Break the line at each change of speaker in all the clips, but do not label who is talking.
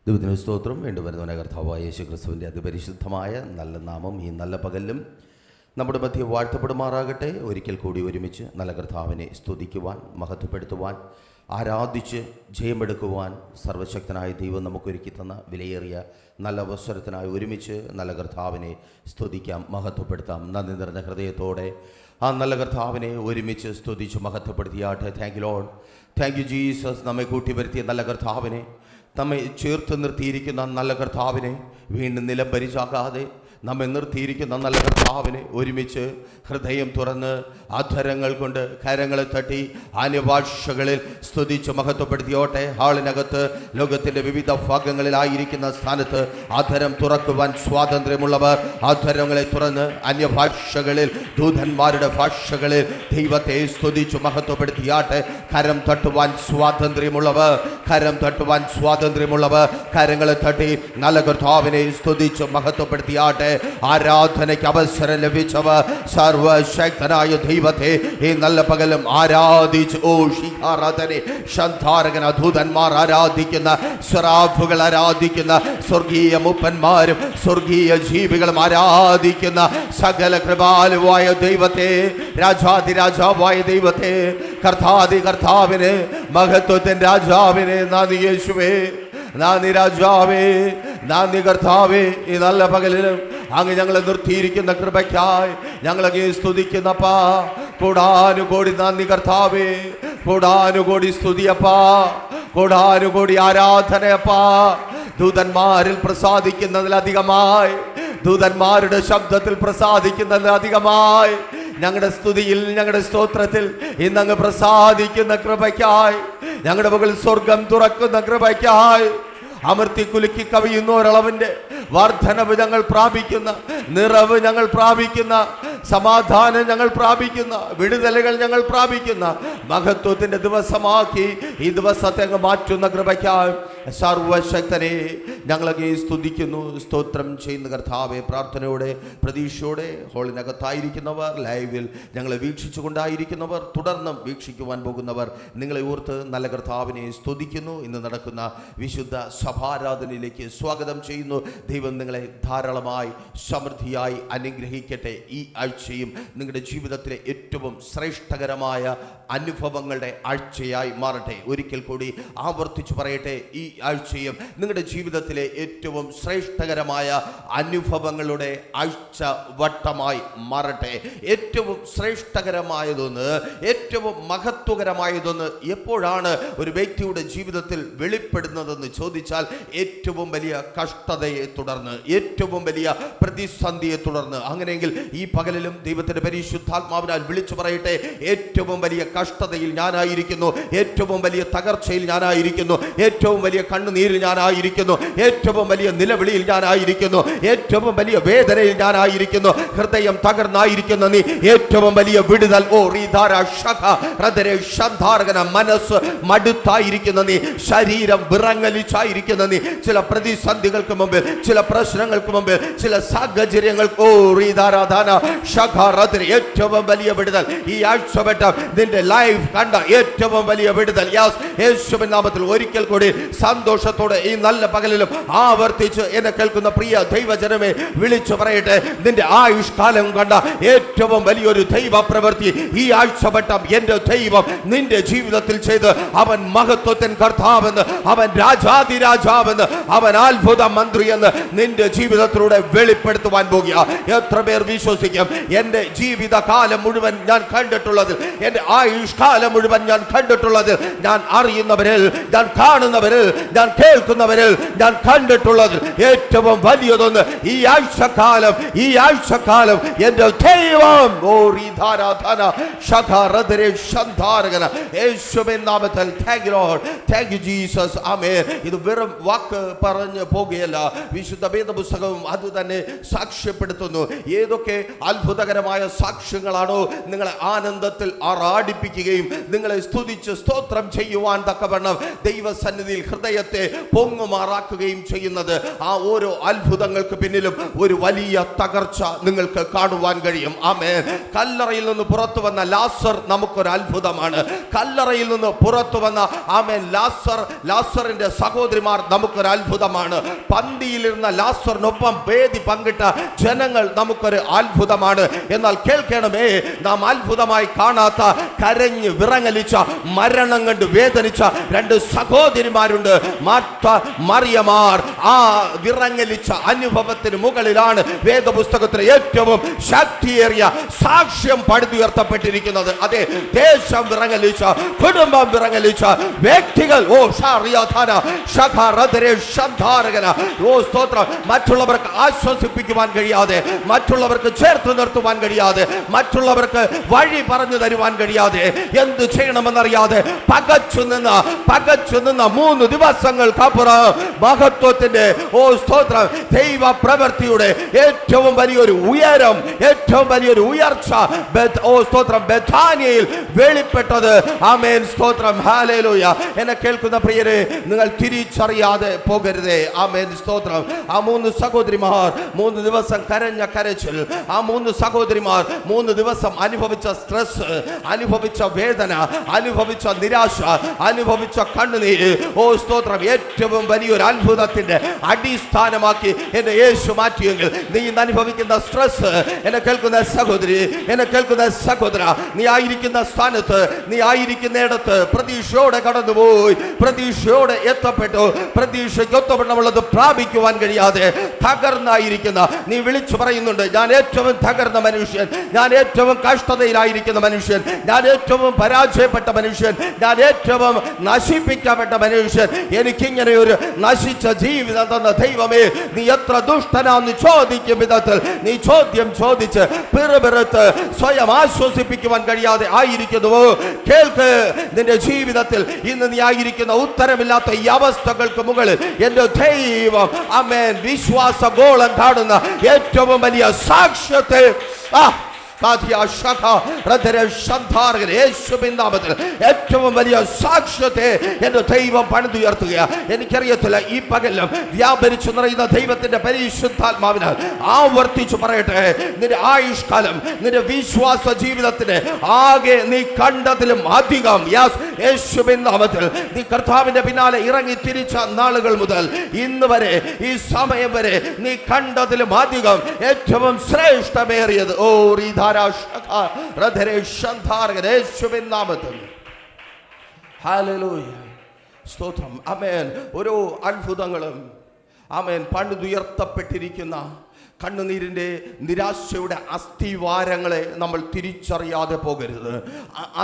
ദൈവത്തിന് സ്തോത്രം. വേണ്ടുവരുന്നവനെ കർത്താവായ യേശു ക്രിസ്തുവിൻ്റെ അതിപരിശുദ്ധമായ നല്ല നാമം ഈ നല്ല പകലിലും നമ്മുടെ മധ്യ വാഴ്ത്തപ്പെടുമാറാകട്ടെ. ഒരിക്കൽ കൂടി ഒരുമിച്ച് നല്ല കർത്താവിനെ സ്തുതിക്കുവാൻ, മഹത്വപ്പെടുത്തുവാൻ, ആരാധിച്ച് ജയമെടുക്കുവാൻ സർവശക്തനായ ദൈവം നമുക്കൊരുക്കി തന്ന വിലയേറിയ നല്ല അവസരത്തിനായി ഒരുമിച്ച് നല്ല കർത്താവിനെ സ്തുതിക്കാം, മഹത്വപ്പെടുത്താം. നന്ദി നിറഞ്ഞ ഹൃദയത്തോടെ ആ നല്ല കർത്താവിനെ ഒരുമിച്ച് സ്തുതിച്ച് മഹത്വപ്പെടുത്തിയാട്ടെ. Thank you Lord, thank you Jesus. നമ്മെ കൂട്ടിവരുത്തിയ നല്ല കർത്താവിനെ, നമ്മെ ചേർത്ത് നിർത്തിയിരിക്കുന്ന നല്ല കർത്താവിനെ, വീണ്ടും നിലം പരിചാകാതെ നമ്മെ നിർത്തിയിരിക്കുന്ന നല്ല കർത്താവിനെ ഒരുമിച്ച് ഹൃദയം തുറന്ന് അധരങ്ങൾ കൊണ്ട് കരങ്ങളെ തട്ടി അന്യഭാഷകളിൽ സ്തുതിച്ച് മഹത്വപ്പെടുത്തിയോട്ടെ. ഹാളിനകത്ത് ലോകത്തിൻ്റെ വിവിധ ഭാഗങ്ങളിലായിരിക്കുന്ന സ്ഥാനത്ത് അധരം തുറക്കുവാൻ സ്വാതന്ത്ര്യമുള്ളവർ അധരങ്ങളെ തുറന്ന് അന്യഭാഷകളിൽ, ദൂതന്മാരുടെ ഭാഷകളിൽ ദൈവത്തെ സ്തുതിച്ച് മഹത്വപ്പെടുത്തിയാട്ടെ. കരം തട്ടുവാൻ സ്വാതന്ത്ര്യമുള്ളവർ, കരം തട്ടുവാൻ സ്വാതന്ത്ര്യമുള്ളവർ കരങ്ങളെ തട്ടി നല്ല കർത്താവിനെ സ്തുതിച്ച് മഹത്വപ്പെടുത്തിയാട്ടെ. ആരാധനയ്ക്ക് അവസരം ലഭിച്ചവർ സർവശക്തനായ ദൈവത്തെ ഈ നല്ല പകലും ആരാധിച്ച് ശന്ധാരകൻ ദൂതന്മാർ ആരാധിക്കുന്ന, സ്വറാഫുകൾ ആരാധിക്കുന്ന, സ്വർഗീയ മൂപ്പന്മാരും സ്വർഗീയ ജീവികളും ആരാധിക്കുന്ന സകല കൃപാലുവായ ദൈവത്തെ, രാജാതിരാജാവായ ദൈവത്തെ, കർത്താതി കർത്താവിനെ, മഹത്വത്തിൻ രാജാവിനെ, നന്ദി യേശുവേ, നന്ദി രാജാവേ, നന്ദി കർത്താവേ. ഈ നല്ല പകലിലും അങ്ങ് ഞങ്ങളെ നിർത്തിയിരിക്കുന്ന കൃപയ്ക്കായി ഞങ്ങളങ്ങേ സ്തുതിക്കുന്നപ്പാ. കോടാനുകോടി നന്ദി കർത്താവേ, കോടാനുകോടി സ്തുതിയപ്പാ, കോടാനുകോടി ആരാധനയപ്പാ. ദൂതന്മാരിൽ പ്രസാദിക്കുന്നതിലധികമായി, ദൂതന്മാരുടെ ശബ്ദത്തിൽ പ്രസാദിക്കുന്നതിലധികമായി ഞങ്ങളുടെ സ്തുതിയിൽ, ഞങ്ങളുടെ സ്തോത്രത്തിൽ ഇന്നങ്ങ് പ്രസാദിക്കുന്ന കൃപയ്ക്കായി, ഞങ്ങളുടെ മുകളിൽ സ്വർഗം തുറക്കുന്ന കൃപയ്ക്കായി, അമർത്തി കുലുക്കി കവിയുന്ന ഒരളവിൻ്റെ വർധനവ് ഞങ്ങൾ പ്രാപിക്കുന്ന, നിറവ് ഞങ്ങൾ പ്രാപിക്കുന്ന, സമാധാനം ഞങ്ങൾ പ്രാപിക്കുന്ന, വിടുതലുകൾ ഞങ്ങൾ പ്രാപിക്കുന്ന മഹത്വത്തിൻ്റെ ദിവസമാക്കി ഈ ദിവസത്തെ അങ്ങ് മാറ്റുന്ന കൃപയ്ക്കായി സർവശക്തനെ ഞങ്ങളൊക്കെ സ്തുതിക്കുന്നു, സ്തോത്രം ചെയ്യുന്ന കർത്താവെ. പ്രാർത്ഥനയോടെ പ്രതീക്ഷയോടെ ഹോളിനകത്തായിരിക്കുന്നവർ, ലൈവിൽ ഞങ്ങളെ വീക്ഷിച്ചു കൊണ്ടായിരിക്കുന്നവർ, തുടർന്നും വീക്ഷിക്കുവാൻ പോകുന്നവർ നിങ്ങളെ ഓർത്ത് നല്ല കർത്താവിനെ സ്തുതിക്കുന്നു. ഇന്ന് നടക്കുന്ന വിശുദ്ധ സഭാരാധനയിലേക്ക് സ്വാഗതം ചെയ്യുന്നു. ദൈവം നിങ്ങളെ ധാരാളമായി സമൃദ്ധിയായി അനുഗ്രഹിക്കട്ടെ. ഈ ആഴ്ചയും നിങ്ങളുടെ ജീവിതത്തിലെ ഏറ്റവും ശ്രേഷ്ഠകരമായ അനുഭവങ്ങളുടെ ആഴ്ചയായി മാറട്ടെ. ഒരിക്കൽ കൂടി ആവർത്തിച്ചു പറയട്ടെ, ഈ ആഴ്ചയും നിങ്ങളുടെ ജീവിതത്തിലെ ഏറ്റവും ശ്രേഷ്ഠകരമായ അനുഭവങ്ങളുടെ ആഴ്ച വട്ടമായി മാറട്ടെ. ഏറ്റവും ശ്രേഷ്ഠകരമായതൊന്ന്, ഏറ്റവും മഹത്വകരമായതൊന്ന് എപ്പോഴാണ് ഒരു വ്യക്തിയുടെ ജീവിതത്തിൽ വെളിപ്പെടുന്നതെന്ന് ചോദിച്ചാൽ, ഏറ്റവും വലിയ കഷ്ടതയെ തുടർന്ന്, ഏറ്റവും വലിയ പ്രതിസന്ധിയെ തുടർന്ന്. അങ്ങനെയെങ്കിൽ ഈ പകലിലും ദൈവത്തിന്റെ പരിശുദ്ധാത്മാവിനാൽ വിളിച്ചു പറയട്ടെ, ഏറ്റവും വലിയ കഷ്ടതയിൽ ഞാനായിരിക്കുന്നു, ഏറ്റവും വലിയ തകർച്ചയിൽ ഞാനായിരിക്കുന്നു, ഏറ്റവും വലിയ കണ്ണുനീരിൽ ഞാനായിരിക്കുന്നു, ഏറ്റവും വലിയ നിലവിളിയിൽ ഞാനായിരിക്കുന്നു, ഏറ്റവും വലിയ വേദനയിൽ ഞാനായിരിക്കുന്നു. ഹൃദയം തകർന്നായിരിക്കുന്ന നീ ഏറ്റവും വലിയ വിടുതൽ, മനസ്സ് മടുത്തായിരിക്കുന്ന നീ, ശരീരം വിറങ്ങലിച്ചായിരിക്കുന്ന നീ, ചില പ്രതിസന്ധികൾക്ക് മുമ്പിൽ, ചില പ്രശ്നങ്ങൾക്ക് മുമ്പിൽ, ചില സാഹചര്യങ്ങൾ, ഏറ്റവും വലിയ വിടുതൽ ഈ ആഴ്ചവട്ടം നിന്റെ ലൈഫ് കണ്ട ഏറ്റവും വലിയ വിടുതൽ യേശുവിൻ നാമത്തിൽ ഒരിക്കൽ കൂടി സന്തോഷത്തോടെ ഈ നല്ല പകലിലും ആവർത്തിച്ച് എന്നെ കേൾക്കുന്ന പ്രിയ ദൈവജനമേ വിളിച്ചു പറയട്ടെ, നിന്റെ ആയുഷ്കാലം കണ്ട ഏറ്റവും വലിയൊരു ദൈവ പ്രവൃത്തി ഈ ആഴ്ചവട്ടം എന്റെ ദൈവം നിന്റെ ജീവിതത്തിൽ ചെയ്ത്, അവൻ മഹത്വത്തിൻ കർത്താവെന്ന്, അവൻ രാജാതിരാജാവെന്ന്, അവൻ അത്ഭുത മന്ത്രി എന്ന് നിന്റെ ജീവിതത്തിലൂടെ വെളിപ്പെടുത്തുവാൻ പോകുക. എത്ര പേർ വിശ്വസിക്കും? എന്റെ ജീവിതകാലം മുഴുവൻ ഞാൻ കണ്ടിട്ടുള്ളതിൽ, എന്റെ ആയുഷ്കാലം മുഴുവൻ ഞാൻ കണ്ടിട്ടുള്ളതിൽ, ഞാൻ അറിയുന്നവരിൽ, ഞാൻ കാണുന്നവരിൽ, ഞാൻ കേൾക്കുന്നവരിൽ, ഞാൻ കണ്ടിട്ടുള്ളതിൽ ഏറ്റവും വലിയതൊന്ന് ഈ ആഴ്ചക്കാലം, ഈ ആഴ്ചക്കാലം എന്റെ ദൈവം യേശുവിൻ നാമത്തിൽ. Thank you Lord, thank you Jesus, ആമേൻ. ഇത് വെറും വാക്ക് പറഞ്ഞു പോകുകയല്ല, വിശുദ്ധ വേദപുസ്തകവും അത് തന്നെ സാക്ഷ്യപ്പെടുത്തുന്നു. ഏതൊക്കെ അത്ഭുത അത്ഭുതകരമായ സാക്ഷ്യങ്ങളാണോ നിങ്ങളെ ആനന്ദത്തിൽ ആറാടിപ്പിക്കുകയും നിങ്ങളെ സ്തുതിച്ച് സ്തോത്രം ചെയ്യുവാൻ തക്കവണ്ണം ദൈവസന്നിധിയിൽ ഹൃദയത്തെ പൊങ്ങുമാറാക്കുകയും ചെയ്യുന്നത്? ആ ഓരോ അത്ഭുതങ്ങൾക്ക് പിന്നിലും ഒരു വലിയ തകർച്ച നിങ്ങൾക്ക് കാണുവാൻ കഴിയും. ആമേൻ. കല്ലറയിൽ നിന്ന് പുറത്തു വന്ന ലാസർ നമുക്കൊരു അത്ഭുതമാണ്. കല്ലറയിൽ നിന്ന് പുറത്തു വന്ന ആമേൻ ലാസറിന്റെ സഹോദരിമാർ നമുക്കൊരു അത്ഭുതമാണ്. പന്തിയിലിരുന്ന ലാസറിനൊപ്പം വേദി പങ്കിട്ട ജനങ്ങൾ നമുക്കൊരു അത്ഭുതമാണ്. എന്നാൽ കേൾക്കണമേ, നാം അത്ഭുതമായി കാണാത്ത, കരഞ്ഞ് വിറങ്ങലിച്ച, മരണം കണ്ട് വേദനിച്ച രണ്ട് സഹോദരിമാരുണ്ട്, മാർത്ത മറിയമാർ. ആ വിറങ്ങലിച്ച അനുഭവത്തിന് മുകളിലാണ് വേദപുസ്തകത്തിലെ ഏറ്റവും ശക്തിയേറിയ സാക്ഷ്യം പടുത്തുയർത്തപ്പെട്ടിരിക്കുന്നത്. അതെ, ദേശം വിറങ്ങലിച്ച, കുടുംബം വിറങ്ങലിച്ച വ്യക്തികൾ, മറ്റുള്ളവർക്ക് ആശ്വസിപ്പിക്കുവാൻ കഴിയാതെ, മറ്റുള്ളവർക്ക് ചേർത്ത് നിർത്തുവാൻ കഴിയാതെ, മറ്റുള്ളവർക്ക് വഴി പറഞ്ഞു തരുവാൻ കഴിയാതെ, എന്ത് ചെയ്യണമെന്നറിയാതെ പകച്ചു നിന്ന 3 ദിവസങ്ങൾക്കപ്പുറം മഹത്വത്തിന്റെ ദൈവ പ്രവൃത്തിയുടെ ഏറ്റവും വലിയൊരു ഉയരം, ഏറ്റവും വലിയൊരു ഉയർച്ച ബെഥാനിയയിൽ വെളിപ്പെട്ടത്. ആമേൻ, സ്തോത്രം, ഹല്ലേലൂയ. എന്നെ കേൾക്കുന്ന പ്രിയരെ, നിങ്ങൾ തിരിച്ചറിയാതെ പോകരുതേ. ആമേൻ, സ്തോത്രം. ആ 3 സഹോദരിമാർ 3 ദിവസം കരഞ്ഞ കരച്ചിൽ, ആ 3 സഹോദരിമാർ 3 ദിവസം അനുഭവിച്ച സ്ട്രെസ്, അനുഭവിച്ച വേദന, അനുഭവിച്ച നിരാശ, അനുഭവിച്ച കണ്ണുനീര്, സ്തോത്രം, ഏറ്റവും വലിയൊരു അത്ഭുതത്തിന്റെ അടിസ്ഥാനമാക്കി എന്നെ യേശു മാറ്റിയെങ്കിൽ നീ ഇന്ന് അനുഭവിക്കുന്ന സ്ട്രെസ്, എന്നെ കേൾക്കുന്ന സഹോദരി, എന്നെ കേൾക്കുന്ന സഹോദര, നീ ആയിരിക്കുന്ന സ്ഥാനത്ത്, നീ ആയിരിക്കുന്നിടത്ത് പ്രതീക്ഷയോടെ കടന്നുപോയി, പ്രതീക്ഷയോടെ എത്തപ്പെട്ടു, പ്രതീക്ഷയ്ക്കൊത്തപ്പെടമുള്ളത് പ്രാപിക്കുവാൻ കഴിയാതെ തകർന്നായിരിക്കുന്ന നീ വിളിച്ചു പറയുന്നുണ്ട്, ഞാൻ ഏറ്റവും തകർന്ന മനുഷ്യൻ, ഞാൻ ഏറ്റവും കഷ്ടതയിലായിരിക്കുന്ന മനുഷ്യൻ, ഞാൻ ഏറ്റവും പരാജയപ്പെട്ട മനുഷ്യൻ, ഞാൻ ഏറ്റവും നശിപ്പിക്കപ്പെട്ട മനുഷ്യൻ, എനിക്കിങ്ങനെ ഒരു നശിച്ച ജീവിതം തന്ന ദൈവമേ, നീ എത്ര ദുഷ്ടനാന്ന് ചോദിക്കും വിധത്തിൽ നീ ചോദ്യം ചോദിച്ച് പിറുപിറുത്ത് സ്വയം ആശ്വസിപ്പിക്കുവാൻ കഴിയാതെ ആയിരിക്കുന്നുവോ? കേൾക്ക്, നിന്റെ ജീവിതത്തിൽ ഇന്ന് നീ ആയിരിക്കുന്ന ഉത്തരമില്ലാത്ത ഈ അവസ്ഥകൾക്ക് മുകളിൽ എന്റെ ദൈവം ആമേൻ വിശ്വാസഗോളം കാണുന്ന ഏറ്റവും വലിയ സാക്ഷ്യത്തെ ഏറ്റവും വലിയ സാക്ഷ്യത്തെ എന്റെ ദൈവം പണിതുയർത്തുക. എനിക്കറിയത്തില്ല, ഈ പകലും വ്യാപരിച്ചു നിറയുന്ന ദൈവത്തിന്റെ പരിശുദ്ധാത്മാവിനാൽ ആവർത്തിച്ചു പറയട്ടെ, നിന്റെ ആയുഷ്കാലം, നിന്റെ വിശ്വാസ ജീവിതത്തിന് ആകെ നീ കണ്ടതിലും അധികം യേശുവിൻ നാമത്തിൽ നീ കർത്താവിന്റെ പിന്നാലെ ഇറങ്ങി തിരിച്ച നാളുകൾ മുതൽ ഇന്ന് വരെ, ഈ സമയം വരെ നീ കണ്ടതിലും അധികം ഏറ്റവും ശ്രേഷ്ഠമേറിയത് യേശുവിൻ നാമത്തിൽ. ഹല്ലേലൂയ, സ്തോത്രം, ആമേൻ. ഓരോ അത്ഭുതങ്ങളും ആമേൻ പണിതുയർത്തപ്പെട്ടിരിക്കുന്ന കണ്ണുനീരിൻ്റെ, നിരാശയുടെ അസ്ഥിവാരങ്ങളെ നമ്മൾ തിരിച്ചറിയാതെ പോകരുത്.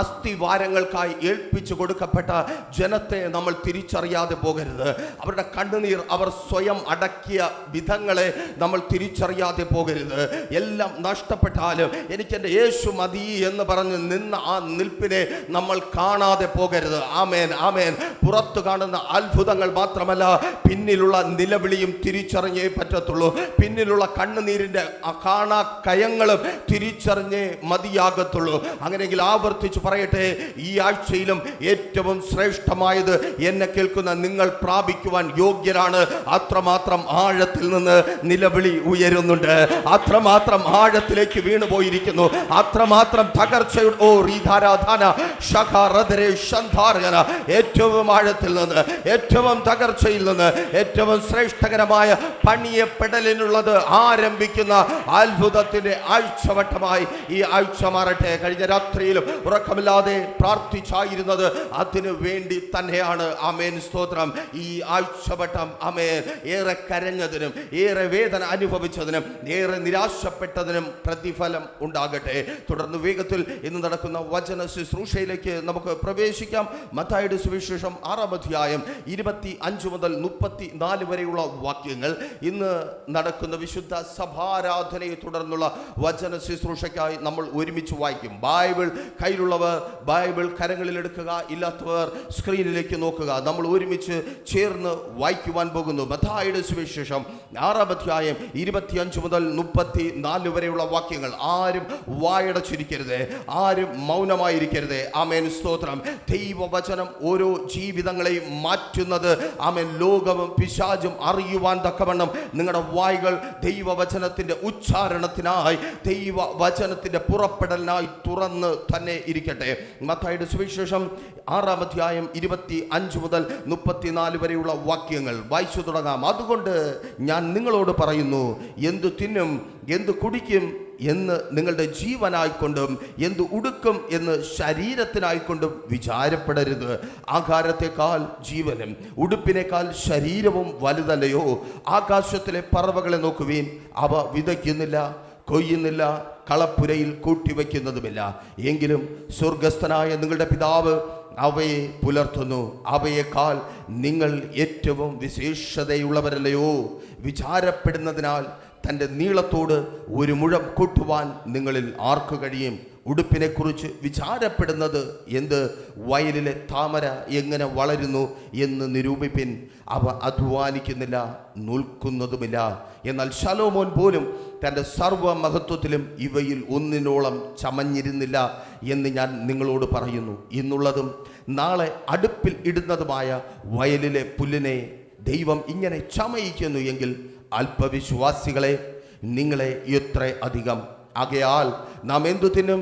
അസ്ഥിവാരങ്ങൾക്കായി ഏൽപ്പിച്ചു കൊടുക്കപ്പെട്ട ജനത്തെ നമ്മൾ തിരിച്ചറിയാതെ പോകരുത്. അവരുടെ കണ്ണുനീർ അവർ സ്വയം അടക്കിയ വിധങ്ങളെ നമ്മൾ തിരിച്ചറിയാതെ പോകരുത്. എല്ലാം നഷ്ടപ്പെട്ടാലും എനിക്കെൻ്റെ യേശു മതി എന്ന് പറഞ്ഞ് നിന്ന ആ നിൽപ്പിനെ നമ്മൾ കാണാതെ പോകരുത്. ആമേൻ, ആമേൻ. പുറത്തു കാണുന്ന അത്ഭുതങ്ങൾ മാത്രമല്ല, പിന്നിലുള്ള നിലവിളിയും തിരിച്ചറിഞ്ഞേ പറ്റത്തുള്ളൂ. പിന്നിലുള്ള കണ്ണുനീരിന്റെ കാണാ കയങ്ങളും തിരിച്ചറിഞ്ഞേ മതിയാകത്തുള്ളൂ. അങ്ങനെയെങ്കിൽ ആവർത്തിച്ച് പറയട്ടെ, ഈ ആഴ്ചയിലും ഏറ്റവും ശ്രേഷ്ഠമായത് എന്നെ കേൾക്കുന്ന നിങ്ങൾ പ്രാപിക്കുവാൻ യോഗ്യരാണ്. അത്രമാത്രം ആഴത്തിൽ നിന്ന് നിലവിളി ഉയരുന്നുണ്ട്, അത്രമാത്രം ആഴത്തിലേക്ക് വീണു പോയിരിക്കുന്നു, അത്രമാത്രം തകർച്ചയുടെ ഏറ്റവും ആഴത്തിൽ നിന്ന്, ഏറ്റവും തകർച്ചയിൽ നിന്ന്, ഏറ്റവും ശ്രേഷ്ഠകരമായ പണിയപ്പെടലിനുള്ളത് ആരംഭിക്കുന്ന അത്ഭുതത്തിന്റെ ആഴ്ചവട്ടമായി ഈ ആഴ്ച മാറട്ടെ. കഴിഞ്ഞ രാത്രിയിലും ഉറക്കമില്ലാതെ പ്രാർത്ഥിച്ചായിരുന്നത് അതിനു വേണ്ടി തന്നെയാണ്. ആമേൻ, സ്തോത്രം. ഈ ആഴ്ചവട്ടം ആമേൻ ഏറെ കരഞ്ഞതിനും, ഏറെ വേദന അനുഭവിച്ചതിനും, ഏറെ നിരാശപ്പെട്ടതിനും പ്രതിഫലം ഉണ്ടാകട്ടെ. തുടർന്ന് വേഗത്തിൽ ഇന്ന് നടക്കുന്ന വചന ശുശ്രൂഷയിലേക്ക് നമുക്ക് പ്രവേശിക്കാം. മത്തായിയുടെ സുവിശേഷം 6-ാം അധ്യായം 25 മുതൽ 34 വരെയുള്ള വാക്യങ്ങൾ. ഇന്ന് നടക്കുന്ന വിശുദ്ധ സഭാരാധനയെ തുടർന്നുള്ള വചന ശുശ്രൂഷയ്ക്കായി നമ്മൾ ഒരുമിച്ച് വായിക്കും. ബൈബിൾ കയ്യിലുള്ളവർ ബൈബിൾ കരങ്ങളിലെടുക്കുക, ഇല്ലാത്തവർ സ്ക്രീനിലേക്ക് നോക്കുക. നമ്മൾ ഒരുമിച്ച് ചേർന്ന് വായിക്കുവാൻ പോകുന്നു. മത്തായിയുടെ സുവിശേഷം 6-ാം അധ്യായം 25 മുതൽ 34 വരെയുള്ള വാക്യങ്ങൾ. ആരും വായടച്ചിരിക്കരുത്, ആരും മൗനമായിരിക്കരുത്. ആമേൻ, സ്തോത്രം. ദൈവവചനം ഓരോ ജീവിതങ്ങളെയും മാറ്റുന്നത്. ആമേൻ. ലോകവും പിശാചും അറിയുവാൻ തക്കവണ്ണം നിങ്ങളുടെ വായ്കൾ ദൈവവചനത്തിന്റെ ഉച്ചാരണത്തിനായി, ദൈവവചനത്തിന്റെ പുറപ്പെടലിനായി തുറന്ന് തന്നെ ഇരിക്കട്ടെ. മത്തായിയുടെ സുവിശേഷം 6-ാം അധ്യായം 25 മുതൽ 34 വരെയുള്ള വാക്യങ്ങൾ വായിച്ചു തുടങ്ങാം. അതുകൊണ്ട് ഞാൻ നിങ്ങളോട് പറയുന്നു, എന്തു തിന്നും എന്തു കുടിക്കും എന്ന് നിങ്ങളുടെ ജീവനായിക്കൊണ്ടും എന്ത് ഉടുക്കും എന്ന് ശരീരത്തിനായിക്കൊണ്ടും വിചാരപ്പെടരുത്. ആഹാരത്തെക്കാൾ ജീവനും ഉടുപ്പിനേക്കാൾ ശരീരവും വലുതല്ലയോ? ആകാശത്തിലെ പറവകളെ നോക്കുവീൻ, അവ വിതയ്ക്കുന്നില്ല, കൊയ്യുന്നില്ല, കളപ്പുരയിൽ കൂട്ടിവെക്കുന്നതുമില്ല. എങ്കിലും സ്വർഗസ്ഥനായ നിങ്ങളുടെ പിതാവ് അവയെ പുലർത്തുന്നു. അവയേക്കാൾ നിങ്ങൾ ഏറ്റവും വിശേഷതയുള്ളവരല്ലയോ? വിചാരപ്പെടുന്നതിനാൽ തൻ്റെ നീളത്തോട് ഒരു മുഴം കൂട്ടുവാൻ നിങ്ങളിൽ ആർക്ക് കഴിയും? ഉടുപ്പിനെക്കുറിച്ച് വിചാരപ്പെടുന്നത് എന്ത്? വയലിലെ താമര എങ്ങനെ വളരുന്നു എന്ന് നിരൂപിപ്പിൻ. അവ അധ്വാനിക്കുന്നില്ല, നൂൽക്കുന്നതുമില്ല. എന്നാൽ ശലോമോൻ പോലും തൻ്റെ സർവ്വമഹത്വത്തിലും ഇവയിൽ ഒന്നിനോളം ചമഞ്ഞിരുന്നില്ല എന്ന് ഞാൻ നിങ്ങളോട് പറയുന്നു. ഇന്നുള്ളതും നാളെ അടുപ്പിൽ ഇടുന്നതുമായ വയലിലെ പുല്ലിനെ ദൈവം ഇങ്ങനെ ചമയിക്കുന്നു എങ്കിൽ അല്പവിശ്വാസികളെ, നിങ്ങളെ എത്ര അധികം. ആകയാൽ നാം എന്തു തിന്നും,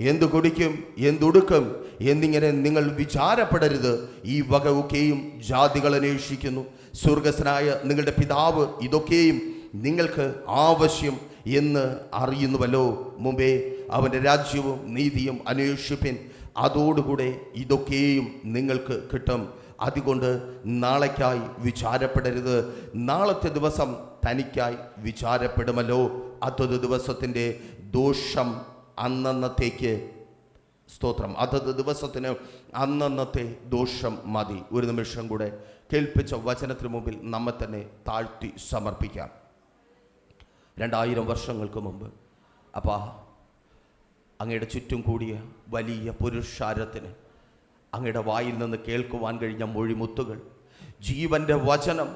എന്തു കുടിക്കും, എന്തുടുക്കും എന്നിങ്ങനെ നിങ്ങൾ വിചാരപ്പെടരുത്. ഈ വക ഒക്കെയും ജാതികൾ അന്വേഷിക്കുന്നു. സ്വർഗസ്ഥനായ നിങ്ങളുടെ പിതാവ് ഇതൊക്കെയും നിങ്ങൾക്ക് ആവശ്യം എന്ന് അറിയുന്നുവല്ലോ. മുമ്പേ അവൻ്റെ രാജ്യവും നീതിയും അന്വേഷിപ്പിൻ, അതോടുകൂടെ ഇതൊക്കെയും നിങ്ങൾക്ക് കിട്ടും. അതുകൊണ്ട് നാളേക്കായി വിചാരപ്പെടരുത്. നാളത്തെ ദിവസം തനിക്കായി വിചാരപ്പെടുമല്ലോ. അതത് ദിവസത്തിൻ്റെ ദോഷം അന്നന്നത്തേക്ക്, സ്തോത്രം, അതത് ദിവസത്തിന് അന്നന്നത്തെ ദോഷം മതി. ഒരു നിമിഷം കൂടെ കേൾപ്പിച്ച വചനത്തിന് മുമ്പിൽ നമ്മെ തന്നെ താഴ്ത്തി സമർപ്പിക്കാം. 2000 വർഷങ്ങൾക്ക് മുമ്പ് അപ്പാ അങ്ങയുടെ ചുറ്റും കൂടിയ വലിയ പുരുഷാരത്തിന് അങ്ങയുടെ വായിൽ നിന്ന് കേൾക്കുവാൻ കഴിഞ്ഞ മൊഴിമുത്തുകൾ, ജീവൻ്റെ വചനം,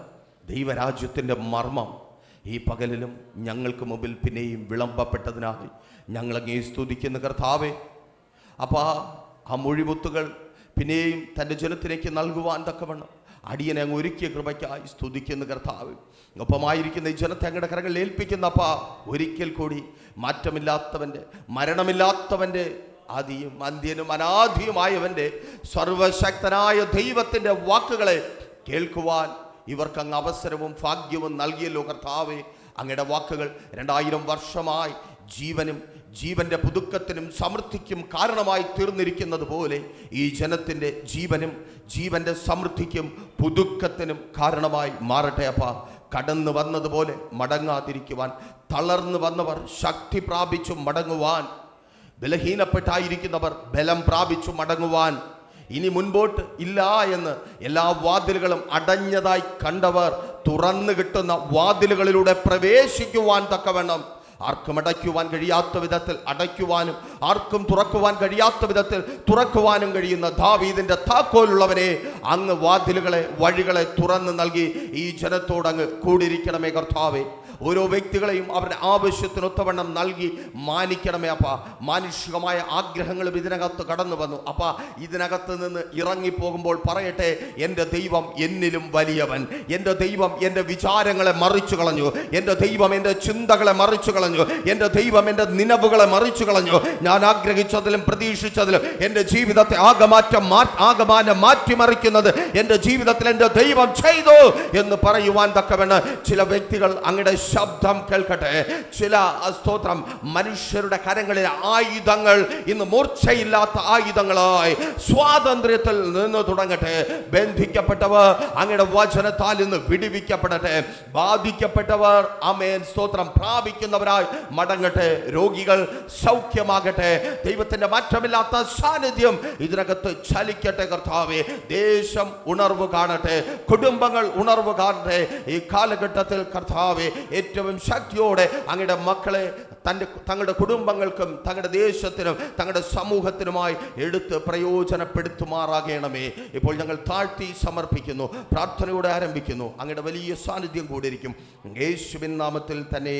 ദൈവരാജ്യത്തിൻ്റെ മർമ്മം ഈ പകലിലും ഞങ്ങൾക്ക് മുമ്പിൽ പിന്നെയും വിളമ്പപ്പെട്ടതിനായി ഞങ്ങളങ്ങേ സ്തുതിക്കുന്ന കർത്താവേ. അപ്പോൾ ആ മൊഴിമുത്തുകൾ പിന്നെയും തൻ്റെ ജനത്തിലേക്ക് നൽകുവാൻ തക്കവണ്ണം അടിയനെ അങ്ങ് ഒരുക്കിയ കൃപയ്ക്കായി സ്തുതിക്കുന്ന കർത്താവ്. ഒപ്പമായിരിക്കുന്ന ഈ ജനത്തെ അങ്ങയുടെ കരങ്ങളിൽ ഏൽപ്പിക്കുന്ന അപ്പാ, ഒരിക്കൽ കൂടി മാറ്റമില്ലാത്തവൻ്റെ, മരണമില്ലാത്തവൻ്റെ, ആദിയും അന്ത്യനും അനാദിയുമായവൻ്റെ സർവശക്തനായ ദൈവത്തിൻ്റെ വാക്കുകളെ കേൾക്കുവാൻ ഇവർക്ക് അങ്ങ് അവസരവും ഭാഗ്യവും നൽകിയല്ലോ കർത്താവേ. അങ്ങയുടെ വാക്കുകൾ 2000 വർഷമായി ജീവനും ജീവൻ്റെ പുതുക്കത്തിനും സമൃദ്ധിക്കും കാരണമായി തീർന്നിരിക്കുന്നത് പോലെ ഈ ജനത്തിൻ്റെ ജീവനും ജീവൻ്റെ സമൃദ്ധിക്കും പുതുക്കത്തിനും കാരണമായി മാറട്ടെ അപ്പാ. കടന്നു വന്നതുപോലെ മടങ്ങാതിരിക്കുവാൻ, തളർന്നു വന്നവർ ശക്തി പ്രാപിച്ചു മടങ്ങുവാൻ, ബലഹീനപ്പെട്ടായിരിക്കുന്നവർ ബലം പ്രാപിച്ചു മടങ്ങുവാൻ, ഇനി മുൻപോട്ട് ഇല്ല എന്ന് എല്ലാ വാതിലുകളും അടഞ്ഞതായി കണ്ടവർ തുറന്നു കിട്ടുന്ന വാതിലുകളിലൂടെ പ്രവേശിക്കുവാൻ തക്കവണ്ണം, ആർക്കും അടയ്ക്കുവാൻ കഴിയാത്ത വിധത്തിൽ അടയ്ക്കുവാനും ആർക്കും തുറക്കുവാൻ കഴിയാത്ത വിധത്തിൽ തുറക്കുവാനും കഴിയുന്ന ദാവീദിന്റെ താക്കോലുള്ളവനെ അങ്ങ് വാതിലുകളെ, വഴികളെ തുറന്നു നൽകി ഈ ജനത്തോട് അങ്ങ് കൂടിയിരിക്കണമേ കർത്താവേ. ഓരോ വ്യക്തികളെയും അവരുടെ ആവശ്യത്തിനൊത്തവണ്ണം നൽകി മാനിക്കണമേ അപ്പാ. മാനുഷികമായ ആഗ്രഹങ്ങളും ഇതിനകത്ത് കടന്നു വന്നു അപ്പാ. ഇതിനകത്ത് നിന്ന് ഇറങ്ങിപ്പോകുമ്പോൾ പറയട്ടെ, എൻ്റെ ദൈവം എന്നിലും വലിയവൻ. എൻ്റെ ദൈവം എൻ്റെ വിചാരങ്ങളെ മറിച്ചു കളഞ്ഞു. എൻ്റെ ദൈവം എൻ്റെ ചിന്തകളെ മറിച്ചു കളഞ്ഞു. എൻ്റെ ദൈവം എൻ്റെ നിലവുകളെ മറിച്ചു കളഞ്ഞു. ഞാൻ ആഗ്രഹിച്ചതിലും പ്രതീക്ഷിച്ചതിലും എൻ്റെ ജീവിതത്തെ ആകമാനം മാറ്റിമറിക്കുന്നത് എൻ്റെ ജീവിതത്തിൽ എൻ്റെ ദൈവം ചെയ്തു എന്ന് പറയുവാൻ തക്കവണ്ണം ചില വ്യക്തികൾ അങ്ങയുടെ ശബ്ദം കേൾക്കട്ടെ. ചില സ്തോത്രം മനുഷ്യരുടെ കരങ്ങളിലെ ആയുധങ്ങൾ ഇന്ന് മൂർച്ചയില്ലാത്ത ആയുധങ്ങളായി സ്വാതന്ത്ര്യത്തിൽ നിന്ന് തുടങ്ങട്ടെ. ബന്ധിക്കപ്പെട്ടവർ അങ്ങയുടെ വചനത്താൽ ഇന്ന് വിടുവിക്കപ്പെടട്ടെ. ബാധിക്കപ്പെട്ടവർ ആമേൻ സ്തോത്രം പ്രാപിക്കുന്നവരായി പുലർത്തുന്നതിനായി മടങ്ങട്ടെ. രോഗികൾ സൗഖ്യമാകട്ടെ. ദൈവത്തിന്റെ മാറ്റമില്ലാത്ത സാന്നിധ്യം ഇതിനകത്ത് ചലിക്കട്ടെ കർത്താവേ. ദേശം ഉണർവ് കാണട്ടെ, കുടുംബങ്ങൾ ഉണർവ് കാണട്ടെ. ഈ കാലഘട്ടത്തിൽ കർത്താവേ ഏറ്റവും ശക്തിയോടെ അങ്ങയുടെ മക്കളെ തങ്ങളുടെ കുടുംബങ്ങൾക്കും തങ്ങളുടെ ദേശത്തിനും തങ്ങളുടെ സമൂഹത്തിനുമായി എടുത്ത് പ്രയോജനപ്പെടുത്തുമാറാകണമേ. ഇപ്പോൾ ഞങ്ങൾ താഴ്ത്തി സമർപ്പിക്കുന്നു, പ്രാർത്ഥനയോടെ ആരംഭിക്കുന്നു. അങ്ങയുടെ വലിയ സാന്നിധ്യം കൂടിയിരിക്കും യേശുവിൻ നാമത്തിൽ തന്നെ,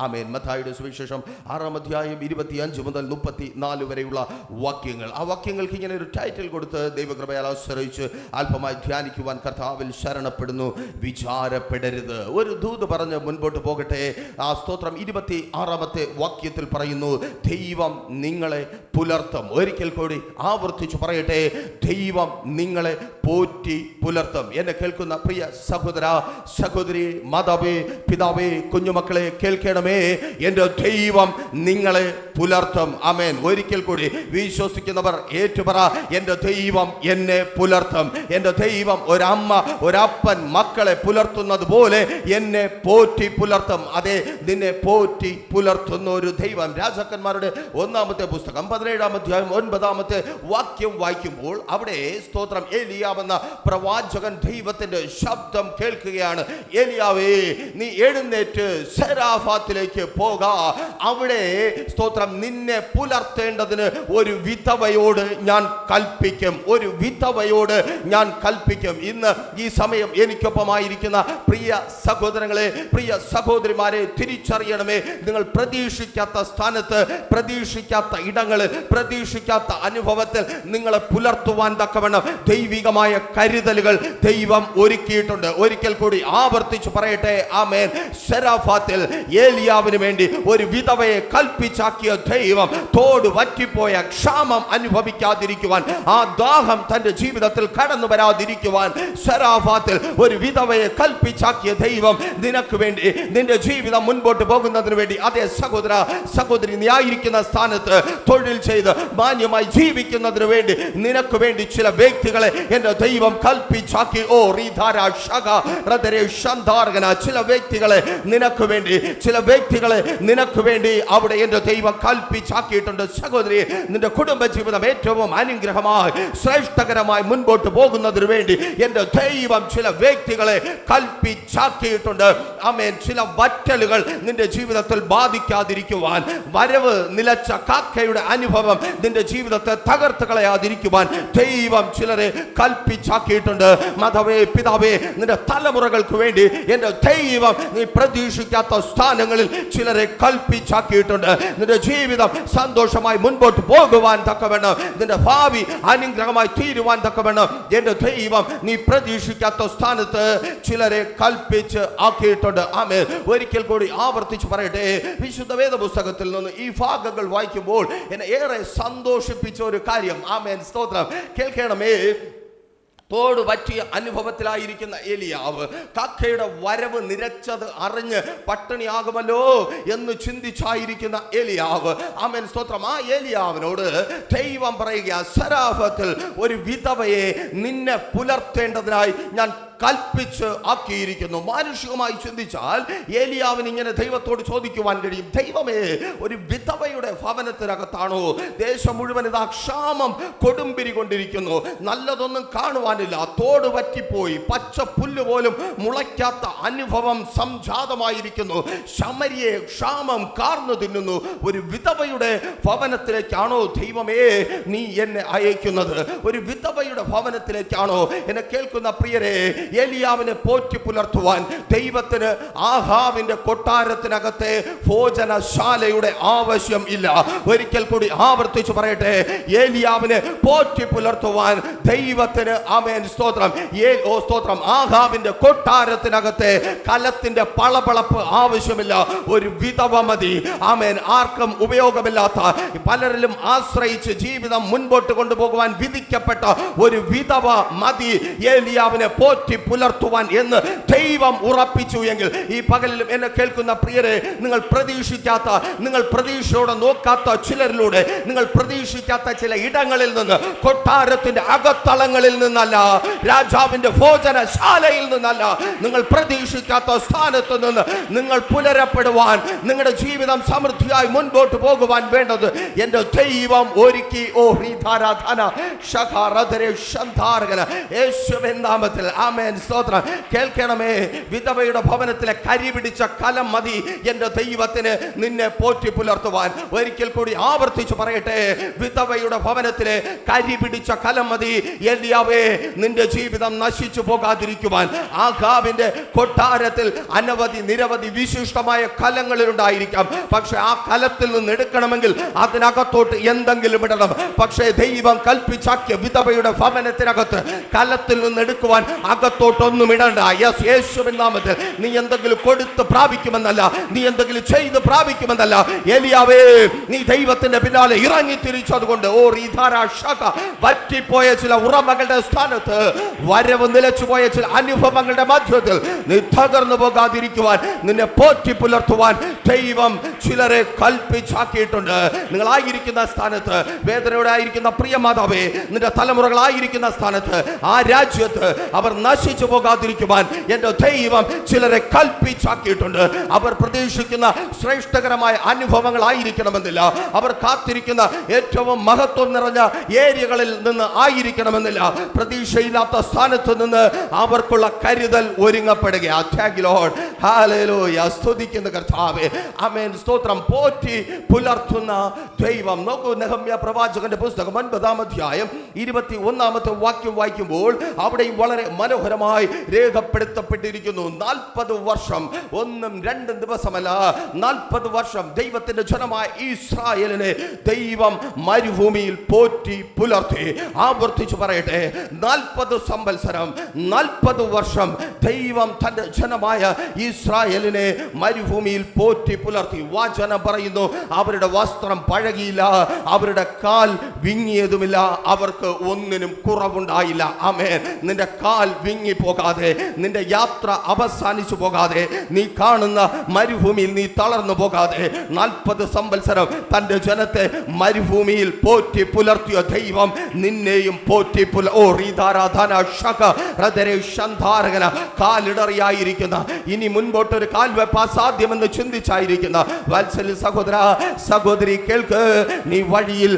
ആമേൻ. മത്തായിയുടെ സുവിശേഷം 6-ാം അധ്യായം 25 മുതൽ 34 വരെയുള്ള വാക്യങ്ങൾ. ആ വാക്യങ്ങൾക്ക് ഇങ്ങനെ ഒരു ടൈറ്റിൽ കൊടുത്ത് ദൈവകൃപയാൽ ആശ്രയിച്ച് അല്പമായി ധ്യാനിക്കുവാൻ കർത്താവിൽ ശരണപ്പെടുന്നു. വിചാരപ്പെടരുത്. ഒരു ദൂത് പറഞ്ഞ് മുൻപോട്ട് പോകട്ടെ. ആ സ്തോത്രം 26-ാമത്തെ വാക്യത്തിൽ പറയുന്നു, ദൈവം നിങ്ങളെ പുലർത്തും. ഒരിക്കൽ കൂടി ആവർത്തിച്ചു പറയട്ടെ, ദൈവം നിങ്ങളെ പോറ്റി പുലർത്തും. എന്നെ കേൾക്കുന്ന പ്രിയ സഹോദര സഹോദരി, മാതാവേ, പിതാവേ, കുഞ്ഞുമക്കളെ കേൾക്കണമേ. എൻ്റെ ദൈവം നിങ്ങളെ പുലർത്തും. ആമേൻ. ഒരിക്കൽ കൂടി വിശ്വസിക്കുന്നവർ ഏറ്റുപറ, എൻ്റെ ദൈവം എന്നെ പുലർത്തും. എൻ്റെ ദൈവം ഒരമ്മ ഒരപ്പൻ മക്കളെ പുലർത്തുന്നത് പോലെ എന്നെ പോറ്റി പുലർത്തും. അതെ, നിന്നെ പോറ്റി പുലർത്തുന്ന ഒരു ദൈവം. രാജാക്കന്മാരുടെ 1-ാമത്തെ പുസ്തകം 17-ാം അധ്യായം 9-ാമത്തെ വാക്യം വായിക്കുമ്പോൾ അവിടെ സ്തോത്രം ഏലിയാവെന്ന പ്രവാചകൻ ദൈവത്തിന്റെ ശബ്ദം കേൾക്കുകയാണ്. ഏലിയാവേ, നീ എഴുന്നേറ്റ് സെരാഫാത്തിലേക്ക് പോക. അവിടെ സ്തോത്രം നിന്നെ പുലർത്തേണ്ടതിന് ഒരു വിധവയോട് ഞാൻ കൽപ്പിക്കും. ഒരു വിധവയോട് ഞാൻ കൽപ്പിക്കും. ഇന്ന് ഈ സമയം എനിക്കൊപ്പമായിരിക്കുന്ന പ്രിയ സഹോദരങ്ങളെ, പ്രിയ സഹോദരിമാരെ, തിരിച്ചറിയണമേ. നിങ്ങൾ പ്രതീക്ഷിക്കാത്ത സ്ഥാനത്ത്, പ്രതീക്ഷിക്കാത്ത ഇടങ്ങളിൽ, പ്രതീക്ഷിക്കാത്ത അനുഭവത്തിൽ നിങ്ങളെ പുലർത്തുവാൻ തക്കവണ്ണം ദൈവികമായ കരുതലുകൾ ദൈവം ഒരുക്കിയിട്ടുണ്ട്. ഒരിക്കൽ കൂടി ആവർത്തിച്ച് പറയട്ടെ, ആമേൻ. സെരാഫാത്തിൽ ഏലിയാവിന് വേണ്ടി ഒരു വിധവയെ കൽപ്പിച്ചാക്കിയ ദൈവം തോട് വറ്റിപ്പോയ ക്ഷാമം അനുഭവിക്കാതിരിക്കുവാൻ, ആ ദാഹം തന്റെ ജീവിതത്തിൽ കടന്നു വരാതിരിക്കുവാൻ സെരാഫാത്തിൽ ഒരു വിധവയെ കൽപ്പിച്ചാക്കിയ ദൈവം നിനക്ക് വേണ്ടി, നിന്റെ ജീവിതം മുൻപോട്ട് പോകുന്നതിന് വേണ്ടി, അതേ സഹോദര സഹോദരി, നീ ആയിരിക്കുന്ന സ്ഥാനത്ത് തൊഴിൽ ചെയ്ത് മാന്യമായി ജീവിക്കുന്നതിന് വേണ്ടി നിനക്ക് വേണ്ടി ചില വ്യക്തികളെ എൻ്റെ ദൈവം കൽപ്പിച്ചാക്കി. ഓ റീധാര ഷഗ റദരേ ഷന്ധാർഗന, ചില വ്യക്തികളെ നിനക്ക് വേണ്ടി, ചില വ്യക്തികളെ നിനക്ക് വേണ്ടി അവിടെ എൻ്റെ ദൈവം കൽപ്പിച്ചാക്കിയിട്ടുണ്ട്. സഹോദരി, നിന്റെ കുടുംബ ജീവിതം ഏറ്റവും അനുഗ്രഹമായി ശ്രേഷ്ഠകരമായി മുൻപോട്ട് പോകുന്നതിന് വേണ്ടി എൻ്റെ ദൈവം ചില വ്യക്തികളെ കൽപ്പിച്ചാക്കിയിട്ടുണ്ട്. ആമേൻ. ചില വറ്റലുകൾ നിന്റെ ജീവിതത്തിൽ ബാധിക്കാതിരിക്കുവാൻ, വരവ് നിലച്ച കാക്കയുടെ അനുഭവം നിന്റെ ജീവിതത്തെ തകർത്ത് കളയാതിരിക്കുവാൻ ദൈവം ചിലരെ കൽപ്പിച്ചാക്കിയിട്ടുണ്ട്. മാതാവേ, പിതാവേ, നിന്റെ തലമുറകൾക്ക് വേണ്ടി എൻ്റെ ദൈവം നീ പ്രതീക്ഷിക്കാത്ത സ്ഥാനങ്ങളിൽ ചിലരെ കൽപ്പിച്ചാക്കിയിട്ടുണ്ട്. നിന്റെ ജീവിതം സന്തോഷമായി മുൻപോട്ട് പോകുവാൻ തക്കവണ്ണം, നിന്റെ ഭാവി അനുഗ്രഹമായി തീരുവാൻ തക്കവണ്ണം എൻ്റെ ദൈവം നീ പ്രതീക്ഷിക്കാത്ത സ്ഥാനത്ത് ചിലരെ കൽപ്പിച്ച് ആക്കിയിട്ടുണ്ട്. ആമേൻ. ഒരിക്കൽ കൂടി ആവർത്തിച്ച് പറയട്ടെ, വിശുദ്ധ വേദ പുസ്തകത്തിൽ നിന്ന് ഈ ഭാഗങ്ങൾ വായിക്കുമ്പോൾ എന്നെ ഏറെ സന്തോഷിപ്പിച്ച ഒരു കാര്യം, ആമേൻ, സ്തോത്രം, കേൾക്കണമേ. തോട് പറ്റിയ അനുഭവത്തിലായിരിക്കുന്ന ഏലിയാവ് കാക്കയുടെ വരവ് നിരച്ചത് അറിഞ്ഞ് പട്ടിണിയാകുമല്ലോ എന്ന് ചിന്തിച്ചായിരിക്കുന്ന ഏലിയാവ്, ആമേൻ, സ്തോത്രം, ആ ഏലിയാവിനോട് ദൈവം പറയുക, സരാഫത്തിൽ ഒരു വിധവയെ നിന്നെ പുലർത്തേണ്ടതിനായി ഞാൻ കൽപ്പിച്ച് ആക്കിയിരിക്കുന്നു. മാനുഷികമായി ചിന്തിച്ചാൽ ഏലിയാവിന് ഇങ്ങനെ ദൈവത്തോട് ചോദിക്കുവാൻ കഴിയും, ദൈവമേ, ഒരു വിധവയുടെ ഭവനത്തിനകത്താണോ? ദേശം മുഴുവൻ ഇതാ ക്ഷാമം കൊടുമ്പിരി കൊണ്ടിരിക്കുന്നു, നല്ലതൊന്നും കാണുവാനില്ല, തോട് പറ്റിപ്പോയി, പച്ച പുല്ല് പോലും മുളയ്ക്കാത്ത അനുഭവം സംജാതമായിരിക്കുന്നു, ശമരിയെ ക്ഷാമം കാർന്നു തിന്നുന്നു, ഒരു വിധവയുടെ ഭവനത്തിലേക്കാണോ ദൈവമേ നീ എന്നെ അയക്കുന്നത്? ഒരു വിധവയുടെ ഭവനത്തിലേക്കാണോ? എന്നെ കേൾക്കുന്ന പ്രിയരെ, ഏലിയാവിനെ പോറ്റി പുലർത്തുവാൻ ദൈവത്തിന് ആഹാബിന്റെ കൊട്ടാരത്തിനകത്തെ ഭോജനശാലയുടെ ആവശ്യം ഇല്ല. ഒരിക്കൽ കൂടി ആവർത്തിച്ചു പറയട്ടെ, ഏലിയാവിനെ പോറ്റി പുലർത്തുവാൻ ദൈവത്തിന്, ആമേൻ, സ്തോത്രം, സ്തോത്രം, ആഹാബിന്റെ കൊട്ടാരത്തിനകത്തെ കലത്തിന്റെ പളപളപ്പ് ആവശ്യമില്ല. ഒരു വിധവ മതി. ആമേൻ. ആർക്കും ഉപയോഗമില്ലാത്ത, പലരിലും ആശ്രയിച്ച് ജീവിതം മുൻപോട്ട് കൊണ്ടുപോകുവാൻ വിധിക്കപ്പെട്ട ഒരു വിധവ മതി ഏലിയാവിനെ പോറ്റി പുലർത്തുവാൻ എന്ന് ദൈവം ഉറപ്പിച്ചു എങ്കിൽ ഈ പകലിലും എന്നെ കേൾക്കുന്ന പ്രിയരെ, നിങ്ങൾ പ്രതീക്ഷിക്കാത്ത, നിങ്ങൾ പ്രതീക്ഷയോടെ നോക്കാത്ത ചിലരിലൂടെ, നിങ്ങൾ പ്രതീക്ഷിക്കാത്ത ചില ഇടങ്ങളിൽ നിന്ന്, കൊട്ടാരത്തിന്റെ അകത്തളങ്ങളിൽ നിന്നല്ല, രാജാവിന്റെ ഭോജനശാലയിൽ നിന്നല്ല, നിങ്ങൾ പ്രതീക്ഷിക്കാത്ത സ്ഥാനത്ത് നിന്ന് നിങ്ങൾ പുലരപ്പെടുവാൻ, നിങ്ങളുടെ ജീവിതം സമൃദ്ധിയായി മുൻപോട്ട് പോകുവാൻ വേണ്ടത് എന്റെ ദൈവം ഒരുക്കി. ഓ ഹൃദാരാധന യേശുവിൻ നാമത്തിൽ ആമേൻ, സ്തോത്രം. കേൾക്കണമേ, വിധവയുടെ ഭവനത്തിലെ കരി പിടിച്ച കലം മതി എന്റെ ദൈവത്തിന് നിന്നെ പോറ്റി പുലർത്തുവാൻ. ഒരിക്കൽ കൂടി ആവർത്തിച്ചു പറയട്ടെ, വിധവയുടെ ഭവനത്തിലെ കരി പിടിച്ച കലം മതി ഏലിയാവേ നിന്റെ ജീവിതം നശിച്ചു പോകാതിരിക്കുവാൻ. ആഹാബിന്റെ കൊട്ടാരത്തിൽ നിരവധി വിശിഷ്ടമായ കലങ്ങളിലുണ്ടായിരിക്കാം. പക്ഷെ ആ കലത്തിൽ നിന്ന് എടുക്കണമെങ്കിൽ അതിനകത്തോട്ട് എന്തെങ്കിലും ഇടണം. പക്ഷേ ദൈവം കൽപ്പിച്ചാക്കിയ വിധവയുടെ ഭവനത്തിനകത്ത് കലത്തിൽ നിന്ന് എടുക്കുവാൻ അകത്തോട്ടൊന്നും ഇടണ്ട. യേശുവിൻ നാമത്തിൽ നീ എന്തെങ്കിലും കൊടുത്ത് പ്രാപിക്കുമെന്നല്ല, നീ എന്തെങ്കിലും ചെയ്ത് പ്രാപിക്കുമെന്നല്ല. ഏലിയാവേ നീ ദൈവത്തിന്റെ പിന്നാലെ ഇറങ്ങി തിരിച്ചതുകൊണ്ട് ഓ റീധാരാശക വറ്റിപ്പോയ ചില ഉറമകളുടെ സ്ഥാനത്ത്, വരവ് നിലച്ചുപോയ ചില അനുഭവങ്ങളുടെ മധ്യത്തിൽ നീ തകർന്നു പോകാതിരിക്കുവാൻ, നിന്നെ പോറ്റി പുലർത്തുവാൻ ദൈവം ചിലരെ കൽപ്പിച്ചാക്കിയിട്ടുണ്ട്. നിങ്ങളായിരിക്കുന്ന സ്ഥാനത്ത്, വേദനയോടെ ആയിരിക്കുന്ന പ്രിയ മാതാവേ, നിന്റെ തലമുറകളായിരിക്കുന്ന സ്ഥാനത്ത്, ആ രാജ്യത്ത് അവർ നശിച്ചു പോകാതിരിക്കുവാൻ എന്റെ ദൈവം ചിലരെ കൽപ്പിച്ചാക്കിയിട്ടുണ്ട്. അവർ പ്രതീക്ഷിക്കുന്ന ശ്രേഷ്ഠകരമായ അനുഭവങ്ങളായിരിക്കണമെന്നില്ല, അവർ കാത്തിരിക്കുന്ന ഏറ്റവും മഹത്വം നിറഞ്ഞ ഏരിയകളിൽ നിന്ന് ആയിരിക്കണമെന്നില്ല. പ്രതീക്ഷയില്ലാത്ത സ്ഥാനത്ത് നിന്ന് അവർക്കുള്ള കരുതൽ ഒരുങ്ങപ്പെടുക. സ്തുതിക്കുന്ന കർത്താവേ, ആമേൻ, സ്തോത്രം. പോറ്റി പുലർത്തുന്ന ദൈവം. നോക്കൂ, നെഹമ്യാ പ്രവാചകന്റെ പുസ്തകം 9-ാം അധ്യായം 21-ാമത്തെ വാക്യം വായിക്കുമ്പോൾ അവിടെയും വളരെ മനോഹരമായി രേഖപ്പെടുത്തപ്പെട്ടിരിക്കുന്നു. 40 വർഷം, 1-2 ദിവസമല്ല, 40 വർഷം ദൈവത്തിന്റെ ജനമായ ഇസ്രായേലിനെ ദൈവം മരുഭൂമിയിൽ പോറ്റി പുലർത്തി. ആവർത്തിച്ചു പറയട്ടെ, 40 സംവത്സരം, 40 വർഷം ദൈവം തന്റെ ജനമായ ഇസ്രായേലിനെ മരുഭൂമിയിൽ പോറ്റി പുലർത്തി. വചനം പറയുന്നു, അവരുടെ വസ്ത്രം പഴകിയില്ല, അവരുടെ കാൽ വിങ്ങിയതുമില്ല, അവർക്ക് ഒന്നിനും കുറവുണ്ടായില്ല. ആമേൻ. നിന്റെ കാൽ വിങ്ങി പോകാതെ, നിന്റെ യാത്ര അവസാനിച്ചു പോകാതെ, നീ കാണുന്ന മരുഭൂമിയിൽ നീ തളർന്നു പോകാതെ, 40 സംവത്സരം തന്റെ ജനത്തെ മരുഭൂമിയിൽ പോറ്റി പുലർത്തിയ ദൈവം നിന്നെയും പോറ്റി കാലിടറിയായിരിക്കുന്ന, ഇനി മുൻപോട്ടൊരു കാൽവെപ്പ് അസാധ്യമെന്ന് ചിന്തിച്ചായിരിക്കുന്ന വാത്സല്യ സഹോദര സഹോദരി, കേൾക്ക്, നീ വഴിയിൽ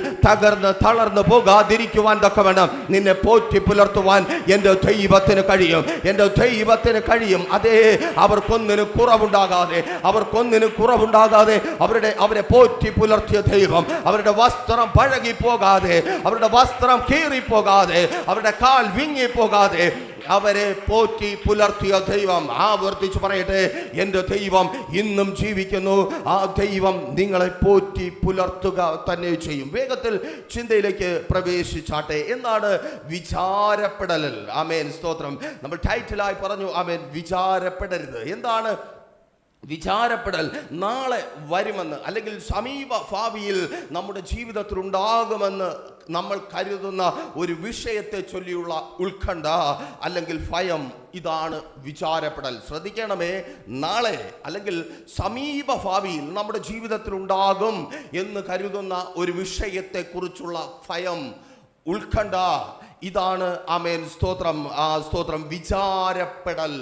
തളർന്നു പോകാതിരിക്കുവാൻ തക്കവണ്ണം നിന്നെ പോറ്റി പുലർത്തുവാൻ എന്റെ ദൈവത്തിന് കഴിയും. എന്റെ ദൈവത്തിന് കഴിയും. അതേ, അവർക്കൊന്നിനും കുറവുണ്ടാകാതെ അവരെ പോറ്റി പുലർത്തിയ ദൈവം, അവരുടെ വസ്ത്രം പഴകിപ്പോകാതെ, അവരുടെ വസ്ത്രം കീറിപ്പോകാതെ, അവരുടെ കാൽ വിങ്ങിപ്പോകാതെ അവരെ പോറ്റി പുലർത്തിയ ദൈവം. ആവർത്തിച്ചു പറയട്ടെ, എൻ്റെ ദൈവം ഇന്നും ജീവിക്കുന്നു. ആ ദൈവം നിങ്ങളെ പോറ്റി പുലർത്തുക തന്നെ ചെയ്യും. വേഗത്തിൽ ചിന്തയിലേക്ക് പ്രവേശിച്ചാട്ടെ. എന്താണ് വിചാരപ്പെടൽ? ആമേൻ, സ്തോത്രം. നമ്മൾ ടൈറ്റിലായി പറഞ്ഞു, ആമേൻ, വിചാരപ്പെടരുത്. എന്താണ് വിചാരപ്പെടൽ? നാളെ വരുമെന്ന്, അല്ലെങ്കിൽ സമീപ ഭാവിയിൽ നമ്മുടെ ജീവിതത്തിൽ ഉണ്ടാകുമെന്ന് നമ്മൾ കരുതുന്ന ഒരു വിഷയത്തെ ചൊല്ലിയുള്ള ഉത്കണ്ഠ അല്ലെങ്കിൽ ഭയം, ഇതാണ് വിചാരപ്പെടൽ. ശ്രദ്ധിക്കണമേ, നാളെ അല്ലെങ്കിൽ സമീപ ഭാവിയിൽ നമ്മുടെ ജീവിതത്തിൽ ഉണ്ടാകും എന്ന് കരുതുന്ന ഒരു വിഷയത്തെക്കുറിച്ചുള്ള ഭയം, ഉത്കണ്ഠ, ഇതാണ് ആമേൻ, സ്തോത്രം, സ്തോത്രം, വിചാരപ്പെടൽ.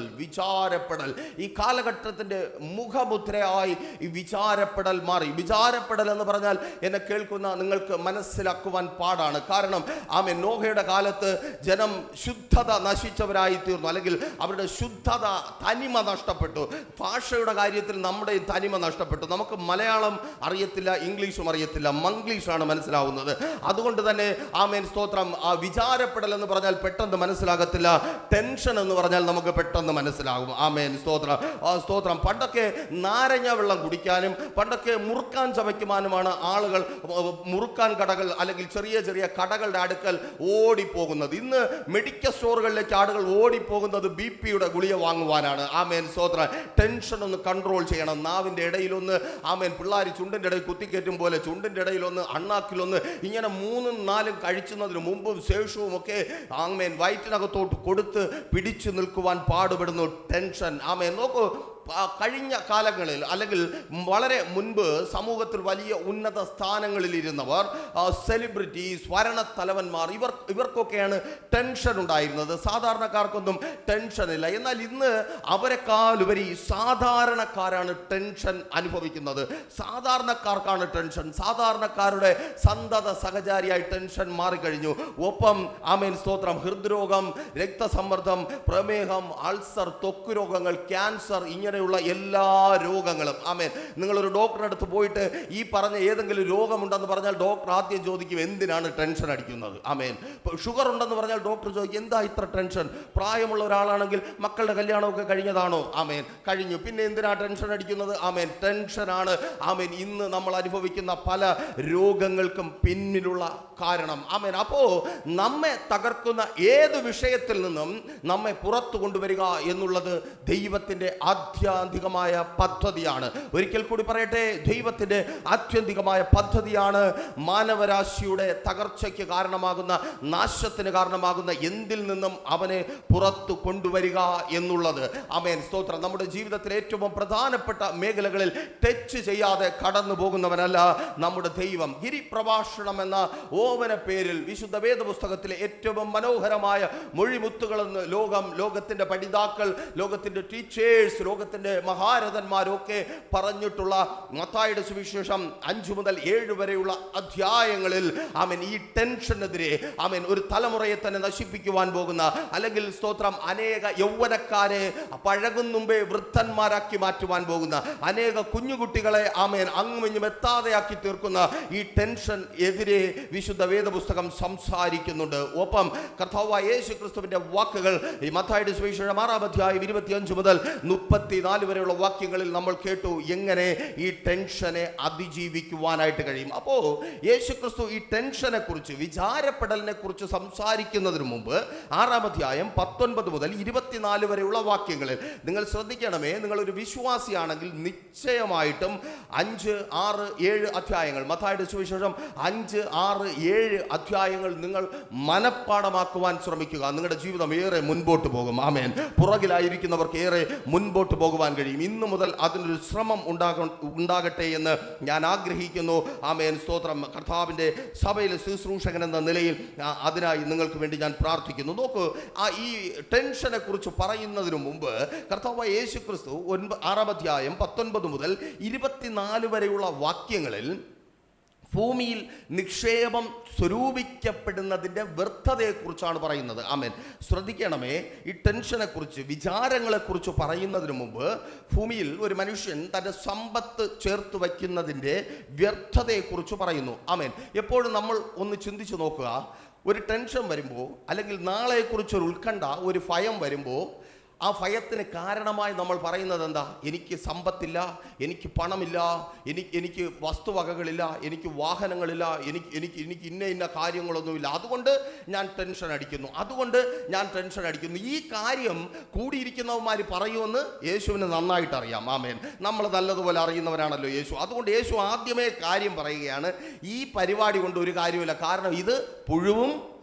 ഈ കാലഘട്ടത്തിന്റെ മുഖമുദ്രയായി ഈ വിചാരപ്പെടൽ മാറി. വിചാരപ്പെടൽ എന്ന് പറഞ്ഞാൽ എന്നെ കേൾക്കുന്ന നിങ്ങൾക്ക് മനസ്സിലാക്കുവാൻ പാടാണ്. കാരണം ആമേൻ, നോഹയുടെ കാലത്ത് ജനം ശുദ്ധത നശിച്ചവരായി തീർന്നു, അല്ലെങ്കിൽ അവരുടെ ശുദ്ധത, തനിമ നഷ്ടപ്പെട്ടു. ഭാഷയുടെ കാര്യത്തിൽ നമ്മുടെ തനിമ നഷ്ടപ്പെട്ടു. നമുക്ക് മലയാളം അറിയത്തില്ല, ഇംഗ്ലീഷും അറിയത്തില്ല, മംഗ്ലീഷാണ് മനസ്സിലാവുന്നത്. അതുകൊണ്ട് തന്നെ ആമേൻ, സ്തോത്രം, വിചാരപ്പെടൽ എന്ന് പറഞ്ഞാൽ പെട്ടെന്ന് മനസ്സിലാകത്തില്ല. ടെൻഷൻ എന്ന് പറഞ്ഞാൽ നമുക്ക് പെട്ടെന്ന് മനസ്സിലാകും. ആമേൻ, സ്തോത്രം. പണ്ടൊക്കെ നാരങ്ങ വെള്ളം കുടിക്കാനും പണ്ടൊക്കെ മുറുക്കാൻ ചവയ്ക്കുവാനുമാണ് ആളുകൾ മുറുക്കാൻ കടകൾ അല്ലെങ്കിൽ ചെറിയ ചെറിയ കടകളുടെ അടുക്കൽ ഓടിപ്പോകുന്നത്. ഇന്ന് മെഡിക്കൽ സ്റ്റോറുകളിലേക്ക് ആളുകൾ ഓടിപ്പോകുന്നത് BP-യുടെ ഗുളിക വാങ്ങുവാനാണ്. ആമേൻ, സ്തോത്രം. ടെൻഷൻ ഒന്ന് കൺട്രോൾ ചെയ്യണം. നാവിൻ്റെ ഇടയിലൊന്ന്, ആമേൻ, പിള്ളേർ ചുണ്ടിൻ്റെ ഇടയിൽ കുത്തിക്കയറ്റും പോലെ ചുണ്ടിൻ്റെ ഇടയിലൊന്ന്, അണ്ണാക്കിലൊന്ന്, ഇങ്ങനെ 3-4 കഴിച്ചുന്നതിന് മുമ്പും ശേഷവും ഒക്കെ ആമേൻ വയറ്റിനകത്തോട്ട് കൊടുത്ത് പിടിച്ചു നിൽക്കുവാൻ പാടുപെടുന്നു. ടെൻഷൻ. ആമേൻ. നോക്കൂ, കഴിഞ്ഞ കാലങ്ങളിൽ അല്ലെങ്കിൽ വളരെ മുൻപ് സമൂഹത്തിൽ വലിയ ഉന്നത സ്ഥാനങ്ങളിലിരുന്നവർ, സെലിബ്രിറ്റീസ്, ഭരണത്തലവന്മാർ, ഇവർക്കൊക്കെയാണ് ടെൻഷൻ ഉണ്ടായിരുന്നത്. സാധാരണക്കാർക്കൊന്നും ടെൻഷനില്ല. എന്നാൽ ഇന്ന് അവരെക്കാളുപരി സാധാരണക്കാരാണ് ടെൻഷൻ അനുഭവിക്കുന്നത്. സാധാരണക്കാർക്കാണ് ടെൻഷൻ. സാധാരണക്കാരുടെ സന്തത സഹചാരിയായി ടെൻഷൻ മാറിക്കഴിഞ്ഞു. ഒപ്പം ആമേൻ സ്തോത്രം, ഹൃദ്രോഗം, രക്തസമ്മർദ്ദം, പ്രമേഹം, അൾസർ, ത്വക്ക് രോഗങ്ങൾ, ക്യാൻസർ, ഇങ്ങനെയുള്ള എല്ലാ രോഗങ്ങളും. ആമേൻ. നിങ്ങളൊരു ഡോക്ടറെ അടുത്ത് പോയിട്ട് ഈ പറഞ്ഞ ഏതെങ്കിലും രോഗമുണ്ടെന്ന് പറഞ്ഞാൽ ഡോക്ടർ ആദ്യം ചോദിക്കും, എന്തിനാണ് ടെൻഷൻ അടിക്കുന്നത്? ആമേൻ. ഷുഗർ ഉണ്ടെന്ന് പറഞ്ഞാൽ ഡോക്ടർ ചോദിക്കും, എന്താ ഇത്ര ടെൻഷൻ? പ്രായമുള്ള ഒരാളാണെങ്കിൽ മക്കളുടെ കല്യാണമൊക്കെ കഴിഞ്ഞതാണോ? ആമേൻ, കഴിഞ്ഞു. പിന്നെ എന്തിനാ ടെൻഷൻ അടിക്കുന്നത്? ആമേൻ, ടെൻഷനാണ് ആമേൻ ഇന്ന് നമ്മൾ അനുഭവിക്കുന്ന പല രോഗങ്ങൾക്കും പിന്നിലുള്ള കാരണം. ആമേൻ. അപ്പോ നമ്മെ തകർക്കുന്ന ഏത് വിഷയത്തിൽ നിന്നും നമ്മെ പുറത്തു കൊണ്ടുവരിക എന്നുള്ളത് ദൈവത്തിന്റെ ആത്യന്തികമായ പദ്ധതിയാണ്. ഒരിക്കൽ കൂടി പറയട്ടെ, ദൈവത്തിന്റെ ആത്യന്തികമായ പദ്ധതിയാണ് മാനവരാശിയുടെ തകർച്ചയ്ക്ക് കാരണമാകുന്ന, നാശത്തിന് കാരണമാകുന്ന എന്തിൽ നിന്നും അവനെ പുറത്തു കൊണ്ടുവരിക എന്നുള്ളത്. ആമേൻ സ്തോത്രം. നമ്മുടെ ജീവിതത്തിലെ ഏറ്റവും പ്രധാനപ്പെട്ട മേഖലകളിൽ ടച്ച് ചെയ്യാതെ കടന്നു പോകുന്നവനല്ല നമ്മുടെ ദൈവം. ഗിരിപ്രഭാഷണം എന്ന ഓമന പേരിൽ വിശുദ്ധ വേദപുസ്തകത്തിലെ ഏറ്റവും മനോഹരമായ മൊഴിമുത്തുകളെന്ന് ലോകത്തിന്റെ പഠിതാക്കൾ, ലോകത്തിന്റെ ടീച്ചേഴ്സ്, ലോകത്തിന്റെ മഹാരഥന്മാരൊക്കെ പറഞ്ഞിട്ടുള്ള മത്തായിയുടെ സുവിശേഷം 5 മുതൽ 7 വരെയുള്ള അധ്യായങ്ങളിൽ ആമേൻ ഈ ടെൻഷനെതിരെ ആമേൻ ഒരു തലമുറയെ തന്നെ നശിപ്പിക്കുവാൻ പോകുന്ന, അല്ലെങ്കിൽ സ്തോത്രം അനേക യൗവനക്കാരെ പഴകും മുമ്പേ വൃദ്ധന്മാരാക്കി മാറ്റുവാൻ പോകുന്ന, അനേക കുഞ്ഞുകുട്ടികളെ ആമേൻ അങ്ങുമിഞ്ഞും എത്താതെയാക്കി തീർക്കുന്ന ഈ ടെൻഷൻ എതിരെ വിശുദ്ധ വേദപുസ്തകം സംസാരിക്കുന്നുണ്ട്. ഒപ്പം കർത്താവായ യേശു ക്രിസ്തുവിന്റെ വാക്കുകൾ ഈ മത്തായിയുടെ സുവിശേഷം 6-ാം അധ്യായം 25 മുതൽ 34 വരെയുള്ള വാക്യങ്ങളിൽ നമ്മൾ കേട്ടു എങ്ങനെ ഈ ടെൻഷനെ അതിജീവിക്കുവാനായിട്ട് കഴിയും. അപ്പോ യേശു ക്രിസ്തു ഈ ടെൻഷനെ കുറിച്ച്, വിചാരപ്പെടലിനെ കുറിച്ച് സംസാരിക്കുന്നതിന് മുമ്പ് 6-ാം അധ്യായം 19 മുതൽ 24 വരെയുള്ള വാക്യങ്ങളിൽ നിങ്ങൾ ശ്രദ്ധിക്കണമേ. നിങ്ങളൊരു വിശ്വാസിയാണെങ്കിൽ നിശ്ചയമായിട്ടും 5, 6, 7 അധ്യായങ്ങൾ, മത്തായിയുടെ സുവിശേഷം 5, 6, 7 അധ്യായങ്ങൾ നിങ്ങൾ മനഃപ്പാഠമാക്കുവാൻ ശ്രമിക്കുക. നിങ്ങളുടെ ജീവിതം ഏറെ മുൻപോട്ട് പോകും. ആമേൻ. പുറകിലായിരിക്കുന്നവർക്ക് ഏറെ മുൻപോട്ട് പോകുവാൻ കഴിയും. ഇന്നു മുതൽ അതിനൊരു ശ്രമം ഉണ്ടാകട്ടെ എന്ന് ഞാൻ ആഗ്രഹിക്കുന്നു. ആമേൻ സ്തോത്രം. കർത്താവിൻ്റെ സഭയിലെ ശുശ്രൂഷകൻ എന്ന നിലയിൽ അതിനായി നിങ്ങൾക്ക് വേണ്ടി ഞാൻ പ്രാർത്ഥിക്കുന്നു. നോക്കൂ, ഈ ടെൻഷനെ കുറിച്ച് പറയുന്നതിന് മുമ്പ് കർത്താവായ യേശു ക്രിസ്തു 6-ാം അധ്യായം 19 മുതൽ 24 വരെയുള്ള വാക്യങ്ങളിൽ ഭൂമിയിൽ നിക്ഷേപം സ്വരൂപിക്കപ്പെടുന്നതിൻ്റെ വ്യർത്ഥതയെക്കുറിച്ചാണ് പറയുന്നത്. ആമേൻ. ശ്രദ്ധിക്കണമേ, ഈ ടെൻഷനെക്കുറിച്ച്, വിചാരങ്ങളെക്കുറിച്ച് പറയുന്നതിന് മുമ്പ് ഭൂമിയിൽ ഒരു മനുഷ്യൻ തൻ്റെ സമ്പത്ത് ചേർത്ത് വയ്ക്കുന്നതിൻ്റെ വ്യർത്ഥതയെക്കുറിച്ച് പറയുന്നു. ആമേൻ. എപ്പോഴും നമ്മൾ ഒന്ന് ചിന്തിച്ച് നോക്കുക, ഒരു ടെൻഷൻ വരുമ്പോൾ, അല്ലെങ്കിൽ നാളെക്കുറിച്ചൊരു ഉത്കണ്ഠ, ഒരു ഭയം വരുമ്പോൾ, ആ ഭയത്തിന് കാരണമായി നമ്മൾ പറയുന്നത് എന്താ? എനിക്ക് സമ്പത്തില്ല, എനിക്ക് പണമില്ല, എനിക്ക് വസ്തുവകകളില്ല, എനിക്ക് വാഹനങ്ങളില്ല, എനിക്ക് ഇന്ന കാര്യങ്ങളൊന്നുമില്ല, അതുകൊണ്ട് ഞാൻ ടെൻഷൻ അടിക്കുന്നു. ഈ കാര്യം കൂടിയിരിക്കുന്നവന്മാർ പറയുമെന്ന് യേശുവിന് നന്നായിട്ട് അറിയാം. ആമേൻ. നമ്മൾ നല്ലതുപോലെ അറിയുന്നവരാണല്ലോ യേശു. അതുകൊണ്ട് യേശു ആദ്യമേ കാര്യം പറയുകയാണ്, ഈ പരിപാടി കൊണ്ട് ഒരു കാര്യമില്ല. കാരണം ഇത് പുഴുവും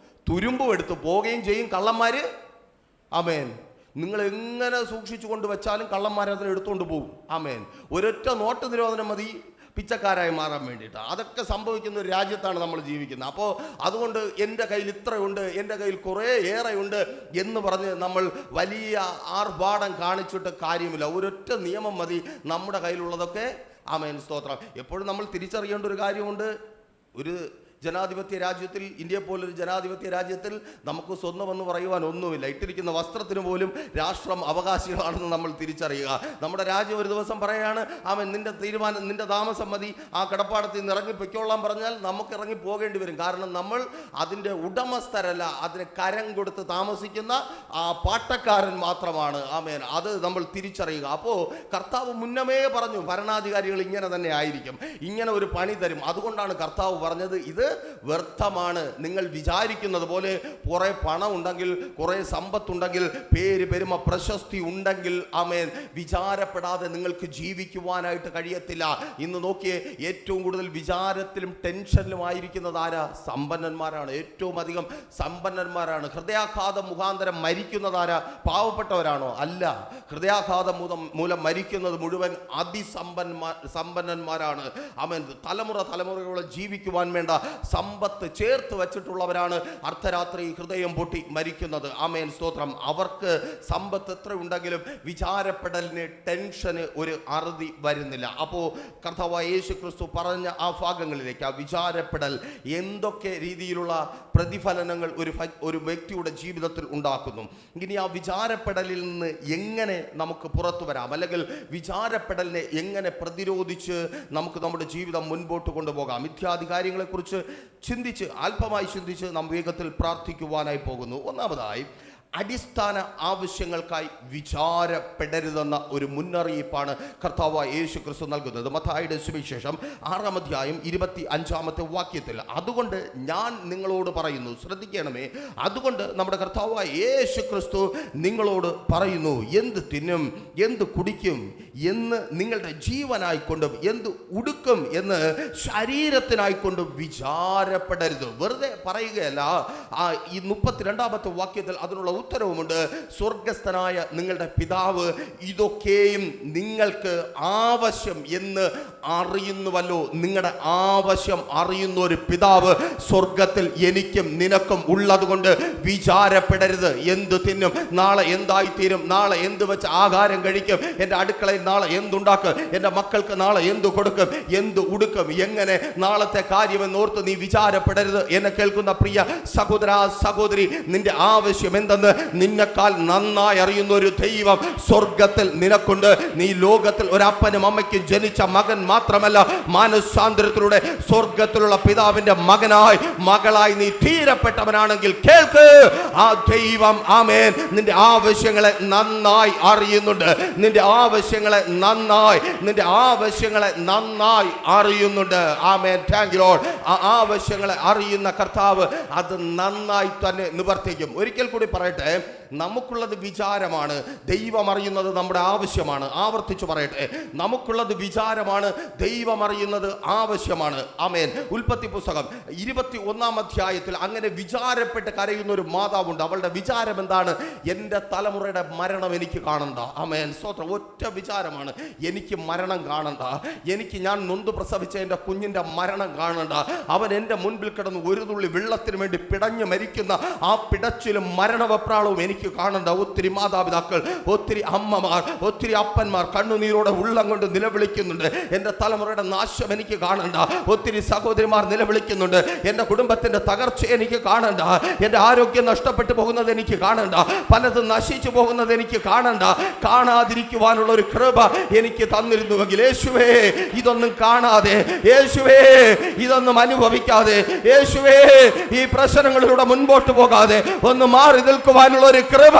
തുരുമ്പും എടുത്ത് പോവുകയും ചെയ്യും കള്ളന്മാർ. ആമേൻ. നിങ്ങൾ എങ്ങനെ സൂക്ഷിച്ചു കൊണ്ട് വെച്ചാലും കള്ളന്മാരതിനെ എടുത്തുകൊണ്ട് പോകും. ആമേൻ. ഒരൊറ്റ നോട്ട് നിരോധനം മതി പിച്ചക്കാരായി മാറാൻ വേണ്ടിയിട്ട്. അതൊക്കെ സംഭവിക്കുന്ന ഒരു രാജ്യത്താണ് നമ്മൾ ജീവിക്കുന്നത്. അപ്പോൾ അതുകൊണ്ട് എൻ്റെ കയ്യിൽ ഇത്രയുണ്ട്, എൻ്റെ കയ്യിൽ കുറേ ഏറെയുണ്ട് എന്ന് പറഞ്ഞ് നമ്മൾ വലിയ ആർഭാടം കാണിച്ചിട്ട് കാര്യമില്ല. ഒരൊറ്റ നിയമം മതി, നമ്മുടെ കയ്യിലുള്ളതൊക്കെ ആമേൻ സ്തോത്രം. എപ്പോഴും നമ്മൾ തിരിച്ചറിയേണ്ട ഒരു കാര്യമുണ്ട്. ഒരു ജനാധിപത്യ രാജ്യത്തിൽ, ഇന്ത്യയെ പോലൊരു ജനാധിപത്യ രാജ്യത്തിൽ നമുക്ക് സ്വന്തമെന്ന് പറയുവാൻ ഒന്നുമില്ല. ഇട്ടിരിക്കുന്ന വസ്ത്രത്തിന് പോലും രാഷ്ട്രം അവകാശികളാണെന്ന് നമ്മൾ തിരിച്ചറിയുക. നമ്മുടെ രാജ്യം ഒരു ദിവസം പറയുകയാണ്, ആമേൻ നിന്റെ തീരുമാനം, നിന്റെ താമസം മതി, ആ കിടപ്പാടത്തിൽ നിന്ന് ഇറങ്ങി പൊയ്ക്കോളാൻ പറഞ്ഞാൽ നമുക്ക് ഇറങ്ങി പോകേണ്ടി വരും. കാരണം നമ്മൾ അതിൻ്റെ ഉടമസ്ഥരല്ല, അതിന് കരം കൊടുത്ത് താമസിക്കുന്ന ആ പാട്ടക്കാരൻ മാത്രമാണ്. ആമേൻ. അത് നമ്മൾ തിരിച്ചറിയുക. അപ്പോൾ കർത്താവ് മുന്നമേ പറഞ്ഞു, ഭരണാധികാരികൾ ഇങ്ങനെ തന്നെ ആയിരിക്കും, ഇങ്ങനെ ഒരു പണി തരും. അതുകൊണ്ടാണ് കർത്താവ് പറഞ്ഞത്, ഇത് വ്യർത്ഥമാണ്. നിങ്ങൾ വിചാരിക്കുന്നത് പോലെ കുറേ പണം ഉണ്ടെങ്കിൽ, കുറേ സമ്പത്തുണ്ടെങ്കിൽ, പേര് പെരുമ പ്രശസ്തി ഉണ്ടെങ്കിൽ ആമേൻ വിചാരപ്പെടാതെ നിങ്ങൾക്ക് ജീവിക്കുവാനായിട്ട് കഴിയത്തില്ല. ഇന്ന് നോക്കിയേ, ഏറ്റവും കൂടുതൽ വിചാരത്തിലും ടെൻഷനിലും ആയിരിക്കുന്നത് ആരാ? സമ്പന്നന്മാരാണ്. ഏറ്റവും അധികം സമ്പന്നന്മാരാണ്. ഹൃദയാഘാതം മുഖാന്തരം മരിക്കുന്നതാരാ? പാവപ്പെട്ടവരാണോ? അല്ല. ഹൃദയാഘാതം മൂലം മരിക്കുന്നത് മുഴുവൻ സമ്പന്നന്മാരാണ്. ആമേൻ. തലമുറകളെ ജീവിക്കുവാൻ വേണ്ട സമ്പത്ത് ചേർത്ത് വെച്ചിട്ടുള്ളവരാണ് അർദ്ധരാത്രി ഹൃദയം പൊട്ടി മരിക്കുന്നത്. ആമേൻ, സ്തോത്രം. അവർക്ക് സമ്പത്ത് എത്ര ഉണ്ടെങ്കിലും വിചാരപ്പെടലിന്, ടെൻഷന് ഒരു അറുതി വരുന്നില്ല. അപ്പോൾ കർത്താവായ യേശു ക്രിസ്തു പറഞ്ഞ ആ ഭാഗങ്ങളിലേക്ക്, ആ വിചാരപ്പെടൽ എന്തൊക്കെ രീതിയിലുള്ള പ്രതിഫലനങ്ങൾ ഒരു വ്യക്തിയുടെ ജീവിതത്തിൽ ഉണ്ടാക്കുന്നു. ഇനി ആ വിചാരപ്പെടലിൽ നിന്ന് എങ്ങനെ നമുക്ക് പുറത്തു വരാം, അല്ലെങ്കിൽ വിചാരപ്പെടലിനെ എങ്ങനെ പ്രതിരോധിച്ച് നമുക്ക് നമ്മുടെ ജീവിതം മുൻപോട്ട് കൊണ്ടുപോകാം, ഇത്യാദി കാര്യങ്ങളെക്കുറിച്ച് അല്പമായി ചിന്തിച്ച് നാം വേഗത്തിൽ പ്രാർത്ഥിക്കുവാനായി പോകുന്നു. ഒന്നാമതായി, അടിസ്ഥാന ആവശ്യങ്ങൾക്കായി വിചാരപ്പെടരുതെന്ന ഒരു മുന്നറിയിപ്പാണ് കർത്താവായ യേശു ക്രിസ്തു നൽകുന്നത്. മത്തായിയുടെ സുവിശേഷം 6-ാം അധ്യായം 25-ാമത്തെ വാക്യത്തിൽ, അതുകൊണ്ട് ഞാൻ നിങ്ങളോട് പറയുന്നു, ശ്രദ്ധിക്കണമേ, അതുകൊണ്ട് നമ്മുടെ കർത്താവായ യേശു ക്രിസ്തു നിങ്ങളോട് പറയുന്നു, എന്ത് തിന്നും, എന്ത് കുടിക്കും എന്ന് നിങ്ങളുടെ ജീവനായിക്കൊണ്ടും എന്ത് ഉടുക്കും എന്ന് ശരീരത്തിനായിക്കൊണ്ടും വിചാരപ്പെടരുത്. വെറുതെ പറയുകയല്ല. ഈ 32-ാമത്തെ വാക്യത്തിൽ അതിനുള്ള ഉത്തരവുമുണ്ട്. സ്വർഗസ്ഥനായ നിങ്ങളുടെ പിതാവ് ഇതൊക്കെയും നിങ്ങൾക്ക് ആവശ്യം എന്ന് അറിയുന്നുവല്ലോ. നിങ്ങളുടെ ആവശ്യം അറിയുന്ന ഒരു പിതാവ് സ്വർഗത്തിൽ എനിക്കും നിനക്കും ഉള്ളതുകൊണ്ട് വിചാരപ്പെടരുത്. എന്ത് തിന്നും, നാളെ എന്തായിത്തീരും, നാളെ എന്ത് വെച്ച് ആഹാരം കഴിക്കും, എൻ്റെ അടുക്കളയിൽ നാളെ എന്തുണ്ടാക്കും, എൻ്റെ മക്കൾക്ക് നാളെ എന്ത് കൊടുക്കും, എന്ത് ഉടുക്കും, എങ്ങനെ നാളത്തെ കാര്യമെന്നോർത്ത് നീ വിചാരപ്പെടരുത്. എന്നെ കേൾക്കുന്ന പ്രിയ സഹോദര സഹോദരി, നിന്റെ ആവശ്യം എന്തെന്ന് നിന്നെക്കാൾ നന്നായി അറിയുന്ന ഒരു ദൈവം സ്വർഗത്തിൽ നിനക്കുണ്ട്. നീ ലോകത്തിൽ ഒരപ്പനും അമ്മയ്ക്കും ജനിച്ച മകൻ മാത്രമല്ല, മാനസാന്തരത്തിലൂടെ സ്വർഗത്തിലുള്ള പിതാവിന്റെ മകളായി നീ തീരപ്പെട്ടവനാണെങ്കിൽ കേൾക്ക്, ആ ദൈവം ആമേൻ നിന്റെ ആവശ്യങ്ങളെ നന്നായി അറിയുന്നുണ്ട്. നിന്റെ ആവശ്യങ്ങളെ നന്നായി അറിയുന്നുണ്ട്. ആമേൻ, താങ്ക് യു ലോർഡ്. ആ ആവശ്യങ്ങളെ അറിയുന്ന കർത്താവ് അത് നന്നായി തന്നെ നിവർത്തിക്കും. ഒരിക്കൽ കൂടി പറയട്ടെ, നമുക്കുള്ളത് വിചാരമാണ്, ദൈവം അറിയുന്നത് നമ്മുടെ ആവശ്യമാണ്. ആവർത്തിച്ചു പറയട്ടെ, നമുക്കുള്ളത് വിചാരമാണ്, ദൈവം അറിയുന്നത് ആവശ്യമാണ്. ആമേൻ. ഉൽപ്പത്തി പുസ്തകം 21-ാം അധ്യായത്തിൽ അങ്ങനെ വിചാരപ്പെട്ട് കരയുന്ന ഒരു മാതാവുണ്ട്. അവളുടെ വിചാരം എന്താണ്? എൻ്റെ തലമുറയുടെ മരണം എനിക്ക് കാണണ്ട. ആമേൻ, സ്തോത്രം. ഒറ്റ വിചാരമാണ്, എനിക്ക് മരണം കാണണ്ട, എനിക്ക് ഞാൻ നൊന്ത് പ്രസവിച്ച എൻ്റെ കുഞ്ഞിൻ്റെ മരണം കാണണ്ട. അവൻ എൻ്റെ മുൻപിൽ കിടന്ന് ഒരു തുള്ളി വെള്ളത്തിന് വേണ്ടി പിടഞ്ഞു മരിക്കുന്ന ആ പിടച്ചിലും മരണവെപ്രാളവും എനിക്ക് കാണണ്ട. ഒത്തിരി മാതാപിതാക്കൾ, ഒത്തിരി അമ്മമാർ, ഒത്തിരി അപ്പന്മാർ കണ്ണുനീരോടെ ഉള്ളം കൊണ്ട് നിലവിളിക്കുന്നുണ്ട്, എൻ്റെ തലമുറയുടെ നാശം എനിക്ക് കാണണ്ട. ഒത്തിരി സഹോദരിമാർ നിലവിളിക്കുന്നുണ്ട്, എൻ്റെ കുടുംബത്തിൻ്റെ തകർച്ച എനിക്ക് കാണണ്ട, എൻ്റെ ആരോഗ്യം നഷ്ടപ്പെട്ടു പോകുന്നത് എനിക്ക് കാണണ്ട, പലതും നശിച്ചു പോകുന്നത് എനിക്ക് കാണണ്ട. കാണാതിരിക്കുവാനുള്ള ഒരു കൃപ എനിക്ക് തന്നിരുന്നുവെങ്കിൽ, യേശുവേ ഇതൊന്നും കാണാതെ, യേശുവേ ഇതൊന്നും അനുഭവിക്കാതെ, യേശുവേ ഈ പ്രശ്നങ്ങളിലൂടെ മുൻപോട്ട് പോകാതെ ഒന്ന് മാറി നിൽക്കുവാനുള്ള ഒരു കൃപ,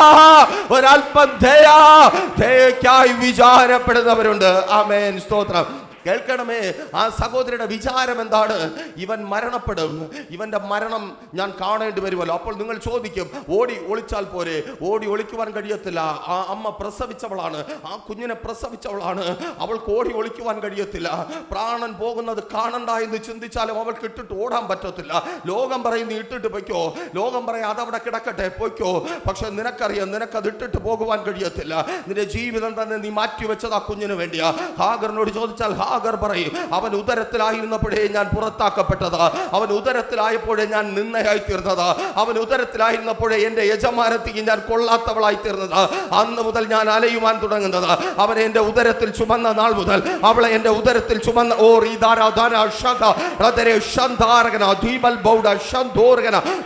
ഒരല്പം ദയക്കായി വിചാരപ്പെടുന്നവരുണ്ട്. ആമേൻ, സ്തോത്രം. കേൾക്കണമേ, ആ സഹോദരിയുടെ വിചാരം എന്താണ്? ഇവൻ മരണപ്പെടും, ഇവന്റെ മരണം ഞാൻ കാണേണ്ടി വരുമല്ലോ. അപ്പോൾ നിങ്ങൾ ചോദിക്കും, ഓടി ഒളിച്ചാൽ പോരെ? ഓടി ഒളിക്കുവാൻ കഴിയത്തില്ല. ആ അമ്മ പ്രസവിച്ചവളാണ്, ആ കുഞ്ഞിനെ പ്രസവിച്ചവളാണ്, അവൾക്ക് ഓടി ഒളിക്കുവാൻ കഴിയത്തില്ല. പ്രാണൻ പോകുന്നത് കാണണ്ട എന്ന് ചിന്തിച്ചാലും അവൾക്ക് ഇട്ടിട്ട് ഓടാൻ പറ്റത്തില്ല. ലോകം പറയും നീ ഇട്ടിട്ട് പൊയ്ക്കോ, ലോകം പറയും അതവിടെ കിടക്കട്ടെ, പൊയ്ക്കോ. പക്ഷെ നിനക്കറിയാം, നിനക്കത് ഇട്ടിട്ട് പോകുവാൻ കഴിയത്തില്ല. നിന്റെ ജീവിതം തന്നെ നീ മാറ്റിവെച്ചത് ആ കുഞ്ഞിന് വേണ്ടിയാ. ഹാഗറിനോട് ചോദിച്ചാൽ ഹാഗർ പറയും, അവൻ ഉദരത്തിലായിരുന്നപ്പോഴേ ഞാൻ പുറത്താക്കപ്പെട്ടതാ, അവൻ ഉദരത്തിലായപ്പോഴേ ഞാൻ നിന്നയായി തീർന്നതാ, അവൻ ഉദരത്തിലായിരുന്നപ്പോഴേ എൻ്റെ യജമാനത്തിക്ക് ഞാൻ കൊള്ളാത്തവളായി തീർന്നതാ, അന്ന് മുതൽ ഞാൻ അലയുവാൻ തുടങ്ങുന്നതാ. അവൻ എൻ്റെ ഉദരത്തിൽ ചുമന്ന നാൾ മുതൽ, അവളെ എൻ്റെ ഉദരത്തിൽ ചുമന്ന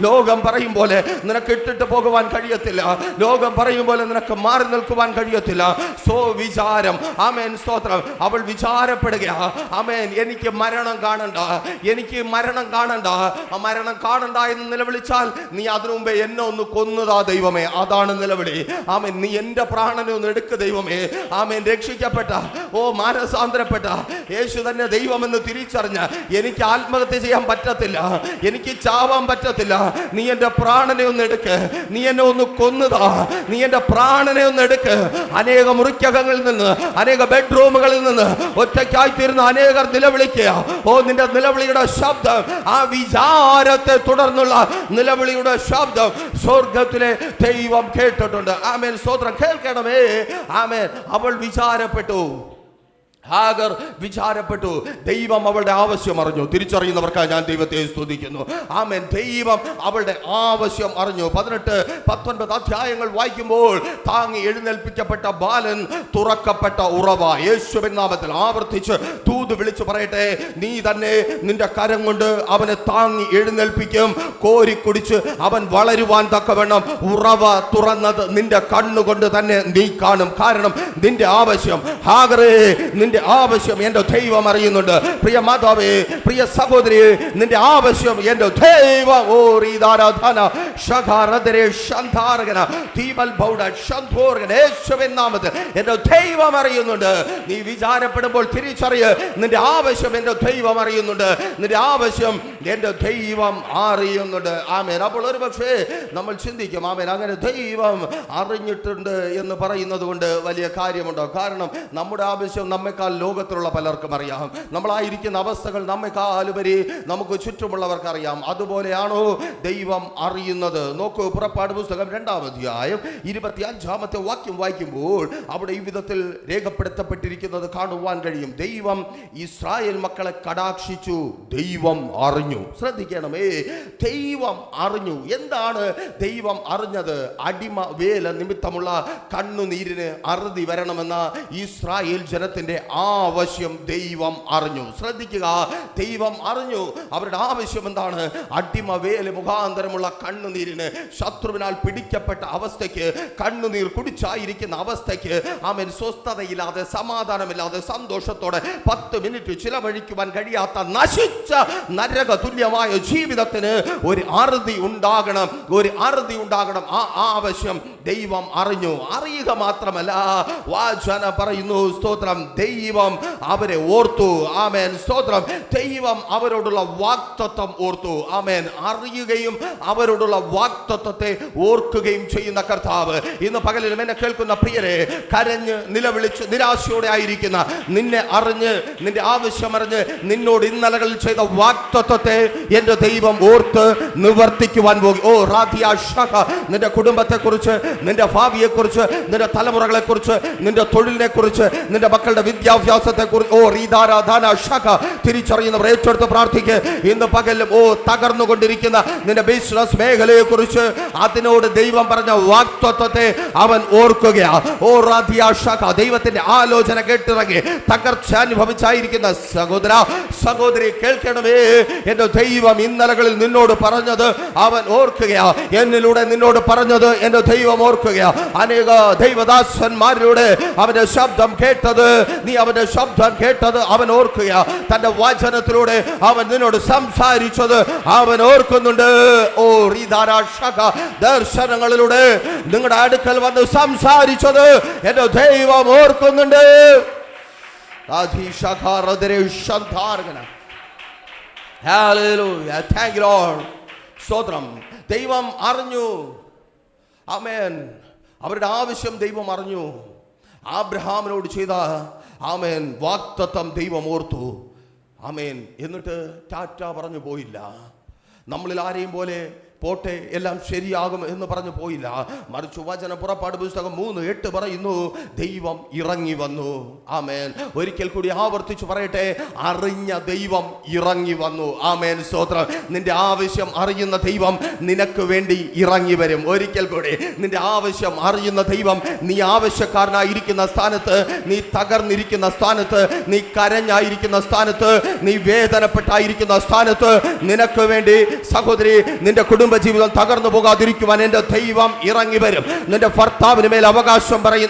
ലോകം പറയും പോലെ നിനക്ക് ഇട്ടിട്ട് പോകുവാൻ കഴിയത്തില്ല, ലോകം പറയും പോലെ നിനക്ക് മാറി നിൽക്കുവാൻ കഴിയത്തില്ല. സോ വിചാരം, ആമേൻ, സ്തോത്രം. അവൾ വിചാരപ്പെടുക ആവശ്യപ്പെടുക. ആമേൻ. എനിക്ക് മരണം കാണണ്ട, എനിക്ക് മരണം കാണണ്ട. ആ മരണം കാണണ്ട എന്ന് നിലവിളിച്ചാൽ നീ അതിനു മുമ്പേ എന്നെ ഒന്ന് കൊന്നതാ ദൈവമേ, അതാണ് നിലവിളി. ആമേൻ. നീ എന്റെ പ്രാണനെ ഒന്ന് എടുക്ക് ദൈവമേ. ആമേൻ. രക്ഷിക്കപ്പെട്ട, മാനസാന്തരപ്പെട്ട യേശു തന്നെ ദൈവമെന്ന് തിരിച്ചറിഞ്ഞ എനിക്ക് ആത്മഹത്യ ചെയ്യാൻ പറ്റത്തില്ല, എനിക്ക് ചാവാൻ പറ്റത്തില്ല. നീ എന്റെ പ്രാണനെ ഒന്ന് എടുക്ക്, നീ എന്നെ ഒന്ന് കൊന്നതാ, നീ എന്റെ പ്രാണനെ ഒന്ന് എടുക്ക്. അനേക മുറിക്കകങ്ങളിൽ നിന്ന്, അനേക ബെഡ്റൂമുകളിൽ നിന്ന് ഒറ്റയ്ക്കായിത്തീരുന്ന അനേകർ നിലവിളിക്കുക. നിന്റെ നിലവിളിയുടെ ശബ്ദം, ആ വിചാരത്തെ തുടർന്നുള്ള നിലവിളിയുടെ ശബ്ദം സ്വർഗത്തിലെ ദൈവം കേട്ടിട്ടുണ്ട്. ആമേൻ. സ്തോത്രം. കേൾക്കണമേ. ആമേൻ. അവൾ വിചാരപ്പെട്ടു, ഹാഗർ വിചാരപ്പെട്ടു. ദൈവം അവളുടെ ആവശ്യം അറിഞ്ഞു. തിരിച്ചറിയുന്നവർക്കായി ഞാൻ ദൈവത്തെ സ്തുതിക്കുന്നു. ആമേൻ. ദൈവം അവളുടെ ആവശ്യം അറിഞ്ഞു. 18-19 അധ്യായങ്ങൾ വായിക്കുമ്പോൾ താങ്ങി എഴുന്നേൽപ്പിക്കപ്പെട്ട ബാലൻ തുറക്കപ്പെട്ട ഉറവ. യേശുവിൻ നാമത്തിൽ ആവർത്തിച്ച് തൂത് വിളിച്ചു പറയട്ടെ, നീ തന്നെ നിന്റെ കരം കൊണ്ട് അവനെ താങ്ങി എഴുന്നേൽപ്പിക്കും. കോരി കുടിച്ച് അവൻ വളരുവാൻ തക്കവണ്ണം ഉറവ തുറന്നത് നിന്റെ കണ്ണുകൊണ്ട് തന്നെ നീ കാണും. കാരണം നിന്റെ ആവശ്യം, ഹാഗറേ, നിന്റെ ആവശ്യം എന്റെ ദൈവം അറിയുന്നുണ്ട്. പ്രിയ മാതാവേ, പ്രിയ സഹോദരി, നിന്റെ ആവശ്യം എന്റെ ദൈവം എന്റെ ദൈവം അറിയുന്നുണ്ട്. നീ വിചാരപ്പെടുമ്പോൾ തിരിച്ചറിയ, നിന്റെ ആവശ്യം എന്റെ ദൈവം അറിയുന്നുണ്ട്, നിന്റെ ആവശ്യം എന്റെ ദൈവം അറിയുന്നുണ്ട്. ആമേൻ. അപ്പോൾ ഒരു പക്ഷേ നമ്മൾ ചിന്തിക്കും, ആമേൻ, അങ്ങനെ ദൈവം അറിഞ്ഞിട്ടുണ്ട് എന്ന് പറയുന്നത് കൊണ്ട് വലിയ കാര്യമുണ്ടോ? കാരണം നമ്മുടെ ആവശ്യം നമ്മെക്കാൾ ലോകത്തിലുള്ള പലർക്കും അറിയാം. നമ്മളായിരിക്കുന്ന അവസ്ഥകൾ നമ്മെക്കാളുപരി നമുക്ക് ചുറ്റുമുള്ളവർക്ക് അറിയാം. അതുപോലെയാണോ ദൈവം അറിയുന്നത്? നോക്കൂ, പുറപ്പാട് പുസ്തകം 2-ാം അധ്യായം 25-ാമത്തെ വാക്യം വായിക്കുമ്പോൾ അവിടെ ഈ വിധത്തിൽ രേഖപ്പെടുത്തപ്പെട്ടിരിക്കുന്നത് കാണുവാൻ കഴിയും. ദൈവം ഇസ്രായേൽ മക്കളെ കടാക്ഷിച്ചു, ദൈവം അറിഞ്ഞു. ശ്രദ്ധിക്കണമേ, ദൈവം അറിഞ്ഞു. എന്താണ് ദൈവം അറിഞ്ഞത്? അടിമ വേല നിമിത്തമുള്ള കണ്ണുനീരിന് അറുതി വരണമെന്ന ഇസ്രായേൽ ജനത്തിന്റെ ആവശ്യം ദൈവം അറിഞ്ഞു. ശ്രദ്ധിക്കുക, ദൈവം അറിഞ്ഞു അവരുടെ ആവശ്യം എന്താണ്. അടിമ വേല മുഖാന്തരമുള്ള കണ്ണുനീരിന്, ശത്രുവിനാൽ പിടിക്കപ്പെട്ട അവസ്ഥയ്ക്ക്, കണ്ണുനീർ കുടിച്ചായിരിക്കുന്ന അവസ്ഥയ്ക്ക്, ആമേൻ, സ്വസ്ഥതയില്ലാതെ, സമാധാനമില്ലാതെ, സന്തോഷത്തോടെ 10 മിനിറ്റ് ചിലവഴിക്കുവാൻ കഴിയാത്ത നശിച്ച നരക തുല്യമായ ജീവിതത്തിന് ഒരു അറുതി ഉണ്ടാകണം, ഒരു അറുതി ഉണ്ടാകണം. ആ ആവശ്യം ദൈവം അറിഞ്ഞു. അറിയുക മാത്രമല്ല, വാചന പറയുന്നു, സ്തോത്രം, ദൈവം അവരെ ഓർത്തു. ആമേൻ. സ്തോത്രം. ദൈവം അവരോടുള്ള വാഗ്ദത്തം ഓർത്തു. ആമേൻ. അറിയുകയും അവരോടുള്ള വാഗ്ദത്തത്തെ ഓർക്കുകയും ചെയ്യുന്ന കർത്താവ് ഇന്ന് പകലിലും എന്നെ കേൾക്കുന്ന പ്രിയരെ, കരഞ്ഞ് നിലവിളിച്ച് നിരാശയോടെ ആയിരിക്കുന്ന നിന്നെ അറിഞ്ഞ്, നിന്റെ ആവശ്യമറിഞ്ഞ് നിന്നോട് ഇന്നലകളിൽ ചെയ്ത വാഗ്ദത്തത്തെ എന്റെ ദൈവം ഓർത്ത് നിവർത്തിക്കുവാൻ പോകും. നിന്റെ കുടുംബത്തെ കുറിച്ച്, നിന്റെ ഭാവിയെ കുറിച്ച്, നിന്റെ തലമുറകളെ കുറിച്ച്, നിന്റെ തൊഴിലിനെ കുറിച്ച്, നിന്റെ മക്കളുടെ വിദ്യാഭ്യാസത്തെ കുറിച്ച് തിരിച്ചറിയുന്നവർ ഏറ്റെടുത്ത് പ്രാർത്ഥിക്ക്. ഇന്ന് പകലും തകർന്നുകൊണ്ടിരിക്കുന്ന നിന്റെ ബിസിനസ് മേഖലയെ കുറിച്ച് അതിനോട് ദൈവം പറഞ്ഞ വാഗ്ദത്തത്തെ അവൻ ഓർക്കുകയാ. ദൈവത്തിന്റെ ആലോചന കേട്ടിറങ്ങി തകർച്ച അനുഭവിച്ചായിരിക്കുന്ന സഹോദര സഹോദരി കേൾക്കണമേ, എന്റെ ദൈവം ഇന്നലകളിൽ നിന്നോട് പറഞ്ഞത് അവൻ ഓർക്കുകയാ. എന്നിലൂടെ നിന്നോട് പറഞ്ഞത് എന്റെ ദൈവം ഓർക്കുകയാ. അനേക ദൈവദാസന്മാരിലൂടെ അവന്റെ ശബ്ദം കേട്ടത്, നീ അവന്റെ ശബ്ദം കേട്ടത് അവൻ ഓർക്കുക. തന്റെ വചനത്തിലൂടെ അവൻ നിന്നോട് സംസാരിച്ചത് അവൻ ഓർക്കുന്നുണ്ട്. ദർശനങ്ങളിലൂടെ നിങ്ങളുടെ അടുക്കൽ വന്ന് സംസാരിച്ചത് എന്റെ ദൈവം ഓർക്കുന്നുണ്ട്. സ്തോത്രം. ദൈവം അറിഞ്ഞു. ആമേൻ. അവരുടെ ആവശ്യം ദൈവം അറിഞ്ഞു. ആബ്രഹാമിനോട് ചെയ്ത ആമേൻ വാഗ്ദത്തം ദൈവം ഓർത്തു. ആമേൻ. എന്നിട്ട് ടാറ്റ പറഞ്ഞു പോയില്ല. നമ്മളിൽ ആരെയും പോലെ പോട്ടെ എല്ലാം ശരിയാകും എന്ന് പറഞ്ഞു പോയില്ല. മറിച്ച് വചന പുറപ്പാട് പുസ്തകം 3:8 പറയുന്നു, ദൈവം ഇറങ്ങി വന്നു. ആമേൻ. ഒരിക്കൽ കൂടി ആവർത്തിച്ചു പറയട്ടെ, അറിഞ്ഞ ദൈവം ഇറങ്ങി വന്നു. ആമേൻ. സ്തോത്രം. നിന്റെ ആവശ്യം അറിയുന്ന ദൈവം നിനക്ക് വേണ്ടി ഇറങ്ങി വരും. ഒരിക്കൽ കൂടി, നിന്റെ ആവശ്യം അറിയുന്ന ദൈവം, നീ ആവശ്യക്കാരനായിരിക്കുന്ന സ്ഥാനത്ത്, നീ തകർന്നിരിക്കുന്ന സ്ഥാനത്ത്, നീ കരഞ്ഞായിരിക്കുന്ന സ്ഥാനത്ത്, നീ വേദനപ്പെട്ടായിരിക്കുന്ന സ്ഥാനത്ത്, നിനക്ക് വേണ്ടി സഹോദരി, നിന്റെ കുടുംബ കുടുംബജീവിതം തകർന്നു പോകാതിരിക്കുവാൻ എൻ്റെ ദൈവം ഇറങ്ങി വരും. നിന്റെ ഭർത്താവിന് മേൽ അവകാശം പറയും.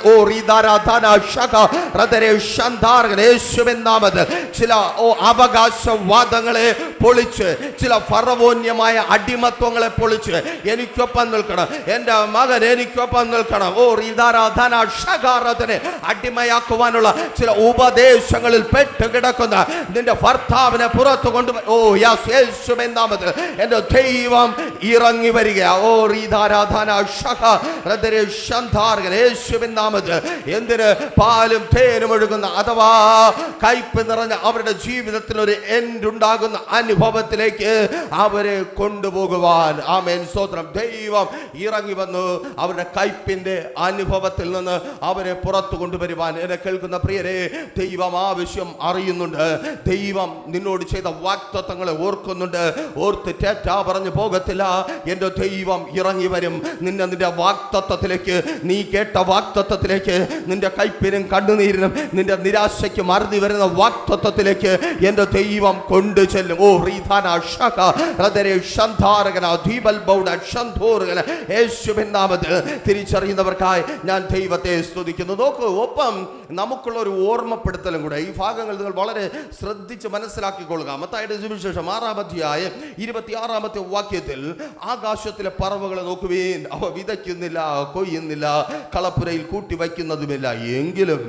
യേശുവിൻ നാമത്തിൽ ചില അവകാശവാദങ്ങളെ പൊളിച്ച്, ചില ഫറവോന്യമായ അടിമത്വങ്ങളെ പൊളിച്ച് എനിക്കൊപ്പം നിൽക്കണം, എൻ്റെ മകൻ എനിക്കൊപ്പം നിൽക്കണം. അടിമയാക്കുവാനുള്ള ചില ഉപദേശങ്ങളിൽ പെട്ടുകിടക്കുന്ന നിന്റെ ഭർത്താവിനെ പുറത്തു യേശുവിൻ നാമത്തിൽ എൻ്റെ ദൈവം ഇറങ്ങി വരിക. യേശുവിൻ നാമത്തിൽ എന്തിന് പാലും തേനും ഒഴുകുന്ന അഥവാ കയ്പ് നിറഞ്ഞ അവരുടെ ജീവിതത്തിൽ ഒരു എൻഡ് ഉണ്ടാകുന്ന അനുഭവത്തിലേക്ക് അവരെ കൊണ്ടുപോകുവാൻ ആമേൻ സ്തോത്രം. ദൈവം ഇറങ്ങി വന്നു അവരുടെ കയ്പിന്റെ അനുഭവത്തിൽ നിന്ന് അവരെ പുറത്തു കൊണ്ടുവരുവാൻ. എന്നെ കേൾക്കുന്ന പ്രിയരെ, ദൈവം ആവശ്യം അറിയുന്നുണ്ട്. ദൈവം നിന്നോട് ചെയ്ത വാഗ്ദത്തങ്ങളെ ഓർക്കുന്നുണ്ട്. ഓർത്ത് തെറ്റാ പറഞ്ഞു പോകത്തില്ല. എൻ്റെ ദൈവം ഇറങ്ങി വരും. നിന്റെ വാഗ്ദത്തത്തിലേക്ക്, നീ കേട്ട വാഗ്ദത്തത്തിലേക്ക്, നിന്റെ കയ്പിനും കണ്ണുനീരിനും നിന്റെ നിരാശയ്ക്ക് മറുതി വരുന്ന വാഗ്ദത്തത്തിലേക്ക് എൻ്റെ ദൈവം കൊണ്ടു ചെല്ലും. യേശുവിൻ നാമത്തിൽ തിരിച്ചറിയുന്നവർക്കായി ഞാൻ ദൈവത്തെ സ്തുതിക്കുന്നു. നോക്കൂ, ഒപ്പം നമുക്കുള്ള ഒരു ഓർമ്മപ്പെടുത്തലും കൂടെ ഈ ഭാഗങ്ങൾ നിങ്ങൾ വളരെ ശ്രദ്ധിച്ച് മനസ്സിലാക്കിക്കൊള്ളുക. മത്തായിയുടെ സുവിശേഷം 6-ാം അധ്യായം 26-ാമത്തെ വാക്യത്തിൽ ആകാശത്തിലെ പറവകളെ നോക്കുവേൻ, അവ വിതയ്ക്കുന്നില്ല, കൊയ്യുന്നില്ല, കളപ്പുരയിൽ കൂട്ടി വയ്ക്കുന്നതുമില്ല, എങ്കിലും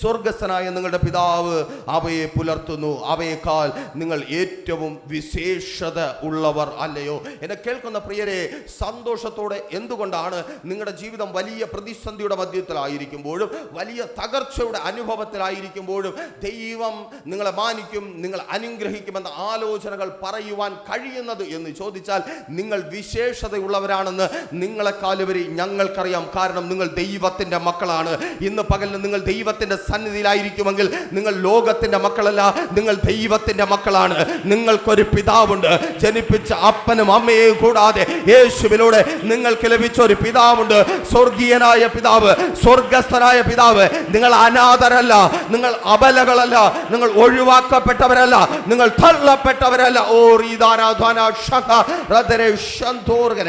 സ്വർഗസ്ഥനായ നിങ്ങളുടെ പിതാവ് അവയെ പുലർത്തുന്നു. അവയേക്കാൾ നിങ്ങൾ ഏറ്റവും വിശേഷത ഉള്ളവർ അല്ലയോ? എന്നെ കേൾക്കുന്ന പ്രിയരെ, സന്തോഷത്തോടെ എന്തുകൊണ്ടാണ് നിങ്ങളുടെ ജീവിതം വലിയ പ്രതിസന്ധിയുടെ മധ്യത്തിലായിരിക്കുമ്പോഴും, വലിയ തകർച്ചയുടെ അനുഭവത്തിലായിരിക്കുമ്പോഴും ദൈവം നിങ്ങളെ മാനിക്കും, നിങ്ങൾ അനുഗ്രഹിക്കുമെന്ന ആലോചനകൾ പറയുവാൻ കഴിയുന്നത് എന്ന് ചോദിച്ചാൽ, നിങ്ങൾ വിശേഷതയുള്ളവരാണെന്ന് നിങ്ങളെക്കാളുപരി ഞങ്ങൾക്കറിയാം. കാരണം നിങ്ങൾ ദൈവത്തിൻ്റെ മക്കളാണ്. ഇന്ന് പകലിന് നിങ്ങൾ ദൈവത്തിൻ്റെ സന്നിധിയിലായിരിക്കുമെങ്കിൽ നിങ്ങൾ ലോകത്തിൻ്റെ മക്കളല്ല, നിങ്ങൾ ദൈവത്തിൻ്റെ മക്കളാണ്. നിങ്ങൾക്കൊരു പിതാവുണ്ട്. ജനിപ്പിച്ച അപ്പനും അമ്മയെയും കൂടാതെ യേശുവിലൂടെ നിങ്ങൾക്ക് ലഭിച്ച ഒരു പിതാവുണ്ട്. സ്വർഗീയനായ പിതാവ്, സ്വർഗസ്ഥനായ പിതാവ്. നിങ്ങൾ അനാഥരല്ല, നിങ്ങൾ അബലകളല്ല, നിങ്ങൾ ഒഴിവാക്കപ്പെട്ടവരല്ല, നിങ്ങൾ തള്ളപ്പെട്ടവരല്ല.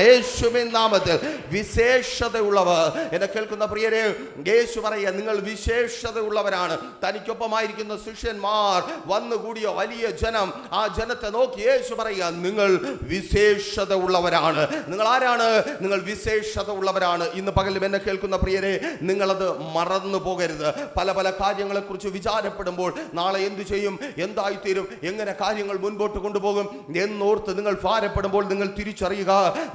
യേശുവിൻ നാമത്തിൽ വിശേഷതയുള്ളവർ. എന്നെ കേൾക്കുന്ന പ്രിയരെ, യേശു പറയുക, നിങ്ങൾ വിശേഷതയുള്ളവരാണ്. തനിക്കൊപ്പമായിരിക്കുന്ന ശിഷ്യന്മാർ വന്നുകൂടിയ വലിയ ജനം, ആ ജനത്തെ നോക്കി യേശു പറയുക, നിങ്ങൾ വിശേഷത ഉള്ളവരാണ്. നിങ്ങൾ ആരാണ്? നിങ്ങൾ വിശേഷത ഉള്ളവരാണ്. ഇന്ന് പകലും എന്നെ കേൾക്കുന്ന പ്രിയരെ, നിങ്ങളത് മറന്നു പോകരുത്. പല പല കാര്യങ്ങളെക്കുറിച്ച് വിചാരപ്പെടുമ്പോൾ നാളെ എന്തു ചെയ്യും, എന്തായിത്തീരും, എങ്ങനെ കാര്യങ്ങൾ മുൻപോട്ട് കൊണ്ടുപോകും എന്നോർത്ത് നിങ്ങൾ ഭാരപ്പെടുമ്പോൾ നിങ്ങൾ തിരിച്ചറിയുക,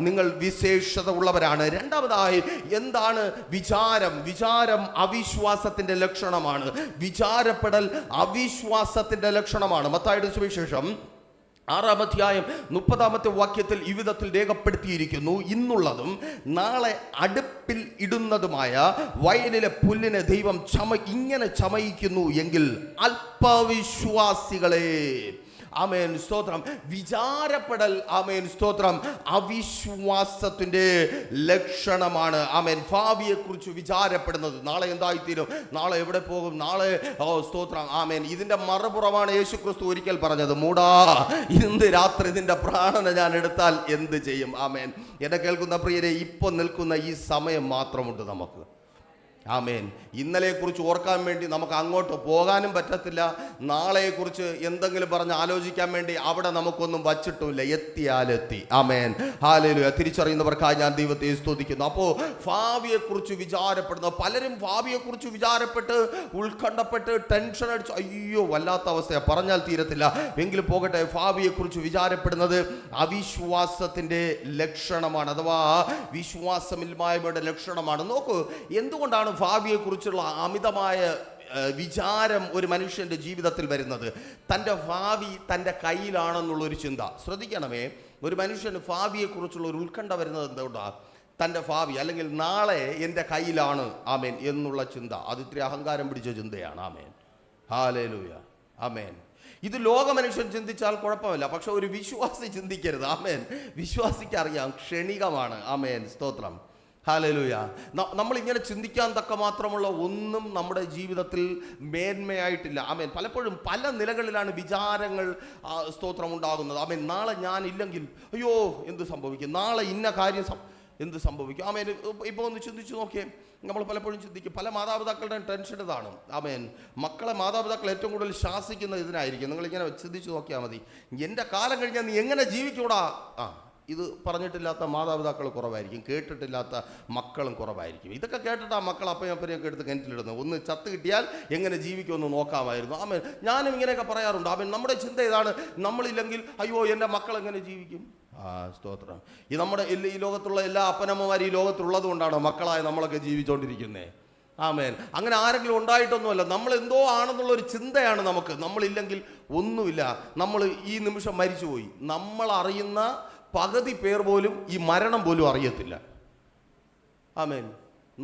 നിങ്ങൾ വിശേഷത ഉള്ളവരാണ്. രണ്ടാമതായി, എന്താണ് വിചാരം? വിചാരം അവിശ്വാസത്തിന്റെ ലക്ഷണമാണ്. വിചാരപ്പെടൽ അവിശ്വാസത്തിന്റെ ലക്ഷണമാണ്. മത്തായിയുടെ സുവിശേഷം 6-ാം അധ്യായം 30-ാമത്തെ വാക്യത്തിൽ ഈ വിധത്തിൽ രേഖപ്പെടുത്തിയിരിക്കുന്നു, ഇന്നുള്ളതും നാളെ അടുപ്പിൽ ഇടുന്നതുമായ വയലിലെ പുല്ലിനെ ദൈവം ഇങ്ങനെ ചമയിക്കുന്നു എങ്കിൽ അല്പവിശ്വാസികളെ. ആമേൻ സ്തോത്രം. വിചാരപ്പെടൽ, ആമേൻ സ്തോത്രം, അവിശ്വാസത്തിന്റെ ലക്ഷണമാണ്. ആമേൻ. ഭാവിയെ കുറിച്ച് വിചാരപ്പെടുന്നത്, നാളെ എന്തായിത്തീരും, നാളെ എവിടെ പോകും, നാളെ സ്തോത്രം, ആമേൻ. ഇതിന്റെ മറുപുറമാണ് യേശു ക്രിസ്തു ഒരിക്കൽ പറഞ്ഞത്, മൂടാ, ഇന്ന് രാത്രി നിന്റെ പ്രാണനെ ഞാൻ എടുത്താൽ എന്ത് ചെയ്യും? ആമേൻ. എന്നെ കേൾക്കുന്ന പ്രിയരെ, ഇപ്പൊ നിൽക്കുന്ന ഈ സമയം മാത്രമുണ്ട് നമുക്ക്. ആമേൻ. ഇന്നലെക്കുറിച്ച് ഓർക്കാൻ വേണ്ടി നമുക്ക് അങ്ങോട്ട് പോകാനും പറ്റത്തില്ല. നാളെക്കുറിച്ച് എന്തെങ്കിലും പറഞ്ഞ് ആലോചിക്കാൻ വേണ്ടി അവിടെ നമുക്കൊന്നും വച്ചിട്ടുമില്ല. എത്തിയാലെത്തി. ആമേൻ. ഹല്ലേലൂയ. തിരിച്ചറിയുന്നവർക്കായി ഞാൻ ദൈവത്തെ സ്തുതിക്കുന്നു. അപ്പോൾ ഭാവിയെക്കുറിച്ച് വിചാരപ്പെടുന്ന പലരും ഭാവിയെക്കുറിച്ച് വിചാരപ്പെട്ട് ഉത്കണ്ഠപ്പെട്ട് ടെൻഷൻ അടിച്ച്, അയ്യോ വല്ലാത്ത അവസ്ഥയാണ്, പറഞ്ഞാൽ തീരത്തില്ല. എങ്കിലും പോകട്ടെ, ഭാവിയെക്കുറിച്ച് വിചാരപ്പെടുന്നത് അവിശ്വാസത്തിൻ്റെ ലക്ഷണമാണ്, അഥവാ വിശ്വാസമില്ലായ്മയുടെ ലക്ഷണമാണ്. നോക്കൂ, എന്തുകൊണ്ടാണ് ഭാവിയെക്കുറിച്ചുള്ള അമിതമായ വിചാരം ഒരു മനുഷ്യൻ്റെ ജീവിതത്തിൽ വരുന്നത്? തൻ്റെ ഭാവി തൻ്റെ കയ്യിലാണെന്നുള്ളൊരു ചിന്ത. ശ്രദ്ധിക്കണമേ, ഒരു മനുഷ്യന് ഭാവിയെക്കുറിച്ചുള്ള ഒരു ഉത്കണ്ഠ വരുന്നത് എന്തുകൊണ്ടാണ്? തൻ്റെ ഭാവി അല്ലെങ്കിൽ നാളെ എൻ്റെ കയ്യിലാണ്, ആമേൻ, എന്നുള്ള ചിന്ത. അത് ഇത്തിരി അഹങ്കാരം പിടിച്ച ചിന്തയാണ്. ആമേൻ. ഹല്ലേലൂയ. ആമേൻ. ഇത് ലോക മനുഷ്യൻ ചിന്തിച്ചാൽ കുഴപ്പമില്ല, പക്ഷെ ഒരു വിശ്വാസി ചിന്തിക്കരുത്. ആമേൻ. വിശ്വാസിക്ക് അറിയാം ക്ഷണികമാണ്. ആമേൻ. സ്തോത്രം. ഹല്ലേലൂയ. നമ്മളിങ്ങനെ ചിന്തിക്കാൻ തക്ക മാത്രമുള്ള ഒന്നും നമ്മുടെ ജീവിതത്തിൽ മേന്മയായിട്ടില്ല. ആമേൻ. പലപ്പോഴും പല നിലകളിലാണ് വിചാരങ്ങൾ സ്തോത്രം ഉണ്ടാകുന്നത്. ആമേൻ. നാളെ ഞാൻ ഇല്ലെങ്കിൽ അയ്യോ എന്ത് സംഭവിക്കും, നാളെ ഇന്ന കാര്യം എന്ത് സംഭവിക്കും. ആമേൻ. ഇപ്പോൾ ഒന്ന് ചിന്തിച്ചു നോക്കിയേ, നമ്മൾ പലപ്പോഴും ചിന്തിക്കും, പല മാതാപിതാക്കളുടെയും ടെൻഷൻ ഇതാണ്. ആമേൻ. മക്കളെ മാതാപിതാക്കൾ ഏറ്റവും കൂടുതൽ ശാസിക്കുന്നത് ഇതിനായിരിക്കും. നിങ്ങളിങ്ങനെ ചിന്തിച്ചു നോക്കിയാൽ മതി, എൻ്റെ കാലം കഴിഞ്ഞാൽ നീ എങ്ങനെ ജീവിക്കൂടാ. ഇത് പറഞ്ഞിട്ടില്ലാത്ത മാതാപിതാക്കൾ കുറവായിരിക്കും, കേട്ടിട്ടില്ലാത്ത മക്കളും കുറവായിരിക്കും. ഇതൊക്കെ കേട്ടിട്ട് ആ മക്കൾ അപ്പനെയൊക്കെ എടുത്ത് കിണറ്റിലിടുന്നു. ഒന്ന് ചത്ത് കിട്ടിയാൽ എങ്ങനെ ജീവിക്കുമെന്ന് നോക്കാമായിരുന്നു. ആമേൻ. ഞാനും ഇങ്ങനെയൊക്കെ പറയാറുണ്ട്. ആമേൻ. നമ്മുടെ ചിന്ത ഇതാണ്, നമ്മളില്ലെങ്കിൽ അയ്യോ എൻ്റെ മക്കൾ എങ്ങനെ ജീവിക്കും. സ്തോത്രം. നമ്മുടെ ഈ ലോകത്തുള്ള എല്ലാ അപ്പനമ്മമാരും ഈ ലോകത്തുള്ളത് കൊണ്ടാണ് മക്കളായ നമ്മളൊക്കെ ജീവിച്ചുകൊണ്ടിരിക്കുന്നത്. ആമേൻ. അങ്ങനെ ആരെങ്കിലും ഉണ്ടായിട്ടൊന്നുമല്ല, നമ്മൾ എന്തോ ആണെന്നുള്ളൊരു ചിന്തയാണ് നമുക്ക്. നമ്മളില്ലെങ്കിൽ ഒന്നുമില്ല, നമ്മൾ ഈ നിമിഷം മരിച്ചുപോയി. നമ്മൾ അറിയുന്ന പകുതി പേർ പോലും ഈ മരണം പോലും അറിയത്തില്ല. ആമേൻ.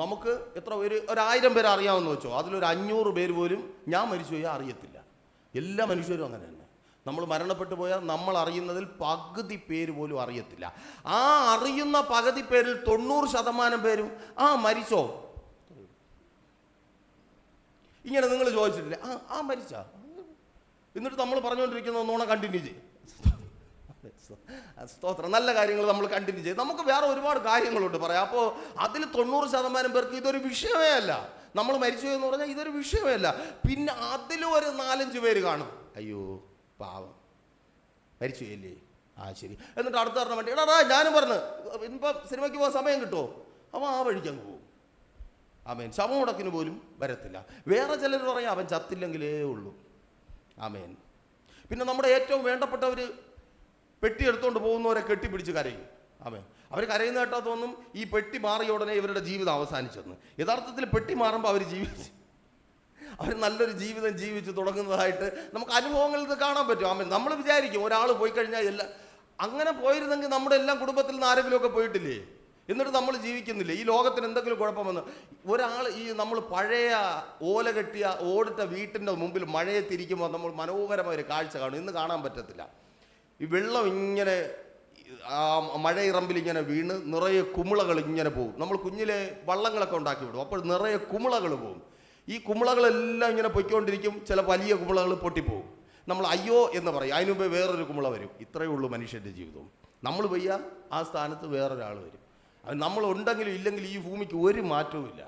നമുക്ക് എത്ര ഒരു 1000 പേര് അറിയാമെന്ന് വെച്ചോ, അതിലൊരു 500 പേര് പോലും ഞാൻ മരിച്ചുപോയാൽ അറിയത്തില്ല. എല്ലാ മനുഷ്യരും അങ്ങനെ തന്നെ. നമ്മൾ മരണപ്പെട്ടു പോയാൽ നമ്മൾ അറിയുന്നതിൽ പകുതി പേര് പോലും അറിയത്തില്ല. ആ അറിയുന്ന പകുതി പേരിൽ 90% പേരും മരിച്ചോ. ഇങ്ങനെ നിങ്ങൾ ചോദിച്ചിട്ടില്ലേ, മരിച്ചാ, എന്നിട്ട് നമ്മൾ പറഞ്ഞുകൊണ്ടിരിക്കുന്ന ഒന്നുകൂടെ കണ്ടിന്യൂ ചെയ്യും. സ്തോത്രം. നല്ല കാര്യങ്ങൾ നമ്മൾ കണ്ടിന്യൂ ചെയ്യും. നമുക്ക് വേറെ ഒരുപാട് കാര്യങ്ങളുണ്ട് പറയാം. അപ്പോൾ അതിൽ 90% പേർക്ക് ഇതൊരു വിഷയമേ അല്ല. നമ്മൾ മരിച്ചു എന്ന് പറഞ്ഞാൽ ഇതൊരു വിഷയമേ അല്ല. പിന്നെ അതിലും ഒരു 4-5 പേര് കാണും, അയ്യോ പാവം മരിച്ചു അല്ലേ, ശരി. എന്നിട്ട് അടുത്ത പറഞ്ഞ വേണ്ടി എടാ ഞാനും പറഞ്ഞ് ഇപ്പം സിനിമയ്ക്ക് പോകാൻ സമയം കിട്ടുമോ, അവൻ ആ വഴിക്കങ്ങ് പോകും. ആമേൻ. ശവമുടക്കിന് പോലും വരത്തില്ല. വേറെ ചിലർ പറയാം അവൻ ചത്തില്ലെങ്കിലേ ഉള്ളൂ. ആമേൻ. പിന്നെ നമ്മുടെ ഏറ്റവും വേണ്ടപ്പെട്ടവർ പെട്ടി എടുത്തുകൊണ്ട് പോകുന്നവരെ കെട്ടിപ്പിടിച്ച് കരയും. ആമേൻ. അവർ കരയുന്ന കേട്ടാൽ തോന്നും ഈ പെട്ടി മാറിയ ഉടനെ ഇവരുടെ ജീവിതം അവസാനിച്ചെന്ന്. യഥാർത്ഥത്തിൽ പെട്ടി മാറുമ്പോൾ അവർ നല്ലൊരു ജീവിതം ജീവിച്ച് തുടങ്ങുന്നതായിട്ട് നമുക്ക് അനുഭവങ്ങളിൽ ഇത് കാണാൻ പറ്റും. ആമേൻ. നമ്മൾ വിചാരിക്കും ഒരാൾ പോയി കഴിഞ്ഞാൽ അങ്ങനെ പോയിരുന്നെങ്കിൽ നമ്മുടെ എല്ലാം കുടുംബത്തിൽ നിന്ന് ആരെങ്കിലുമൊക്കെ പോയിട്ടില്ലേ, എന്നിട്ട് നമ്മൾ ജീവിക്കുന്നില്ലേ, ഈ ലോകത്തിന് എന്തെങ്കിലും കുഴപ്പമെന്ന്. ഒരാൾ നമ്മൾ പഴയ ഓല കെട്ടിയ ഓടിട്ട വീട്ടിൻ്റെ മുമ്പിൽ മഴയത്തിരിക്കുമ്പോൾ നമ്മൾ മനോഹരമായ ഒരു കാഴ്ച കാണും. ഇന്ന് കാണാൻ പറ്റത്തില്ല. ഈ വെള്ളം ഇങ്ങനെ മഴയിറമ്പിൽ ഇങ്ങനെ വീണ് നിറയെ കുമിളകൾ ഇങ്ങനെ പോകും. നമ്മൾ കുഞ്ഞിലെ വള്ളങ്ങളൊക്കെ ഉണ്ടാക്കി വിടും, അപ്പോൾ നിറയെ കുമിളകൾ പോകും. ഈ കുമിളകളെല്ലാം ഇങ്ങനെ പൊയ്ക്കൊണ്ടിരിക്കും. ചില വലിയ കുമിളകൾ പൊട്ടിപ്പോകും. നമ്മൾ അയ്യോ എന്ന് പറയും, അതിന് മുമ്പേ വേറൊരു കുമിള വരും. ഇത്രയേ ഉള്ളൂ മനുഷ്യൻ്റെ ജീവിതവും. നമ്മൾ വയ്യ, ആ സ്ഥാനത്ത് വേറൊരാൾ വരും. അത് നമ്മളുണ്ടെങ്കിലും ഇല്ലെങ്കിലും ഈ ഭൂമിക്ക് ഒരു മാറ്റവും ഇല്ല.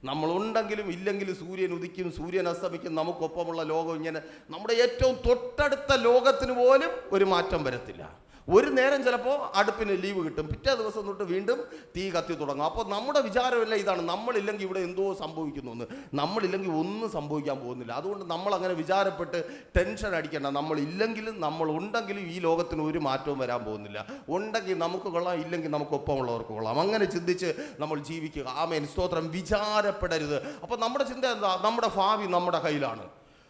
നമ്മളുണ്ടെങ്കിലും ഇല്ലെങ്കിലും സൂര്യൻ ഉദിക്കും, സൂര്യൻ അസ്തമിക്കും. നമുക്കൊപ്പമുള്ള ലോകം ഇങ്ങനെ നമ്മുടെ ഏറ്റവും തൊട്ടടുത്ത ലോകത്തിന് പോലും ഒരു മാറ്റം വരത്തില്ല. ഒരു നേരം ചിലപ്പോൾ അടുപ്പിന് ലീവ് കിട്ടും, പിറ്റേ ദിവസം തൊട്ട് വീണ്ടും തീ കത്തി തുടങ്ങും. അപ്പോൾ നമ്മുടെ വിചാരമല്ല ഇതാണ്, നമ്മളില്ലെങ്കിൽ ഇവിടെ എന്തോ സംഭവിക്കുന്നു എന്ന്. നമ്മളില്ലെങ്കിൽ ഒന്നും സംഭവിക്കാൻ പോകുന്നില്ല. അതുകൊണ്ട് നമ്മൾ അങ്ങനെ വിചാരപ്പെട്ട് ടെൻഷൻ അടിക്കേണ്ട. നമ്മളില്ലെങ്കിലും നമ്മളുണ്ടെങ്കിലും ഈ ലോകത്തിന് ഒരു മാറ്റവും വരാൻ പോകുന്നില്ല. ഉണ്ടെങ്കിൽ നമുക്ക് കൊള്ളാം, ഇല്ലെങ്കിൽ നമുക്കൊപ്പമുള്ളവർക്ക് കൊള്ളാം. അങ്ങനെ ചിന്തിച്ച് നമ്മൾ ജീവിക്കുക. ആമേൻ. സ്തോത്രം. വിചാരപ്പെടരുത്. അപ്പോൾ നമ്മുടെ ചിന്ത എന്താ? നമ്മുടെ ഭാവി നമ്മുടെ കയ്യിലാണ്.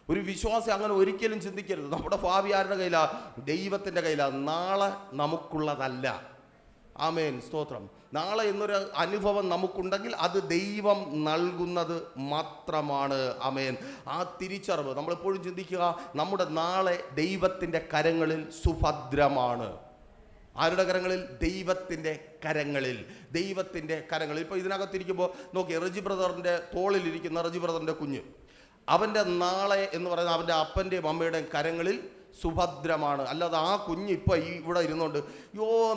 ഒരു വിശ്വാസി അങ്ങനെ ഒരിക്കലും ചിന്തിക്കരുത്. നമ്മുടെ ഭാവി ആരുടെ കയ്യിലാണ്? ദൈവത്തിൻ്റെ കയ്യിലാണ്. നാളെ നമുക്കുള്ളതല്ല. ആമേൻ. സ്തോത്രം. നാളെ എന്നൊരു അനുഭവം നമുക്കുണ്ടെങ്കിൽ അത് ദൈവം നൽകുന്നത് മാത്രമാണ്. ആമേൻ. ആ തിരിച്ചറിവ് നമ്മളെപ്പോഴും ചിന്തിക്കുക, നമ്മുടെ നാളെ ദൈവത്തിൻ്റെ കരങ്ങളിൽ സുഭദ്രമാണ്. ആരുടെ കരങ്ങളിൽ? ദൈവത്തിൻ്റെ കരങ്ങളിൽ. ദൈവത്തിൻ്റെ കരങ്ങളിൽ. ഇപ്പോൾ ഇതിനകത്തിരിക്കുമ്പോൾ നോക്കി, റജി ബ്രദറിൻ്റെ തോളിലിരിക്കുന്ന റജി ബ്രദറിൻ്റെ കുഞ്ഞ്, അവൻ്റെ നാളെ എന്ന് പറയുന്നത് അവൻ്റെ അപ്പൻ്റെയും അമ്മയുടെയും കരങ്ങളിൽ സുഭദ്രമാണ്. അല്ലാതെ ആ കുഞ്ഞ് ഇപ്പോൾ ഇവിടെ ഇരുന്നുകൊണ്ട്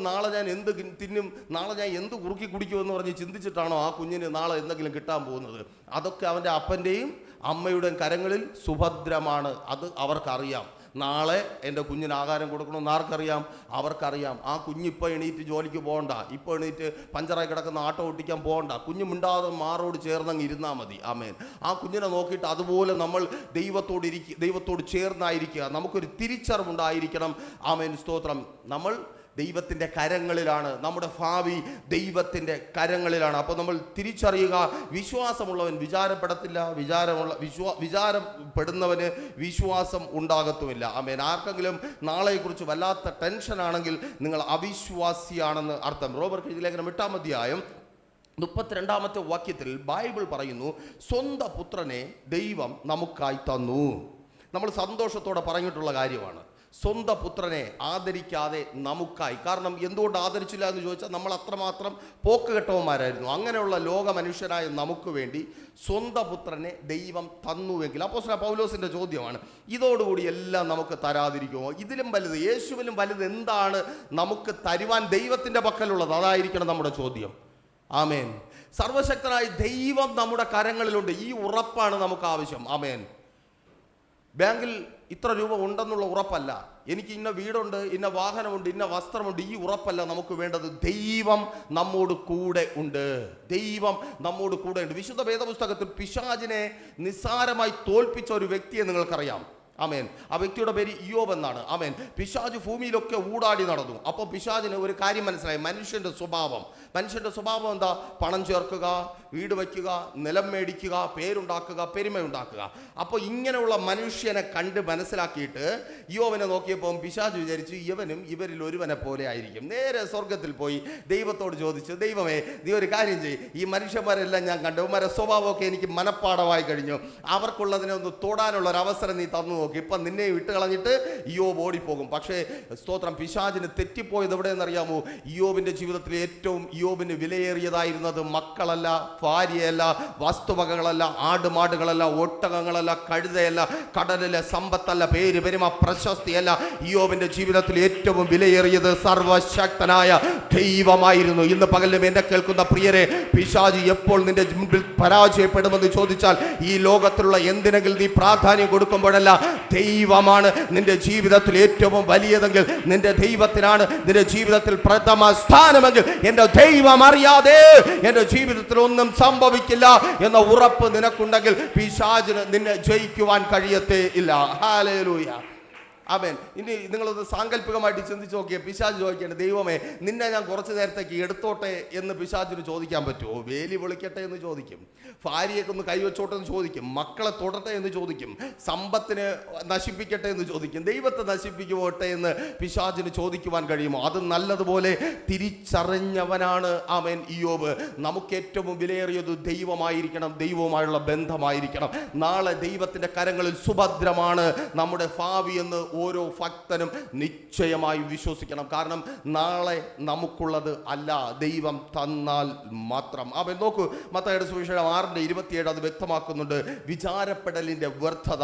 നാളെ ഞാൻ എന്ത് തിന്നും, നാളെ ഞാൻ എന്ത് കുറുക്കി കുടിക്കുമെന്ന് പറഞ്ഞ് ചിന്തിച്ചിട്ടാണോ ആ കുഞ്ഞിന് നാളെ എന്തെങ്കിലും കിട്ടാൻ പോകുന്നത്? അതൊക്കെ അവൻ്റെ അപ്പൻ്റെയും അമ്മയുടെയും കരങ്ങളിൽ സുഭദ്രമാണ്. അത് അവർക്കറിയാം. നാളെ എൻ്റെ കുഞ്ഞിന് ആഹാരം കൊടുക്കണമെന്ന് ആർക്കറിയാം? അവർക്കറിയാം. ആ കുഞ്ഞിപ്പോൾ എണീറ്റ് ജോലിക്ക് പോകണ്ട, ഇപ്പോൾ എണീറ്റ് പഞ്ചറായി കിടക്കുന്ന ആട്ടോ ഓട്ടിക്കാൻ പോകണ്ട. കുഞ്ഞ് മിണ്ടാതെ മാറോട് ചേർന്നങ്ങ് ഇരുന്നാൽ മതി. ആമേൻ. ആ കുഞ്ഞിനെ നോക്കിയിട്ട് അതുപോലെ നമ്മൾ ദൈവത്തോട് ചേർന്നായിരിക്കുക. നമുക്കൊരു തിരിച്ചറിവുണ്ടായിരിക്കണം. ആമേൻ. സ്തോത്രം. നമ്മൾ ദൈവത്തിൻ്റെ കരങ്ങളിലാണ്. നമ്മുടെ ഭാവി ദൈവത്തിൻ്റെ കരങ്ങളിലാണ്. അപ്പോൾ നമ്മൾ തിരിച്ചറിയുക, വിശ്വാസമുള്ളവൻ വിചാരപ്പെടത്തില്ല, വിചാരപ്പെടുന്നവന് വിശ്വാസം ഉണ്ടാകത്തുമില്ല. ആമേൻ. ആർക്കെങ്കിലും നാളെക്കുറിച്ച് വല്ലാത്ത ടെൻഷനാണെങ്കിൽ നിങ്ങൾ അവിശ്വാസിയാണെന്ന് അർത്ഥം. റോമർക്ക് ലേഖനം 8-ാം അധ്യായം 32-ാമത്തെ വാക്യത്തിൽ ബൈബിൾ പറയുന്നു, സ്വന്തം പുത്രനെ ദൈവം നമുക്കായി തന്നു. നമ്മൾ സന്തോഷത്തോടെ പറഞ്ഞിട്ടുള്ള കാര്യമാണ്. സ്വന്തം പുത്രനെ ആദരിക്കാതെ നമുക്കായി. കാരണം എന്തുകൊണ്ട് ആദരിച്ചില്ല എന്ന് ചോദിച്ചാൽ നമ്മൾ അത്രമാത്രം പോക്കുകെട്ടവന്മാരായിരുന്നു. അങ്ങനെയുള്ള ലോക മനുഷ്യരായ നമുക്ക് വേണ്ടി സ്വന്തം പുത്രനെ ദൈവം തന്നുവെങ്കിൽ, അപ്പോസ്തലൻ പൗലോസിന്റെ ചോദ്യമാണ്, ഇതോടുകൂടി എല്ലാം നമുക്ക് തരാതിരിക്കുമോ? ഇതിലും വലുത്, യേശുവിലും വലുത് എന്താണ് നമുക്ക് തരുവാൻ ദൈവത്തിന്റെ പക്കലുള്ളത്? അതായിരിക്കണം നമ്മുടെ ചോദ്യം. ആമേൻ. സർവശക്തനായ ദൈവം നമ്മുടെ കരങ്ങളിലുണ്ട്. ഈ ഉറപ്പാണ് നമുക്ക് ആവശ്യം. ആമേൻ. ബാങ്കിൽ ഇത്ര രൂപ ഉണ്ടെന്നുള്ള ഉറപ്പല്ല, എനിക്ക് ഇന്ന വീടുണ്ട്, ഇന്ന വാഹനമുണ്ട്, ഇന്ന വസ്ത്രമുണ്ട്, ഈ ഉറപ്പല്ല നമുക്ക് വേണ്ടത്. ദൈവം നമ്മോട് കൂടെ ഉണ്ട്. ദൈവം നമ്മോട് കൂടെ ഉണ്ട്. വിശുദ്ധ വേദപുസ്തകത്തിൽ പിശാചിനെ നിസ്സാരമായി തോൽപ്പിച്ച ഒരു വ്യക്തിയെ നിങ്ങൾക്കറിയാം. ആമേൻ. ആ വ്യക്തിയുടെ പേര് ഇയ്യോബ് എന്നാണ്. ആമേൻ. പിശാച് ഭൂമിയിലൊക്കെ ഊടാടി നടന്നു. അപ്പോൾ പിശാചിന് ഒരു കാര്യം മനസ്സിലായി, മനുഷ്യന്റെ സ്വഭാവം എന്താ? പണം ചേർക്കുക, വീട് വയ്ക്കുക, നിലം മേടിക്കുക, പേരുണ്ടാക്കുക, പെരുമയുണ്ടാക്കുക. അപ്പോൾ ഇങ്ങനെയുള്ള മനുഷ്യനെ കണ്ട് മനസ്സിലാക്കിയിട്ട് ഇയ്യോബിനെ നോക്കിയപ്പോൾ പിശാച് വിചാരിച്ചു, ഇവനും ഇവരിൽ ഒരുവനെ പോലെ ആയിരിക്കും. നേരെ സ്വർഗത്തിൽ പോയി ദൈവത്തോട് ചോദിച്ചു, ദൈവമേ, നീ ഒരു കാര്യം ചെയ്യ്, ഈ മനുഷ്യന്മാരെല്ലാം ഞാൻ കണ്ടു, അവന്മാരെ സ്വഭാവമൊക്കെ എനിക്ക് മനഃപ്പാടമായി കഴിഞ്ഞു, അവർക്കുള്ളതിനെ ഒന്ന് തൊടാനുള്ള ഒരു അവസരം നീ തന്നു നോക്കി, ഇപ്പം നിന്നെ വിട്ട് കളഞ്ഞിട്ട് ഇയ്യോബ് ഓടിപ്പോകും. പക്ഷേ സ്തോത്രം, പിശാചിന് തെറ്റിപ്പോയത് എവിടെയെന്നറിയാമോ? ഇയ്യോബിന്റെ ജീവിതത്തിൽ ഏറ്റവും ഇയ്യോബിന് വിലയേറിയതായിരുന്നത് മക്കളല്ല, ഭാര്യയല്ല, വസ്തുവകകളല്ല, ആടുമാടുകളല്ല, ഒട്ടകങ്ങളല്ല, കഴുതയല്ല, കടലിലെ സമ്പത്തല്ല, പേര് പെരുമ പ്രശസ്തിയല്ല. ഇയ്യോബിന്റെ ജീവിതത്തിൽ ഏറ്റവും വിലയേറിയത് സർവശക്തനായ ദൈവമായിരുന്നു. ഇന്ന് പകലും എന്നെ കേൾക്കുന്ന പ്രിയരെ, പിശാച് എപ്പോൾ നിന്റെ മുമ്പിൽ പരാജയപ്പെടുമെന്ന് ചോദിച്ചാൽ, ഈ ലോകത്തിലുള്ള എന്തിനെങ്കിലും നീ പ്രാധാന്യം കൊടുക്കുമ്പോഴല്ല, ദൈവമാണ് നിന്റെ ജീവിതത്തിൽ ഏറ്റവും വലിയതെങ്കിൽ, നിന്റെ ദൈവത്തിനാണ് നിന്റെ ജീവിതത്തിൽ പ്രഥമ സ്ഥാനമെങ്കിൽ, എന്റെ ദൈവം അറിയാതെ എന്റെ ജീവിതത്തിൽ ഒന്നും സംഭവിക്കില്ല എന്ന ഉറപ്പ് നിനക്കുണ്ടെങ്കിൽ പിശാചിന് നിന്നെ ജയിക്കുവാൻ കഴിയത്തേ ഇല്ല. ഹല്ലേലൂയ. ആമേൻ. ഇനി നിങ്ങളൊന്ന് സാങ്കല്പികമായിട്ട് ചിന്തിച്ച് നോക്കിയേ. പിശാച് ചോദിക്കേണ്ടത്, ദൈവമേ, നിന്നെ ഞാൻ കുറച്ച് നേരത്തേക്ക് എടുത്തോട്ടെ എന്ന് പിശാചിന് ചോദിക്കാൻ പറ്റുമോ? വേലി പൊളിക്കട്ടെ എന്ന് ചോദിക്കും, ഭാര്യയൊക്കെ ഒന്ന് കൈവച്ചോട്ടെ എന്ന് ചോദിക്കും, മക്കളെ തൊടട്ടെ എന്ന് ചോദിക്കും, സമ്പത്തിനെ നശിപ്പിക്കട്ടെ എന്ന് ചോദിക്കും, ദൈവത്തെ നശിപ്പിക്കുമോട്ടെ എന്ന് പിശാചിന് ചോദിക്കുവാൻ കഴിയുമോ? അത് നല്ലതുപോലെ തിരിച്ചറിഞ്ഞവനാണ് ആമേൻ ഇയ്യോബ്. നമുക്ക് ഏറ്റവും വിലയേറിയത് ദൈവമായിരിക്കണം, ദൈവവുമായുള്ള ബന്ധമായിരിക്കണം. നാളെ ദൈവത്തിന്റെ കരങ്ങളിൽ സുഭദ്രമാണ് നമ്മുടെ ഭാവി എന്ന് ഓരോ ഭക്തനും നിശ്ചയമായി വിശ്വസിക്കണം. കാരണം നാളെ നമുക്കുള്ളത് അല്ല, ദൈവം തന്നാൽ മാത്രം. അവൻ നോക്കൂ, മത്തായിയുടെ സുവിശേഷം 6:27 അത് വ്യക്തമാക്കുന്നുണ്ട്. വിചാരപ്പെടലിന്റെ വ്യർത്ഥത,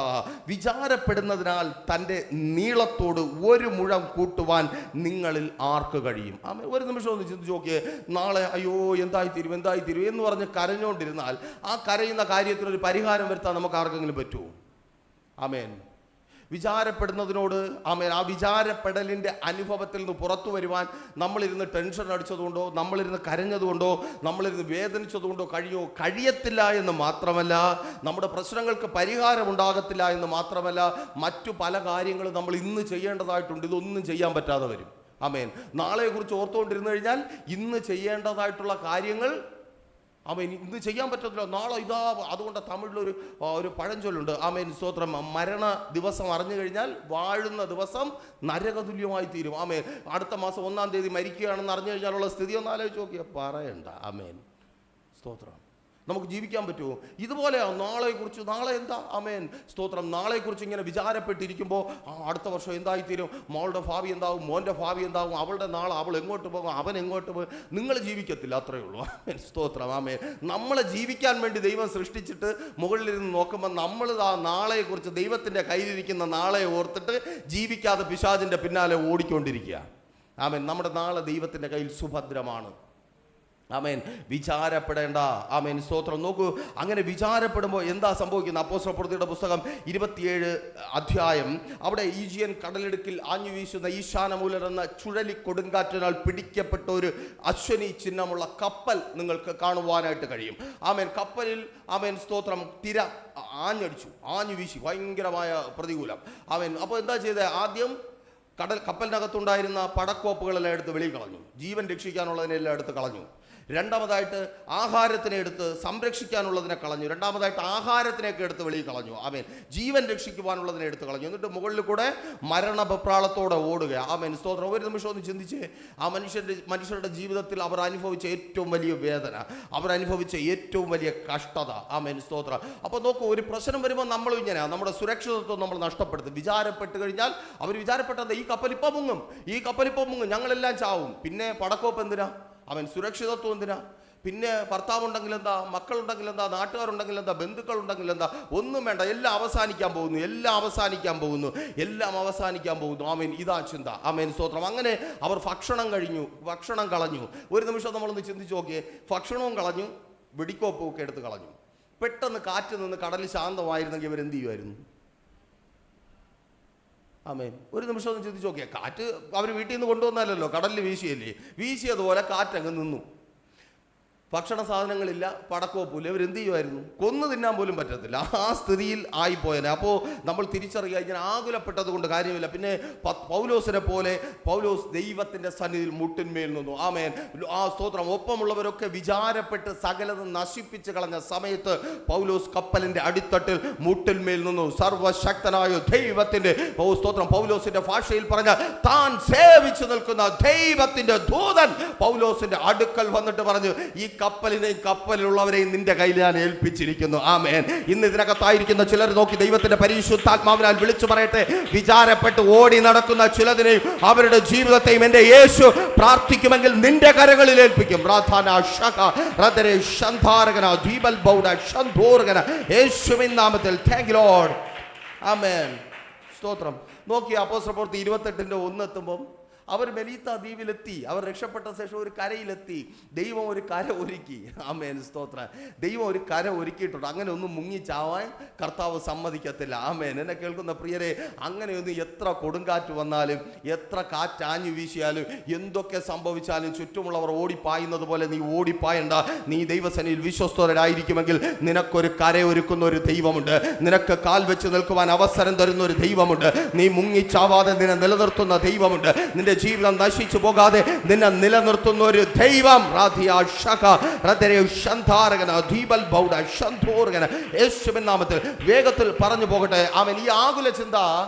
വിചാരപ്പെടുന്നതിനാൽ തൻ്റെ നീളത്തോട് ഒരു മുഴം കൂട്ടുവാൻ നിങ്ങളിൽ ആർക്ക് കഴിയും? അവൻ ഒരു നിമിഷം ഒന്ന് ചിന്തിച്ച് നോക്കിയേ. നാളെ അയ്യോ എന്തായിത്തീരും എന്ന് പറഞ്ഞ് കരഞ്ഞുകൊണ്ടിരുന്നാൽ ആ കരയുന്ന കാര്യത്തിനൊരു പരിഹാരം വരുത്താൻ നമുക്ക് ആർക്കെങ്കിലും പറ്റുമോ? ആമേൻ. വിചാരപ്പെടുന്നതിനോട് ആമേൻ, ആ വിചാരപ്പെടലിൻ്റെ അനുഭവത്തിൽ നിന്ന് പുറത്തു വരുവാൻ നമ്മളിരുന്ന് ടെൻഷൻ അടിച്ചതുകൊണ്ടോ, നമ്മളിരുന്ന് കരഞ്ഞതുകൊണ്ടോ, നമ്മളിരുന്ന് വേദനിച്ചതുകൊണ്ടോ കഴിയത്തില്ല എന്ന് മാത്രമല്ല, നമ്മുടെ പ്രശ്നങ്ങൾക്ക് പരിഹാരം ഉണ്ടാകത്തില്ല എന്ന് മാത്രമല്ല, മറ്റു പല കാര്യങ്ങളും നമ്മൾ ഇന്ന് ചെയ്യേണ്ടതായിട്ടുണ്ട്, ഇതൊന്നും ചെയ്യാൻ പറ്റാതെ വരും. ആമേൻ. നാളെയെക്കുറിച്ച് ഓർത്തുകൊണ്ടിരുന്നു കഴിഞ്ഞാൽ ഇന്ന് ചെയ്യേണ്ടതായിട്ടുള്ള കാര്യങ്ങൾ ആമേൻ ഇന്ന് ചെയ്യാൻ പറ്റത്തില്ല, നാളെ ഇതാ. അതുകൊണ്ട് തമിഴിലൊരു പഴഞ്ചൊല്ലുണ്ട്. ആമേൻ, സ്തോത്രം. മരണ ദിവസം അറിഞ്ഞു കഴിഞ്ഞാൽ വാഴുന്ന ദിവസം നരകതുല്യമായി തീരും. ആമേൻ. അടുത്ത മാസം 1-ാം തീയതി മരിക്കുകയാണെന്ന് അറിഞ്ഞു കഴിഞ്ഞാലുള്ള സ്ഥിതി ഒന്ന് ആലോചിച്ച് നോക്കിയാൽ പറയണ്ട. ആമേൻ, സ്തോത്രം. നമുക്ക് ജീവിക്കാൻ പറ്റുമോ? ഇതുപോലെയാണ് നാളെക്കുറിച്ച്. നാളെ എന്താ? ആമേൻ, സ്തോത്രം. നാളെക്കുറിച്ച് ഇങ്ങനെ വിചാരപ്പെട്ടിരിക്കുമ്പോൾ അടുത്ത വർഷം എന്തായിത്തീരും, മോളുടെ ഭാവി എന്താവും, മോൻ്റെ ഭാവി എന്താവും, അവളുടെ നാളെ, അവൾ എങ്ങോട്ട് പോകും, അവൻ എങ്ങോട്ട് പോകും. നിങ്ങൾ ജീവിക്കത്തില്ല, അത്രയേ ഉള്ളൂ. ആമേൻ, സ്തോത്രം. ആമേൻ. നമ്മളെ ജീവിക്കാൻ വേണ്ടി ദൈവം സൃഷ്ടിച്ചിട്ട് മുകളിലിരുന്ന് നോക്കുമ്പോൾ നമ്മൾ ആ നാളെക്കുറിച്ച്, ദൈവത്തിൻ്റെ കയ്യിലിരിക്കുന്ന നാളെ ഓർത്തിട്ട് ജീവിക്കാതെ പിശാചിൻ്റെ പിന്നാലെ ഓടിക്കൊണ്ടിരിക്കുക. ആമേൻ. നമ്മുടെ നാളെ ദൈവത്തിൻ്റെ കയ്യിൽ സുഭദ്രമാണ്. ആമേൻ. വിചാരപ്പെടേണ്ട. ആമേൻ, സ്തോത്രം. നോക്കൂ, അങ്ങനെ വിചാരപ്പെടുമ്പോൾ എന്താ സംഭവിക്കുന്നത്? അപ്പോസ്തലപ്രവൃത്തിയുടെ പുസ്തകം 27 അധ്യായം, അവിടെ ഈജിയൻ കടലിടുക്കിൽ ആഞ്ഞു വീശുന്ന ഈശാനമൂലർ എന്ന ചുഴലിക്കൊടുങ്കാറ്റിനാൽ പിടിക്കപ്പെട്ട ഒരു അശ്വനി ചിഹ്നമുള്ള കപ്പൽ നിങ്ങൾക്ക് കാണുവാനായിട്ട് കഴിയും. ആമേൻ. കപ്പലിൽ ആമേൻ, സ്തോത്രം, തിര ആഞ്ഞു വീശി, ഭയങ്കരമായ പ്രതികൂലം. ആമേൻ. അപ്പോൾ എന്താ ചെയ്തത്? ആദ്യം കപ്പലിനകത്തുണ്ടായിരുന്ന പടക്കോപ്പുകളെല്ലാം എടുത്ത് വെളിയിൽ കളഞ്ഞു, ജീവൻ രക്ഷിക്കാനുള്ളതിനെല്ലാം എടുത്ത് കളഞ്ഞു. രണ്ടാമതായിട്ട് ആഹാരത്തിനെ എടുത്ത് സംരക്ഷിക്കാനുള്ളതിനെ കളഞ്ഞു. രണ്ടാമതായിട്ട് ആഹാരത്തിനെയൊക്കെ എടുത്ത് വെളിയിൽ കളഞ്ഞു. ആമേൻ. ജീവൻ രക്ഷിക്കുവാനുള്ളതിനെ എടുത്ത് കളഞ്ഞു. എന്നിട്ട് മുകളിൽ കൂടെ മരണപ്രാളത്തോടെ ഓടുക. ആമേൻ. സ്തോത്രം. ഒരു നിമിഷം ഒന്ന് ചിന്തിച്ച്, ആ മനുഷ്യരുടെ ജീവിതത്തിൽ അവർ അനുഭവിച്ച ഏറ്റവും വലിയ വേദന, അവർ അനുഭവിച്ച ഏറ്റവും വലിയ കഷ്ടത. ആമേൻ. സ്തോത്രം. അപ്പോൾ നോക്കൂ, ഒരു പ്രശ്നം വരുമ്പോൾ നമ്മൾ ഇങ്ങനെയാണ് നമ്മുടെ സുരക്ഷിതത്വം നമ്മൾ നഷ്ടപ്പെടുത്തും. വിചാരപ്പെട്ട് കഴിഞ്ഞാൽ അവർ വിചാരപ്പെട്ടത് ഈ കപ്പലിപ്പം മുങ്ങും, ഈ കപ്പലിപ്പം മുങ്ങും, ഞങ്ങളെല്ലാം ചാവും. പിന്നെ പടക്കോപ്പ് എന്തിനാ? അവൻ സുരക്ഷിതത്വം എന്തിനാ? പിന്നെ ഭർത്താവുണ്ടെങ്കിൽ എന്താ, മക്കളുണ്ടെങ്കിൽ എന്താ, നാട്ടുകാരുണ്ടെങ്കിൽ എന്താ, ബന്ധുക്കളുണ്ടെങ്കിൽ എന്താ? ഒന്നും വേണ്ട, എല്ലാം അവസാനിക്കാൻ പോകുന്നു, എല്ലാം അവസാനിക്കാൻ പോകുന്നു, എല്ലാം അവസാനിക്കാൻ പോകുന്നു. ആമേൻ. ഇതാ ചിന്ത. ആമേൻ. സ്തോത്രം. അങ്ങനെ അവർ ഭക്ഷണം കളഞ്ഞു. ഒരു നിമിഷം നമ്മളൊന്ന് ചിന്തിച്ച് നോക്കിയേ. ഭക്ഷണവും കളഞ്ഞു, വെടിക്കോപ്പും ഒക്കെ എടുത്ത് കളഞ്ഞു. പെട്ടെന്ന് കാറ്റ് നിന്ന് കടൽ ശാന്തമായിരുന്നെങ്കിൽ ഇവരെന്ത് ചെയ്യുമായിരുന്നു? ആമേൻ. ഒരു നിമിഷം ഒന്ന് ചിന്തിച്ച് നോക്കിയാൽ, കാറ്റ് അവർ വീട്ടിൽ നിന്ന് കൊണ്ടുവന്നല്ലോ, കടലിൽ വീശിയല്ലേ, വീശിയതുപോലെ കാറ്റങ്ങ് നിന്നു. ഭക്ഷണ സാധനങ്ങളില്ല, പടക്കോപ്പില്ല, ഇവരെന്ത് ചെയ്യുമായിരുന്നു? കൊന്നു തിന്നാൻ പോലും പറ്റത്തില്ല. ആ സ്ഥിതിയിൽ ആയിപ്പോയനെ. അപ്പോൾ നമ്മൾ തിരിച്ചറിയുക, ഇങ്ങനെ ആകുലപ്പെട്ടത് കൊണ്ട് കാര്യമില്ല. പിന്നെ പൗലോസിനെ പോലെ പൗലോസ് ദൈവത്തിൻ്റെ സന്നിധിയിൽ മുട്ടിന്മേൽ നിന്നു. ആമേൻ. ആ സ്തോത്രം. ഒപ്പമുള്ളവരൊക്കെ വിചാരപ്പെട്ട് സകലതും നശിപ്പിച്ച് കളഞ്ഞ സമയത്ത് പൗലോസ് കപ്പലിൻ്റെ അടിത്തട്ടിൽ മുട്ടിന്മേൽ നിന്നു. സർവശക്തനായ ദൈവത്തിൻ്റെ സ്തോത്രം. പൗലോസിന്റെ ഭാഷയിൽ പറഞ്ഞ താൻ സേവിച്ചു നിൽക്കുന്ന ദൈവത്തിന്റെ ദൂതൻ പൗലോസിന്റെ അടുക്കൽ വന്നിട്ട് പറഞ്ഞു, ഈ കപ്പലിനെയും കപ്പലിലുള്ളവരെയും നിന്റെ കയ്യിൽ ഞാൻ ഏൽപ്പിച്ചിരിക്കുന്നു. ആമേൻ. ഇന്ന് ഇതിനകത്തായിരിക്കുന്ന ചിലർ നോക്കി ദൈവത്തിന്റെ പരിശുദ്ധാത്മാവിനാൽ വിളിച്ചു പറയട്ടെ, വിചാരപ്പെട്ട് ഓടി നടക്കുന്ന ചിലതിനെയും അവരുടെ ജീവിതത്തെയും എന്റെ യേശു പ്രാർത്ഥിക്കുമെങ്കിൽ നിന്റെ കരങ്ങളിൽ ഏൽപ്പിക്കും. യേശുവിൻ നാമത്തിൽ. Thank you Lord. ആമേൻ. സ്തോത്രം. നോക്കി അപ്പോസ്തല പ്രവൃത്തി 28:1 എത്തുമ്പം അവർ മെലീത്ത ദ്വീപിലെത്തി. അവർ രക്ഷപ്പെട്ട ശേഷം ഒരു കരയിലെത്തി. ദൈവം ഒരു കര ഒരുക്കി. ആമേൻ. സ്തോത്രം. ദൈവം ഒരു കര ഒരുക്കിയിട്ടുണ്ട്. അങ്ങനെ ഒന്നും മുങ്ങിച്ചാവാൻ കർത്താവ് സമ്മതിക്കത്തില്ല. ആമേൻ. എന്നെ കേൾക്കുന്ന പ്രിയരെ, അങ്ങനെയൊന്നും എത്ര കൊടുങ്കാറ്റ് വന്നാലും, എത്ര കാറ്റാഞ്ഞു വീശിയാലും, എന്തൊക്കെ സംഭവിച്ചാലും ചുറ്റുമുള്ളവർ ഓടിപ്പായുന്നത് പോലെ നീ ഓടിപ്പായണ്ട. നീ ദൈവസന്നിധിയിൽ വിശ്വസ്തരായിരിക്കുമെങ്കിൽ നിനക്കൊരു കരയൊരുക്കുന്ന ഒരു ദൈവമുണ്ട്. നിനക്ക് കാൽ വെച്ച് നിൽക്കുവാൻ അവസരം തരുന്ന ഒരു ദൈവമുണ്ട്. നീ മുങ്ങിച്ചാവാതെ നിന്നെ നിലനിർത്തുന്ന ദൈവമുണ്ട്. നിന്റെ ജീവിതം നശിച്ചു പോകാതെ നിന്നെ നിലനിർത്തുന്ന ഒരു ദൈവം. യേശുവിൻ നാമത്തിൽ വേഗത്തിൽ പറഞ്ഞു പോകട്ടെ. അവൻ ഈ ആകുല ചിന്ത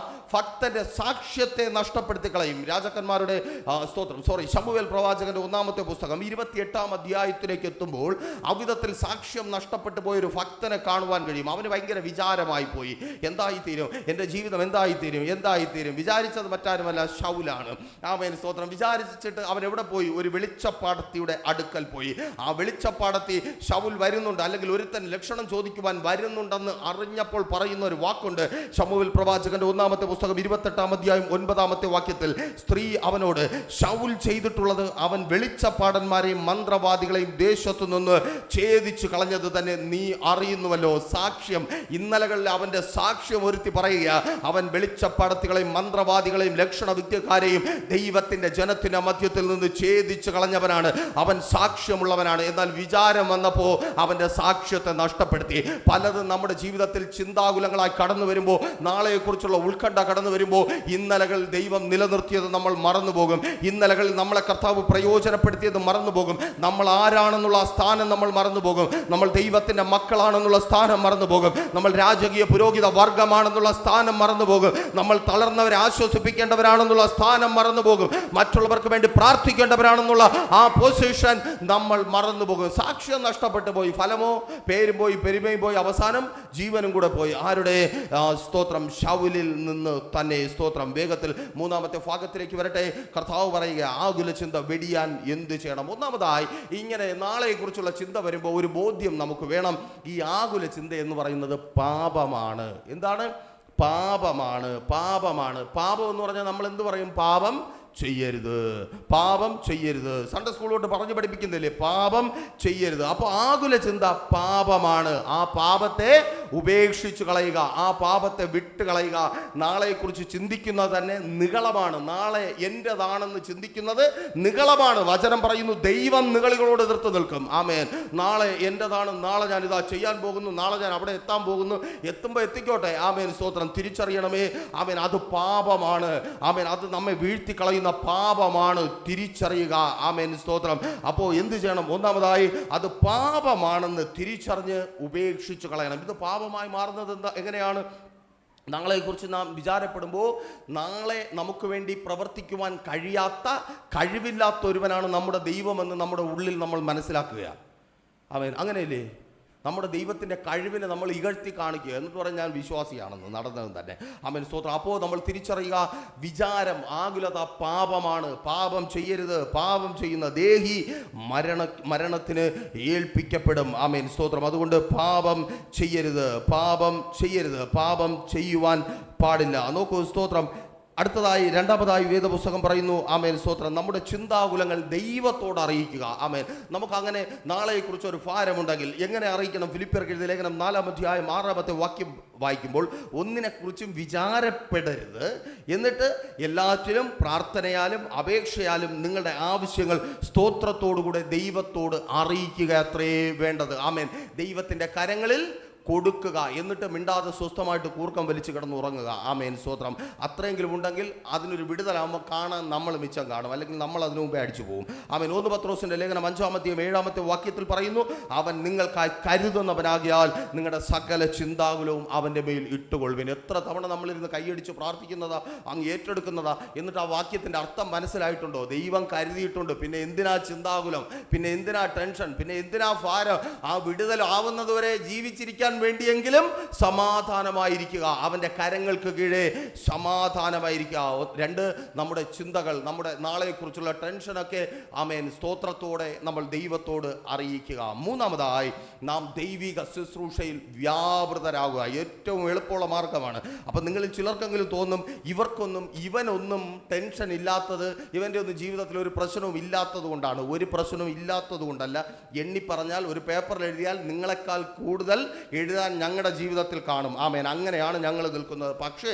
ഭക്തന്റെ സാക്ഷ്യത്തെ നഷ്ടപ്പെടുത്തി കളയും. രാജാക്കന്മാരുടെ ശമൂവേൽ പ്രവാചകന്റെ 1-ാമത്തെ പുസ്തകം 28-ാം അധ്യായത്തിലേക്ക് എത്തുമ്പോൾ അവിധത്തിൽ സാക്ഷ്യം നഷ്ടപ്പെട്ടു പോയൊരു ഭക്തനെ കാണുവാൻ കഴിയും. അവന് ഭയങ്കര വിചാരമായി പോയി. എന്തായിത്തീരും എൻ്റെ ജീവിതം? എന്തായിത്തീരും? വിചാരിച്ചത് മറ്റാരുമല്ല, ശൗലാണ്. ആമേൻ. സ്തോത്രം. വിചാരിച്ചിട്ട് അവൻ എവിടെ പോയി? ഒരു വെളിച്ചപ്പാടത്തിയുടെ അടുക്കൽ പോയി. ആ വെളിച്ചപ്പാടത്തി ശൗൽ വരുന്നുണ്ട്, അല്ലെങ്കിൽ ഒരുത്തൻ ലക്ഷണം ചോദിക്കുവാൻ വരുന്നുണ്ടെന്ന് അറിഞ്ഞപ്പോൾ പറയുന്ന ഒരു വാക്കുണ്ട്. ശമൂവേൽ പ്രവാചകന്റെ 1-ാമത്തെ പുസ്തകം 28-ാം അധ്യായം 9-ാമത്തെ വാക്യത്തിൽ സ്ത്രീ അവനോട്, ശൗൽ ചെയ്തിട്ടുള്ളത് അവൻ വെളിച്ചപ്പാടന്മാരെയും മന്ത്രവാദികളെയും ദേശത്തു നിന്ന് ഛേദിച്ചു കളഞ്ഞത് തന്നെ നീ അറിയുന്നുവല്ലോ. സാക്ഷ്യം. ഇന്നലകളിൽ അവന്റെ സാക്ഷ്യം ഒരുത്തി പറയുക, അവൻ വെളിച്ചപ്പാടത്തികളെയും മന്ത്രവാദികളെയും ലക്ഷണ വിദ്യക്കാരെയും ദൈവത്തിന്റെ ജനത്തിന്റെ മധ്യത്തിൽ നിന്ന് ഛേദിച്ചു കളഞ്ഞവനാണ്. അവൻ സാക്ഷ്യമുള്ളവനാണ്. എന്നാൽ വിചാരം വന്നപ്പോ അവന്റെ സാക്ഷ്യത്തെ നഷ്ടപ്പെടുത്തി. പലതും നമ്മുടെ ജീവിതത്തിൽ ചിന്താകുലങ്ങളായി കടന്നു വരുമ്പോൾ, നാളെയെക്കുറിച്ചുള്ള ഉത്കണ്ഠ കടന്നു വരുമ്പോൾ, ഇന്നലകൾ ദൈവം നിലനിർത്തിയത് നമ്മൾ മറന്നുപോകും. ഇന്നലകളിൽ നമ്മളെ കർത്താവ് പ്രയോജനപ്പെടുത്തിയത് മറന്നുപോകും. നമ്മൾ ആരാണെന്നുള്ള സ്ഥാനം നമ്മൾ മറന്നുപോകും. നമ്മൾ ദൈവത്തിന്റെ മക്കളാണെന്നുള്ള സ്ഥാനം മറന്നുപോകും. നമ്മൾ രാജകീയ പുരോഹിത വർഗമാണെന്നുള്ള സ്ഥാനം മറന്നുപോകും. നമ്മൾ തളർന്നവരെ ആശ്വസിപ്പിക്കേണ്ടവരാണെന്നുള്ള സ്ഥാനം മറന്നുപോകും. മറ്റുള്ളവർക്ക് വേണ്ടി പ്രാർത്ഥിക്കേണ്ടവരാണെന്നുള്ള ആ പൊസിഷൻ നമ്മൾ മറന്നുപോകും. സാക്ഷ്യം നഷ്ടപ്പെട്ടു പോയി. ഫലമോ, പേരും പോയി, പെരുമയും പോയി, അവസാനം ജീവനും കൂടെ പോയി. ആരുടെ? സ്തോത്രം. ശൗലിൽ നിന്ന് തന്നെ. സ്തോത്രം. വേഗത്തിൽ 3-ാമത്തെ ഭാഗത്തിലേക്ക് വരട്ടെ. കർത്താവ് പറയുക, ആകുല ചിന്ത വെടിയാൻ എന്ത് ചെയ്യണം? ഒന്നാമതായി, ഇങ്ങനെ നാളെയെ കുറിച്ചുള്ള ചിന്ത വരുമ്പോൾ ഒരു ബോധ്യം നമുക്ക് വേണം. ഈ ആകുല ചിന്ത എന്ന് പറയുന്നത് പാപമാണ്. എന്താണ്? പാപമാണ്. പാപം എന്ന് പറഞ്ഞാൽ നമ്മൾ എന്ത് പറയും? പാപം ചെയ്യരുത്. സൺഡേ സ്കൂളിലോട്ട് പറഞ്ഞു പഠിപ്പിക്കുന്നില്ലേ? പാപം ചെയ്യരുത്. അപ്പോൾ ആകുല ചിന്ത പാപമാണ്. ആ പാപത്തെ ഉപേക്ഷിച്ചു കളയുക, ആ പാപത്തെ വിട്ട് കളയുക. നാളെക്കുറിച്ച് ചിന്തിക്കുന്നത് തന്നെ നിഗളമാണ്. നാളെ എൻ്റെതാണെന്ന് ചിന്തിക്കുന്നത് നിഗളമാണ്. വചനം പറയുന്നു, ദൈവം നിഗളികളോട് എതിർത്ത് നിൽക്കും. ആമേൻ. നാളെ എൻ്റെതാണ്, നാളെ ഞാൻ ഇതാ ചെയ്യാൻ പോകുന്നു, നാളെ ഞാൻ അവിടെ എത്താൻ പോകുന്നു, എത്തുമ്പോൾ എത്തിക്കോട്ടെ. ആമേൻ, സ്തോത്രം. തിരിച്ചറിയണമേ, ആമേൻ, അത് പാപമാണ്. ആമേൻ, അത് നമ്മെ വീഴ്ത്തി കളയുന്ന പാപമാണ്. തിരിച്ചറിയുക. ആമേൻ, സ്തോത്രം. അപ്പോൾ എന്ത് ചെയ്യണം? ഒന്നാമതായി അത് പാപമാണെന്ന് തിരിച്ചറിഞ്ഞ് ഉപേക്ഷിച്ചു കളയണം. ഇത് പാപമായി മാറുന്നത് എങ്ങനെയാണ്? നാളെക്കുറിച്ച് നാം വിചാരപ്പെടുമ്പോൾ നാളെ നമുക്ക് വേണ്ടി പ്രവർത്തിക്കുവാൻ കഴിയാത്ത, കഴിവില്ലാത്ത ഒരുവനാണ് നമ്മുടെ ദൈവമെന്ന് നമ്മുടെ ഉള്ളിൽ നമ്മൾ മനസ്സിലാക്കുക. ആമേൻ. അങ്ങനെയല്ലേ? നമ്മുടെ ദൈവത്തിൻ്റെ കഴിവിനെ നമ്മൾ ഇകഴ്ത്തി കാണിക്കുക, എന്നിട്ട് പറഞ്ഞാൽ ഞാൻ വിശ്വാസിയാണെന്ന്. നടന്നതും തന്നെ. ആമേൻ, സ്തോത്രം. അപ്പോൾ നമ്മൾ തിരിച്ചറിയുക, വിചാരം, ആകുലത പാപമാണ്. പാപം ചെയ്യരുത്. പാപം ചെയ്യുന്ന ദേഹി മരണത്തിന് ഏൽപ്പിക്കപ്പെടും. ആമേൻ, സ്തോത്രം. അതുകൊണ്ട് പാപം ചെയ്യരുത്, പാപം ചെയ്യരുത്, പാപം ചെയ്യുവാൻ പാടില്ല. നോക്കൂ, സ്തോത്രം. അടുത്തതായി, രണ്ടാമതായി വേദപുസ്തകം പറയുന്നു, ആമേൻ, സ്തോത്രം, നമ്മുടെ ചിന്താകുലങ്ങൾ ദൈവത്തോട് അറിയിക്കുക. ആമേൻ. നമുക്കങ്ങനെ നാളെക്കുറിച്ച് ഒരു ഭാരമുണ്ടെങ്കിൽ എങ്ങനെ അറിയിക്കണം? ഫിലിപ്പിയർക്ക് എഴുതിയ ലേഖനം 4-ാം അധ്യായം 6-ാമത്തെ വാക്യം വായിക്കുമ്പോൾ, ഒന്നിനെക്കുറിച്ചും വിചാരപ്പെടരുത്, എന്നിട്ട് എല്ലാറ്റിലും പ്രാർത്ഥനയാലും അപേക്ഷയാലും നിങ്ങളുടെ ആവശ്യങ്ങൾ സ്തോത്രത്തോടുകൂടെ ദൈവത്തോട് അറിയിക്കുക അത്രേ വേണ്ടത്. ആമേൻ. ദൈവത്തിൻ്റെ കരങ്ങളിൽ കൊടുക്കുക, എന്നിട്ട് മിണ്ടാതെ സ്വസ്ഥമായിട്ട് കൂർക്കം വലിച്ച് കിടന്ന് ഉറങ്ങുക. ആമേൻ, സ്തോത്രം. അത്രയെങ്കിലും ഉണ്ടെങ്കിൽ അതിനൊരു വിടുതലാകുമ്പോൾ കാണാൻ നമ്മൾ മിച്ചം കാണും, അല്ലെങ്കിൽ നമ്മൾ അതിനു മുമ്പേ അടിച്ചു പോകും. ആമേൻ. 1 പത്രോസിൻ്റെ ലേഖനം 5-ാമത്തെയും 7-ാമത്തെ വാക്യത്തിൽ പറയുന്നു, അവൻ നിങ്ങൾക്കായി കരുതുന്നവനാകിയാൽ നിങ്ങളുടെ സകല ചിന്താകുലവും അവൻ്റെ മേൽ ഇട്ടുകൊള്ളുവിൻ. എത്ര തവണ നമ്മളിരുന്ന് കൈയടിച്ച് പ്രാർത്ഥിക്കുന്നതാ, അങ്ങ് ഏറ്റെടുക്കുന്നതാ, എന്നിട്ട് ആ വാക്യത്തിൻ്റെ അർത്ഥം മനസ്സിലായിട്ടുണ്ടോ? ദൈവം കരുതിയിട്ടുണ്ട്, പിന്നെ എന്തിനാ ചിന്താകുലം, പിന്നെ എന്തിനാ ടെൻഷൻ, പിന്നെ എന്തിനാ ഭാരം? ആ വിടുതൽ ആവുന്നതുവരെ ജീവിച്ചിരിക്കാൻ വേണ്ടിയെങ്കിലും സമാധാനമായിരിക്കുക. അവൻ്റെ കരങ്ങൾക്ക് കീഴേ സമാധാനമായിരിക്കുക. 2, നമ്മുടെ ചിന്തകൾ, നമ്മുടെ നാളെക്കുറിച്ചുള്ള ടെൻഷനൊക്കെ, ആമേൻ, സ്തോത്രത്തോടെ നമ്മൾ ദൈവത്തോട് അറിയിക്കുക. 3-ാമതായി, നാം ദൈവിക ശുശ്രൂഷയിൽ വ്യാപൃതരാകുക. ഏറ്റവും എളുപ്പമുള്ള മാർഗമാണ്. അപ്പം നിങ്ങളിൽ ചിലർക്കെങ്കിലും തോന്നും, ഇവനൊന്നും ടെൻഷൻ ഇല്ലാത്തത്, ഇവൻ്റെ ഒന്നും ജീവിതത്തിൽ ഒരു പ്രശ്നവും ഇല്ലാത്തത് കൊണ്ടാണ്. ഒരു പ്രശ്നവും ഇല്ലാത്തത് കൊണ്ടല്ല. എണ്ണി പറഞ്ഞാൽ, ഒരു പേപ്പറിൽ എഴുതിയാൽ നിങ്ങളെക്കാൾ കൂടുതൽ എഴുതാൻ ഞങ്ങളുടെ ജീവിതത്തിൽ കാണും. ആമേൻ. അങ്ങനെയാണ് ഞങ്ങൾ നിൽക്കുന്നത്. പക്ഷേ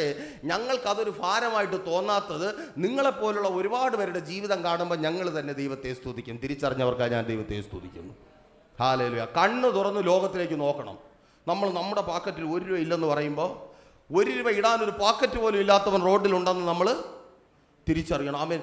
ഞങ്ങൾക്കതൊരു ഭാരമായിട്ട് തോന്നാത്തത് നിങ്ങളെപ്പോലുള്ള ഒരുപാട് പേരുടെ ജീവിതം കാണുമ്പോൾ ഞങ്ങൾ തന്നെ ദൈവത്തെ സ്തുതിക്കും. തിരിച്ചറിഞ്ഞവർക്കായി ഞാൻ ദൈവത്തെ സ്തുതിക്കുന്നു. ഹല്ലേലൂയ. കണ്ണ് തുറന്ന് ലോകത്തിലേക്ക് നോക്കണം. നമ്മൾ നമ്മുടെ പോക്കറ്റിൽ 1 രൂപ ഇല്ലെന്ന് പറയുമ്പോൾ, 1 രൂപ ഇടാനൊരു പോക്കറ്റ് പോലും ഇല്ലാത്തവൻ റോഡിലുണ്ടെന്ന് നമ്മൾ തിരിച്ചറിയണം. ആമേൻ.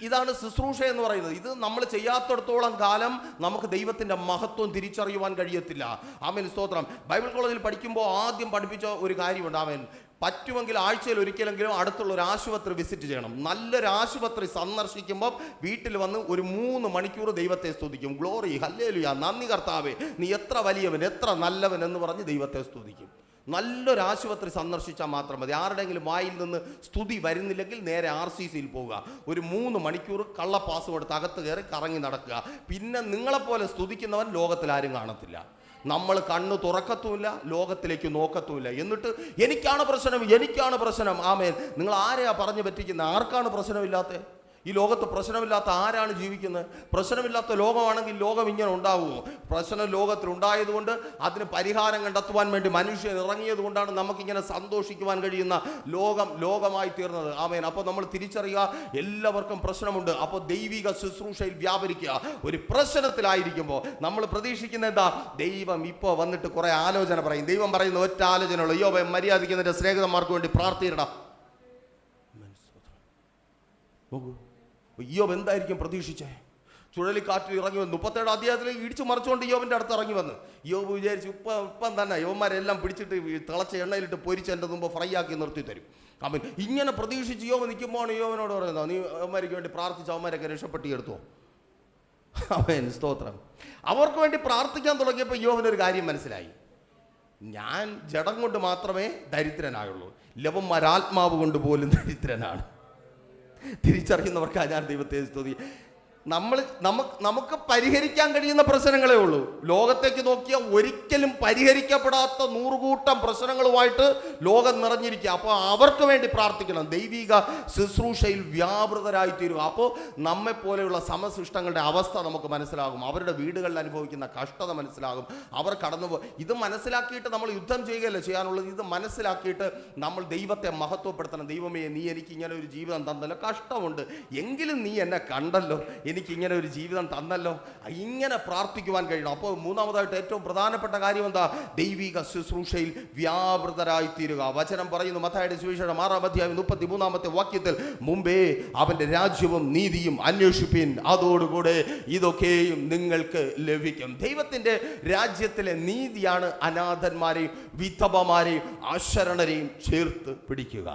ഇതാണ് ശുശ്രൂഷ എന്ന് പറയുന്നത്. ഇത് നമ്മൾ ചെയ്യാത്തിടത്തോളം കാലം നമുക്ക് ദൈവത്തിൻ്റെ മഹത്വം തിരിച്ചറിയുവാൻ കഴിയത്തില്ല. ആമേൻ, സ്തോത്രം. ബൈബിൾ കോളേജിൽ പഠിക്കുമ്പോൾ ആദ്യം പഠിപ്പിച്ച ഒരു കാര്യമുണ്ട്. ആമേൻ. പറ്റുമെങ്കിൽ ആഴ്ചയിൽ ഒരിക്കലെങ്കിലും അടുത്തുള്ള ഒരു ആശുപത്രി വിസിറ്റ് ചെയ്യണം. നല്ലൊരു ആശുപത്രി സന്ദർശിക്കുമ്പോൾ വീട്ടിൽ വന്ന് ഒരു 3 മണിക്കൂർ ദൈവത്തെ സ്തുതിക്കും. ഗ്ലോറി, ഹല്ലേലൂയ, നന്ദി കർത്താവേ, നീ എത്ര വലിയവൻ, എത്ര നല്ലവൻ എന്ന് പറഞ്ഞ് ദൈവത്തെ സ്തുതിക്കും. നല്ലൊരു ആശുപത്രി സന്ദർശിച്ചാൽ മാത്രം മതി. ആരുടെയെങ്കിലും വായിൽ നിന്ന് സ്തുതി വരുന്നില്ലെങ്കിൽ നേരെ RCCയിൽ പോവുക. ഒരു 3 മണിക്കൂർ കള്ളപ്പാസും എടുത്ത് അകത്ത് കയറി കറങ്ങി നടക്കുക. പിന്നെ നിങ്ങളെപ്പോലെ സ്തുതിക്കുന്നവൻ ലോകത്തിൽ ആരും കാണത്തില്ല. നമ്മൾ കണ്ണ് തുറക്കത്തുമില്ല, ലോകത്തിലേക്ക് നോക്കത്തുമില്ല. എന്നിട്ട് എനിക്കാണ് പ്രശ്നം. ആമേൻ. നിങ്ങൾ ആരെയാ പറഞ്ഞു പറ്റിക്കുന്നത്? ആർക്കാണ് പ്രശ്നമില്ലാത്തത്? ഈ ലോകത്ത് പ്രശ്നമില്ലാത്ത ആരാണ് ജീവിക്കുന്നത്? പ്രശ്നമില്ലാത്ത ലോകമാണെങ്കിൽ ലോകം ഇങ്ങനെ ഉണ്ടാവുമോ? പ്രശ്നം ലോകത്തിലുണ്ടായതുകൊണ്ട് അതിന് പരിഹാരം കണ്ടെത്തുവാൻ വേണ്ടി മനുഷ്യൻ ഇറങ്ങിയത് കൊണ്ടാണ് നമുക്കിങ്ങനെ സന്തോഷിക്കുവാൻ കഴിയുന്ന ലോകമായി തീർന്നത്. ആമേൻ. അപ്പോൾ നമ്മൾ തിരിച്ചറിയുക, എല്ലാവർക്കും പ്രശ്നമുണ്ട്. അപ്പോൾ ദൈവിക ശുശ്രൂഷയിൽ വ്യാപരിക്കുക. ഒരു പ്രശ്നത്തിലായിരിക്കുമ്പോൾ നമ്മൾ പ്രതീക്ഷിക്കുന്ന എന്താ? ദൈവം ഇപ്പോൾ വന്നിട്ട് കുറേ ആലോചന പറയും. ദൈവം പറയുന്ന ഒറ്റ ആലോചനയുള്ളൂ, യോബേ, മര്യാദയ്ക്ക് നിന്റെ സ്നേഹിതന്മാർക്ക് വേണ്ടി പ്രാർത്ഥിച്ചിടാം. യോബ് എന്തായിരിക്കും പ്രതീക്ഷിച്ചേ? ചുഴലിക്കാറ്റിൽ ഇറങ്ങി വന്നു. 37 അധ്യായത്തിൽ ഇടിച്ചു മറിച്ചുകൊണ്ട് യോബിൻ്റെ അടുത്ത് ഇറങ്ങി വന്ന് യോബ് വിചാരിച്ചു, ഇപ്പം തന്നെ യോവന്മാരെല്ലാം പിടിച്ചിട്ട് തിളച്ച എണ്ണയിലിട്ട് പൊരിച്ച് എൻ്റെ മുമ്പ് ഫ്രൈ ആക്കി നിർത്തി തരും. അവൻ ഇങ്ങനെ പ്രതീക്ഷിച്ച് യോബ് നിൽക്കുമ്പോൾ യോവനോട് പറയുന്നത്, നീ അവന്മാർക്ക് വേണ്ടി പ്രാർത്ഥിച്ച അവന്മാരൊക്കെ രക്ഷപ്പെട്ടിയെടുത്തോ? അവൻ സ്തോത്രം. അവർക്ക് വേണ്ടി പ്രാർത്ഥിക്കാൻ തുടങ്ങിയപ്പോൾ യോവനൊരു കാര്യം മനസ്സിലായി, ഞാൻ ജഡം കൊണ്ട് മാത്രമേ ദരിദ്രനായുള്ളൂ, ലവന്മാർ ആത്മാവ് കൊണ്ട് പോലും ദരിദ്രനാണ്. തിരിച്ചറിയുന്നവർക്ക് ഞാൻ ദൈവത്തെ സ്തുതി. നമുക്ക് പരിഹരിക്കാൻ കഴിയുന്ന പ്രശ്നങ്ങളേ ഉള്ളൂ. ലോകത്തേക്ക് നോക്കിയാൽ ഒരിക്കലും പരിഹരിക്കപ്പെടാത്ത 100 കൂട്ടം പ്രശ്നങ്ങളുമായിട്ട് ലോകം നിറഞ്ഞിരിക്കുക. അപ്പോൾ അവർക്ക് വേണ്ടി പ്രാർത്ഥിക്കണം. ദൈവിക ശുശ്രൂഷയിൽ വ്യാപൃതരായി തീരുക. അപ്പോൾ നമ്മെപ്പോലെയുള്ള സമസൃഷ്ടങ്ങളുടെ അവസ്ഥ നമുക്ക് മനസ്സിലാകും. അവരുടെ വീടുകളിൽ അനുഭവിക്കുന്ന കഷ്ടത മനസ്സിലാകും. അവർ ഇത് മനസ്സിലാക്കിയിട്ട് നമ്മൾ യുദ്ധം ചെയ്യുകയല്ല ചെയ്യാനുള്ളത്. ഇത് മനസ്സിലാക്കിയിട്ട് നമ്മൾ ദൈവത്തെ മഹത്വപ്പെടുത്തണം. ദൈവമേ, നീ എനിക്ക് ഇങ്ങനെ ഒരു ജീവിതം തന്നല്ലോ, കഷ്ടമുണ്ട് എങ്കിലും നീ എന്നെ കണ്ടല്ലോ, എനിക്ക് ഇങ്ങനെ ഒരു ജീവിതം തന്നല്ലോ, ഇങ്ങനെ പ്രാർത്ഥിക്കുവാൻ കഴിയണം. അപ്പോൾ മൂന്നാമതായിട്ട് ഏറ്റവും പ്രധാനപ്പെട്ട കാര്യം എന്താ? ദൈവിക ശുശ്രൂഷയിൽ വ്യാപൃതരായി തീരുക. വചനം പറയുന്നു, മത്തായിയുടെ സുവിശേഷം 6-ാം അധ്യായം 33-ാമത്തെ വാക്യത്തിൽ, മുമ്പേ അവന്റെ രാജ്യവും നീതിയും അന്വേഷിപ്പിൻ, അതോടുകൂടെ ഇതൊക്കെയും നിങ്ങൾക്ക് ലഭിക്കും. ദൈവത്തിന്റെ രാജ്യത്തിലെ നീതിയാണ് അനാഥന്മാരെയും വിധവമാരെയും അശരണരെയും ചേർത്ത് പിടിക്കുക.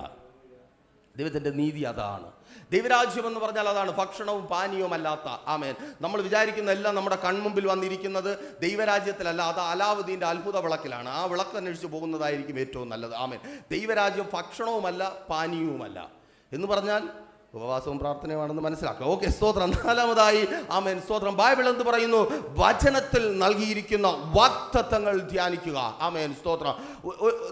ദൈവത്തിന്റെ നീതി അതാണ്. ദൈവരാജ്യം എന്ന് പറഞ്ഞാൽ അതാണ്, ഭക്ഷണവും പാനീയവും അല്ലാത്ത. ആമേൻ. നമ്മൾ വിചാരിക്കുന്ന എല്ലാം നമ്മുടെ കൺമുമ്പിൽ വന്നിരിക്കുന്നത് ദൈവരാജ്യത്തിലല്ല, അത് അലാവുദ്ദീൻ്റെ അത്ഭുത വിളക്കിലാണ്. ആ വിളക്ക് അന്വേഷിച്ച് പോകുന്നതായിരിക്കും ഏറ്റവും നല്ലത്. ആമേൻ. ദൈവരാജ്യം ഭക്ഷണവുമല്ല പാനീയവുമല്ല എന്ന് പറഞ്ഞാൽ ഉപവാസവും പ്രാർത്ഥനയുമാണെന്ന് മനസ്സിലാക്കുക. ഓക്കെ, സ്തോത്രം. നാലാമതായി, ആമേൻ, സ്തോത്രം, ബൈബിൾ എന്ത് പറയുന്നു? വചനത്തിൽ നൽകിയിരിക്കുന്ന വാഗ്ദത്തങ്ങൾ ധ്യാനിക്കുക. ആമേൻ, സ്തോത്രം.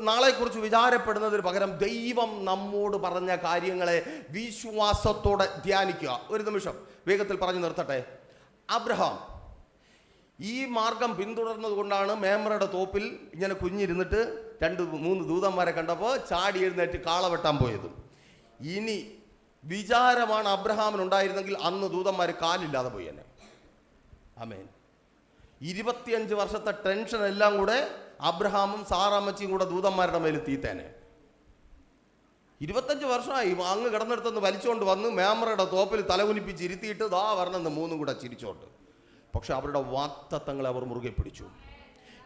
നാളെക്കുറിച്ച് വിചാരപ്പെടുന്നതിന് പകരം ദൈവം നമ്മോട് പറഞ്ഞ കാര്യങ്ങളെ വിശ്വാസത്തോടെ ധ്യാനിക്കുക. ഒരു നിമിഷം വേഗത്തിൽ പറഞ്ഞു നിർത്തട്ടെ. അബ്രഹാം ഈ മാർഗം പിന്തുടർന്നത് കൊണ്ടാണ് മേമ്രയുടെ തോപ്പിൽ ഇങ്ങനെ കുഞ്ഞിരുന്നിട്ട് 2-3 ദൂതന്മാരെ കണ്ടപ്പോൾ ചാടി എഴുന്നേറ്റ് കാള വെട്ടാൻ പോയത്. ഇനി വിചാരമാണ് അബ്രഹാമിനുണ്ടായിരുന്നെങ്കിൽ അന്ന് ദൂതന്മാർ കാലില്ലാതെ പോയി തന്നെ. ആമേൻ. 25 വർഷത്തെ ടെൻഷൻ എല്ലാം കൂടെ അബ്രഹാമും സാറാമ്മച്ചിയും കൂടെ ദൂതന്മാരുടെ മേൽ തീത്തേനെ. 25 വർഷമായി അങ്ങ് കിടന്നെടുത്തൊന്ന് വലിച്ചുകൊണ്ട് വന്ന് മേമറയുടെ തോപ്പിൽ തലകുനിപ്പിച്ച് ഇരുത്തിയിട്ട് ദാ വരണമെന്ന് 3 കൂടെ ചിരിച്ചോണ്ട്. പക്ഷെ അവരുടെ വാഗ്ദത്തങ്ങളെ അവർ മുറുകെ പിടിച്ചു.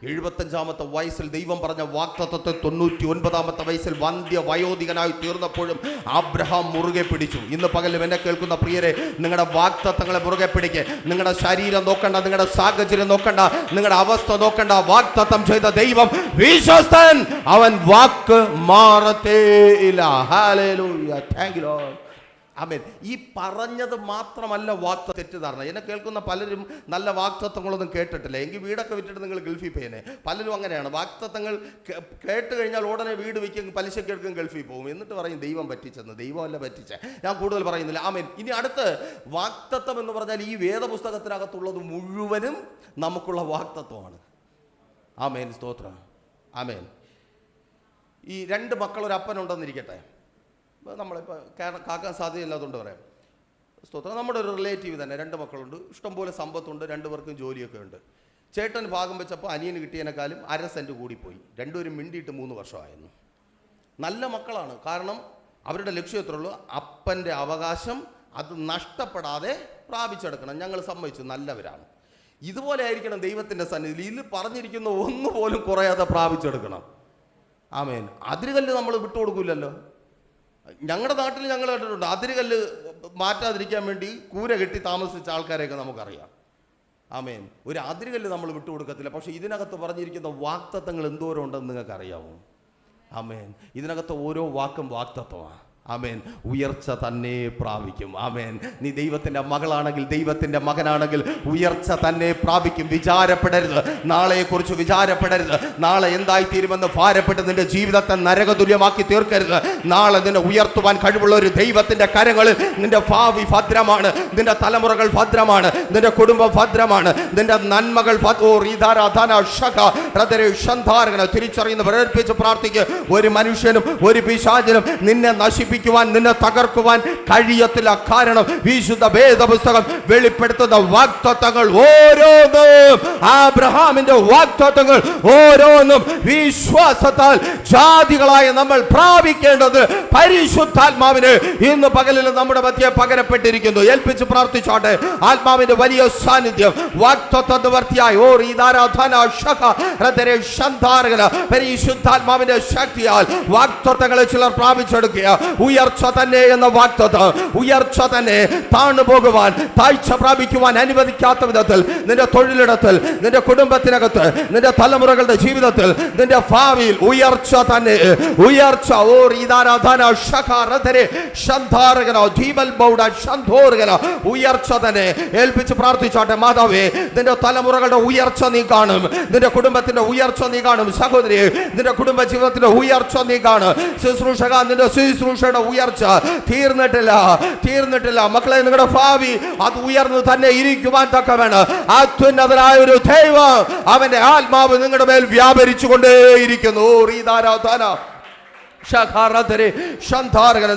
75-ാമത്തെ വയസ്സിൽ ദൈവം പറഞ്ഞ വാഗ്ദത്തത്തെ 99-ാമത്തെ വയസ്സിൽ വന്ധ്യ വയോധികനായി തീർന്നപ്പോഴും അബ്രഹാം മുറുകെ പിടിച്ചു. ഇന്ന് പകലും എന്നെ കേൾക്കുന്ന പ്രിയരെ, നിങ്ങളുടെ വാഗ്ദത്തങ്ങളെ മുറുകെ പിടിക്കുക. നിങ്ങളുടെ ശരീരം നോക്കണ്ട, നിങ്ങളുടെ സാഹചര്യം നോക്കണ്ട, നിങ്ങളുടെ അവസ്ഥ നോക്കണ്ട. വാഗ്ദത്തം ചെയ്ത ദൈവം വിശ്വസ്തൻ, അവൻ വാക്ക് മാറത്തേയില്ല. ഹല്ലേലൂയ, താങ്ക് യു ലോർഡ്. ആമേൻ. ഈ പറഞ്ഞത് മാത്രമല്ല വാഗ്ദത്തം. തെറ്റിദ്ധാരണ. എന്നെ കേൾക്കുന്ന പലരും നല്ല വാഗ്ദത്തങ്ങളൊന്നും കേട്ടിട്ടില്ല. എങ്കിൽ വീടൊക്കെ വിറ്റിട്ട് നിങ്ങൾ ഗൾഫിൽ പോയേനെ. പലരും അങ്ങനെയാണ്. വാഗ്ദത്തങ്ങൾ കേട്ട് കഴിഞ്ഞാൽ ഉടനെ വീട് വയ്ക്കും, പലിശയ്ക്ക് എടുക്കും, ഗൾഫിൽ പോകും. എന്നിട്ട് പറയും ദൈവം പറ്റിച്ചെന്ന്. ദൈവമല്ല പറ്റിച്ച. ഞാൻ കൂടുതൽ പറയുന്നില്ല. ആമേൻ. ഇനി അടുത്ത് വാഗ്ദത്തം എന്ന് പറഞ്ഞാൽ ഈ വേദപുസ്തകത്തിനകത്തുള്ളത് മുഴുവനും നമുക്കുള്ള വാഗ്ദത്തമാണ്. ആമേൻ, സ്തോത്രം. ആമേൻ. ഈ 2 മക്കൾ ഒരു അപ്പനുണ്ടെന്നിരിക്കട്ടെ. നമ്മളിപ്പോൾ കാക്കാൻ സാധ്യതയില്ലാത്തതുകൊണ്ട് പറയാം. സ്തോത്രം. നമ്മുടെ ഒരു റിലേറ്റീവ് തന്നെ 2 മക്കളുണ്ട്, ഇഷ്ടംപോലെ സമ്പത്തുണ്ട്, 2 പേർക്കും ജോലിയൊക്കെ ഉണ്ട്. ചേട്ടൻ ഭാഗം വെച്ചപ്പോൾ അനിയന് കിട്ടിയതിനേക്കാളും 1/2 സെൻറ്റ് കൂടിപ്പോയി. 2 പേരും മിണ്ടിയിട്ട് 3 വർഷമായിരുന്നു. നല്ല മക്കളാണ്. കാരണം അവരുടെ ലക്ഷ്യം എത്ര ഉള്ളൂ? അപ്പൻ്റെ അവകാശം അത് നഷ്ടപ്പെടാതെ പ്രാപിച്ചെടുക്കണം. ഞങ്ങൾ സമ്മതിച്ചു, നല്ലവരാണ്. ഇതുപോലെ ആയിരിക്കണം ദൈവത്തിൻ്റെ സന്നിധിയിൽ. ഇതിൽ പറഞ്ഞിരിക്കുന്ന ഒന്നുപോലും കുറയാതെ പ്രാപിച്ചെടുക്കണം. ആമേൻ. അതിരുകല്ല് നമ്മൾ വിട്ടുകൊടുക്കില്ലല്ലോ. ഞങ്ങളുടെ നാട്ടിൽ ഞങ്ങൾ കേട്ടിട്ടുണ്ട്, അതിരുകല്ല് മാറ്റാതിരിക്കാൻ വേണ്ടി കൂര കെട്ടി താമസിച്ച ആൾക്കാരെയൊക്കെ നമുക്കറിയാം. ആമേൻ. ഒരു അതിരുകല്ല് നമ്മൾ വിട്ടുകൊടുക്കത്തില്ല. പക്ഷേ ഇതിനകത്ത് പറഞ്ഞിരിക്കുന്ന വാഗ്ദത്തങ്ങൾ എന്തോരം ഉണ്ടെന്ന് നിങ്ങൾക്ക് അറിയാമോ? ആമേൻ. ഇതിനകത്ത് ഓരോ വാക്കും വാഗ്ദത്തമാണ്. ആമേൻ. ഉയർച്ച തന്നെ പ്രാപിക്കും. ആമേൻ. നീ ദൈവത്തിൻ്റെ മകളാണെങ്കിൽ, ദൈവത്തിൻ്റെ മകനാണെങ്കിൽ ഉയർച്ച തന്നെ പ്രാപിക്കും. വിചാരപ്പെടരുത്, നാളെയെക്കുറിച്ച് വിചാരപ്പെടരുത്. നാളെ എന്തായിത്തീരുമെന്ന് ഭാരപ്പെട്ട് നിന്റെ ജീവിതത്തെ നരകതുല്യമാക്കി തീർക്കരുത്. നാളെ നിന്നെ ഉയർത്തുവാൻ കഴിവുള്ള ഒരു ദൈവത്തിൻ്റെ കരങ്ങളിൽ നിന്റെ ഭാവി ഭദ്രമാണ്, നിന്റെ തലമുറകൾ ഭദ്രമാണ്, നിന്റെ കുടുംബം ഭദ്രമാണ്, നിന്റെ നന്മകൾ തിരിച്ചറിയുന്ന പ്രേരിപ്പിച്ച് പ്രാർത്ഥിക്കുക. ഒരു മനുഷ്യനും ഒരു പിശാചിനും നിന്നെ നശിപ്പിക്കും, നിന്നെ തകർക്കുവാൻ കഴിയത്തില്ല. കാരണം വിശുദ്ധ വേദപുസ്തകം വെളിപ്പെടുത്തുന്ന വാഗ്ദത്തങ്ങൾ ഓരോന്നും, അബ്രഹാമിന്റെ വാഗ്ദത്തങ്ങൾ ഓരോന്നും വിശ്വാസത്താൽ ജാതികളായ നമ്മൾ പ്രാപിക്കേണ്ടത് പരിശുദ്ധാത്മാവിന് ഇന്ന് പകലിൽ നമ്മുടെ മധ്യേ പകരപ്പെട്ടിരിക്കുന്നു. ഏൽപ്പിച്ച് പ്രാർത്ഥിച്ചോട്ടെ. ആത്മാവിന്റെ വലിയ സാന്നിധ്യം വാഗ്ദത്ത നിവർത്തിയായി പരിശുദ്ധാത്മാവിന്റെ ശക്തിയാൽ വാഗ്ദത്തങ്ങളെ ചിലർ പ്രാപിച്ചെടുക്കുക. ഉയർച്ച തന്നെ എന്ന വാഗ്ദത്തം, ഉയർച്ച തന്നെ. താണു പോകുവാൻ, താഴ്ച പ്രാപിക്കുവാൻ അനുവദിക്കാത്ത വിധത്തിൽ നിന്റെ തൊഴിലിടത്തിൽ, നിന്റെ കുടുംബത്തിനകത്ത്, നിന്റെ തലമുറകളുടെ ജീവിതത്തിൽ, നിന്റെ ഭാവിയിൽ ഉയർച്ച തന്നെ. ഉയർച്ച. ഉയർച്ച തന്നെ ഏൽപ്പിച്ച് പ്രാർത്ഥിച്ചാട്ടെ. മാതാവേ, നിന്റെ തലമുറകളുടെ ഉയർച്ച നീ കാണും, നിന്റെ കുടുംബത്തിന്റെ ഉയർച്ച നീ കാണും. സഹോദരി, നിന്റെ കുടുംബ ജീവിതത്തിന്റെ ഉയർച്ച നീ കാണും. ശുശ്രൂഷക, നിന്റെ ശുശ്രൂഷയുടെ ഉയർച്ച തീർന്നിട്ടില്ല, തീർന്നിട്ടില്ല. മക്കളെ, നിങ്ങളുടെ ഭാവി അത് ഉയർന്നു തന്നെ ഇരിക്കുവാൻ തക്കവേണം. അത്യുന്നതനായ ഒരു ദൈവം, അവന്റെ ആത്മാവ് നിങ്ങളുടെ മേൽ വ്യാപരിച്ചു കൊണ്ടേയിരിക്കുന്നു.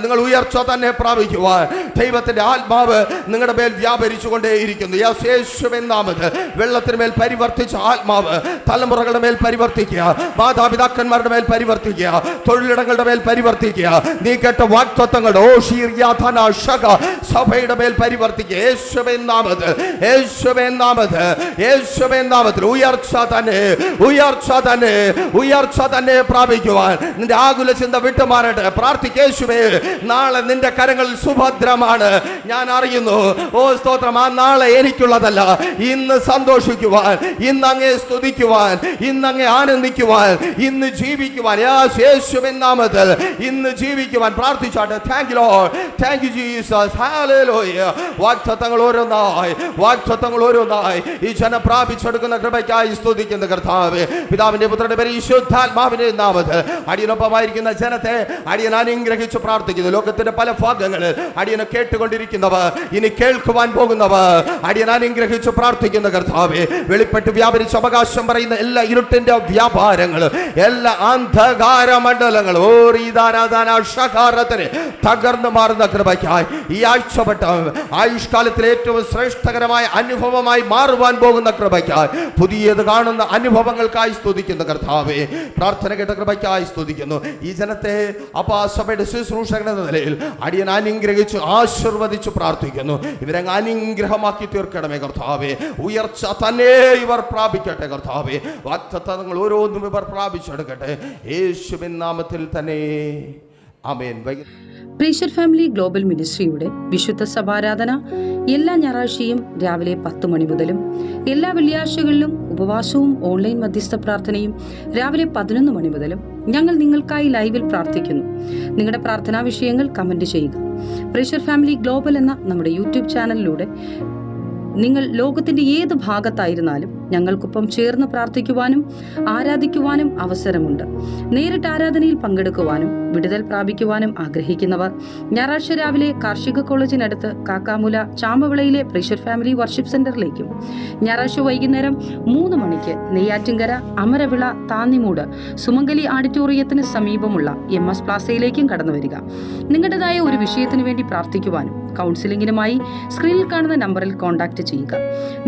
നിങ്ങൾ ഉയർച്ച തന്നെ പ്രാപിക്കുവാൻ ദൈവത്തിന്റെ ആത്മാവ് നിങ്ങളുടെ മേൽ വ്യാപരിച്ചു കൊണ്ടേയിരിക്കുന്നു. യേശുവിൻ നാമത്തിൽ വെള്ളത്തിന് മേൽ പരിവർത്തിച്ച ആത്മാവ് തലമുറകളുടെ മേൽ പരിവർത്തിക്കുക, മാതാപിതാക്കന്മാരുടെ മേൽ പരിവർത്തിക്കുക, തൊഴിലിടങ്ങളുടെ മേൽ പരിവർത്തിക്കുക. നീ കേട്ട വാഗ്ദത്തങ്ങളുടെ സഭയുടെ മേൽ പരിവർത്തിക്കുക. യേശുവിൻ നാമത്തിൽ, യേശുവിൻ നാമത്തിൽ, യേശുവിൻ നാമത്തിൽ ഉയർച്ച തന്നെ, ഉയർച്ച തന്നെ, ഉയർച്ച തന്നെ പ്രാപിക്കുവാൻ നിന്റെ ആകുല ചിന്ത വിട്ടുമാറട്ടെ. പ്രാർത്ഥിക്കേശുവേ, നാളെ നിന്റെ കരങ്ങളിൽ സുഭദ്രമാണ്. ഞാൻ അറിയുന്നു. ഓ സ്തോത്രം. ആ നാളെ എനിക്കുള്ളതല്ല. ഇന്ന് സന്തോഷിക്കുവാൻ, ഇന്ന് അങ്ങേ സ്തുതിക്കുവാൻ, ഇന്ന് അങ്ങേ ആനന്ദിക്കുവാൻ, ഇന്ന് ജീവിക്കുവാൻ, യേശുവിൻ നാമത്തിൽ ഇന്ന് ജീവിക്കുവാൻ പ്രാർത്ഥിച്ചാട്ടെ. Thank you Lord, thank you Jesus, ഹല്ലേലൂയ. വാഗ്ദത്തങ്ങൾ ഓരോന്നായി, വാഗ്ദത്തങ്ങൾ ഓരോന്നായി ഈ ജനം പ്രാപിച്ചെടുക്കുന്ന കൃപയ്ക്കായി സ്തുതിക്കുന്ന കർത്താവേ, പിതാവിന്റെ പുത്രന്റെ പരിശുദ്ധാത്മാവിന്റെ നാമത്തിൽ അടിയനൊപ്പമായിരിക്കുന്ന ജനത്തെ അടിയൻ അനുഗ്രഹിച്ച് പ്രാർത്ഥിക്കുന്നു. ലോകത്തിന്റെ പല ഭാഗങ്ങളിൽ അടിയനെ കേട്ടുകൊണ്ടിരിക്കുന്നവർ, ഇനി കേൾക്കുവാൻ പോകുന്നവർ അടിയൻ അനുഗ്രഹിച്ച് പ്രാർത്ഥിക്കുന്ന കർത്താവേ, വെളിപ്പെട്ട് വ്യാപരിച്ച് അവകാശം പറയുന്ന എല്ലാ ഇരുട്ടിന്റെ വ്യാപാരങ്ങളും, എല്ലാ അന്ധകാര മണ്ഡലങ്ങളും തകർന്നു മാറുന്ന കൃപയ്ക്കായി ഈ ആഴ്ചപ്പെട്ട ആയുഷ്കാലത്തിലെ ഏറ്റവും ശ്രേഷ്ഠകരമായ അനുഭവമായി മാറുവാൻ പോകുന്ന കൃപയ്ക്കായി, പുതിയത് കാണുന്ന അനുഭവങ്ങൾക്കായി സ്തുതിക്കുന്ന കർത്താവേ, പ്രാർത്ഥന കേട്ട കൃപയ്ക്കായി സ്തുതിക്കുന്നു. ഈ ജനത്തെ സഭയുടെ ശുശ്രൂഷകൻ എന്ന നിലയിൽ അടിയൻ അനുഗ്രഹിച്ചു ആശീർവദിച്ചു പ്രാർത്ഥിക്കുന്നു. ഇവരെ അനുഗ്രഹമാക്കി തീർക്കണമേ കർത്താവേ. ഉയർച്ച തന്നെ ഇവർ പ്രാപിക്കട്ടെ കർത്താവേ. വാഗ്ദത്തങ്ങൾ ഓരോന്നും ഇവർ പ്രാപിച്ചെടുക്കട്ടെ യേശുവിൻ നാമത്തിൽ തന്നെ. ആമേൻ.
പ്രീഷർ ഫാമിലി ഗ്ലോബൽ മിനിസ്ട്രിയുടെ വിശുദ്ധ സഭാരാധന എല്ലാ ഞായറാഴ്ചയും രാവിലെ 10 മണി മുതലും എല്ലാ വെള്ളിയാഴ്ചകളിലും ഉപവാസവും ഓൺലൈൻ മധ്യസ്ഥ പ്രാർത്ഥനയും രാവിലെ 11 മണി മുതലും ഞങ്ങൾ നിങ്ങൾക്കായി ലൈവിൽ പ്രാർത്ഥിക്കുന്നു. നിങ്ങളുടെ പ്രാർത്ഥനാ വിഷയങ്ങൾ കമന്റ് ചെയ്യുക. പ്രീഷർ ഫാമിലി ഗ്ലോബൽ എന്ന നമ്മുടെ യൂട്യൂബ് ചാനലിലൂടെ നിങ്ങൾ ലോകത്തിന്റെ ഏത് ഭാഗത്തായിരുന്നാലും ഞങ്ങൾക്കൊപ്പം ചേർന്ന് പ്രാർത്ഥിക്കുവാനും ആരാധിക്കുവാനും അവസരമുണ്ട്. നേരിട്ട് ആരാധനയിൽ പങ്കെടുക്കുവാനും വിടുതൽ പ്രാപിക്കുവാനും ആഗ്രഹിക്കുന്നവർ ഞായറാഴ്ച രാവിലെ കാർഷിക കോളേജിനടുത്ത് കാക്കാമുല ചാമ്പവിളയിലെ പ്രീഷർ ഫാമിലി വർഷിപ്പ് സെന്ററിലേക്കും ഞായറാഴ്ച വൈകുന്നേരം 3 മണിക്ക് നെയ്യാറ്റിൻകര അമരവിള താന്നിമൂട് സുമംഗലി ഓഡിറ്റോറിയത്തിന് സമീപമുള്ള MS പ്ലാസയിലേക്കും കടന്നു വരിക. നിങ്ങളുടേതായ ഒരു വിഷയത്തിന് വേണ്ടി പ്രാർത്ഥിക്കുവാനും കൗൺസിലിംഗിനുമായി സ്ക്രീനിൽ കാണുന്ന നമ്പറിൽ കോൺടാക്ട് ചെയ്യുക.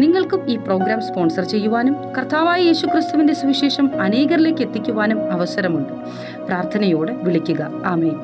നിങ്ങൾക്കും ഈ പ്രോഗ്രാം സ്പോൺസർ ചെയ്യുവാനും കർത്താവായ യേശുക്രിസ്തുവിന്റെ സുവിശേഷം അനേകരിലേക്ക് എത്തിക്കുവാനും അവസരമുണ്ട്. പ്രാർത്ഥനയോടെ വിളിക്കുക. ആമേൻ.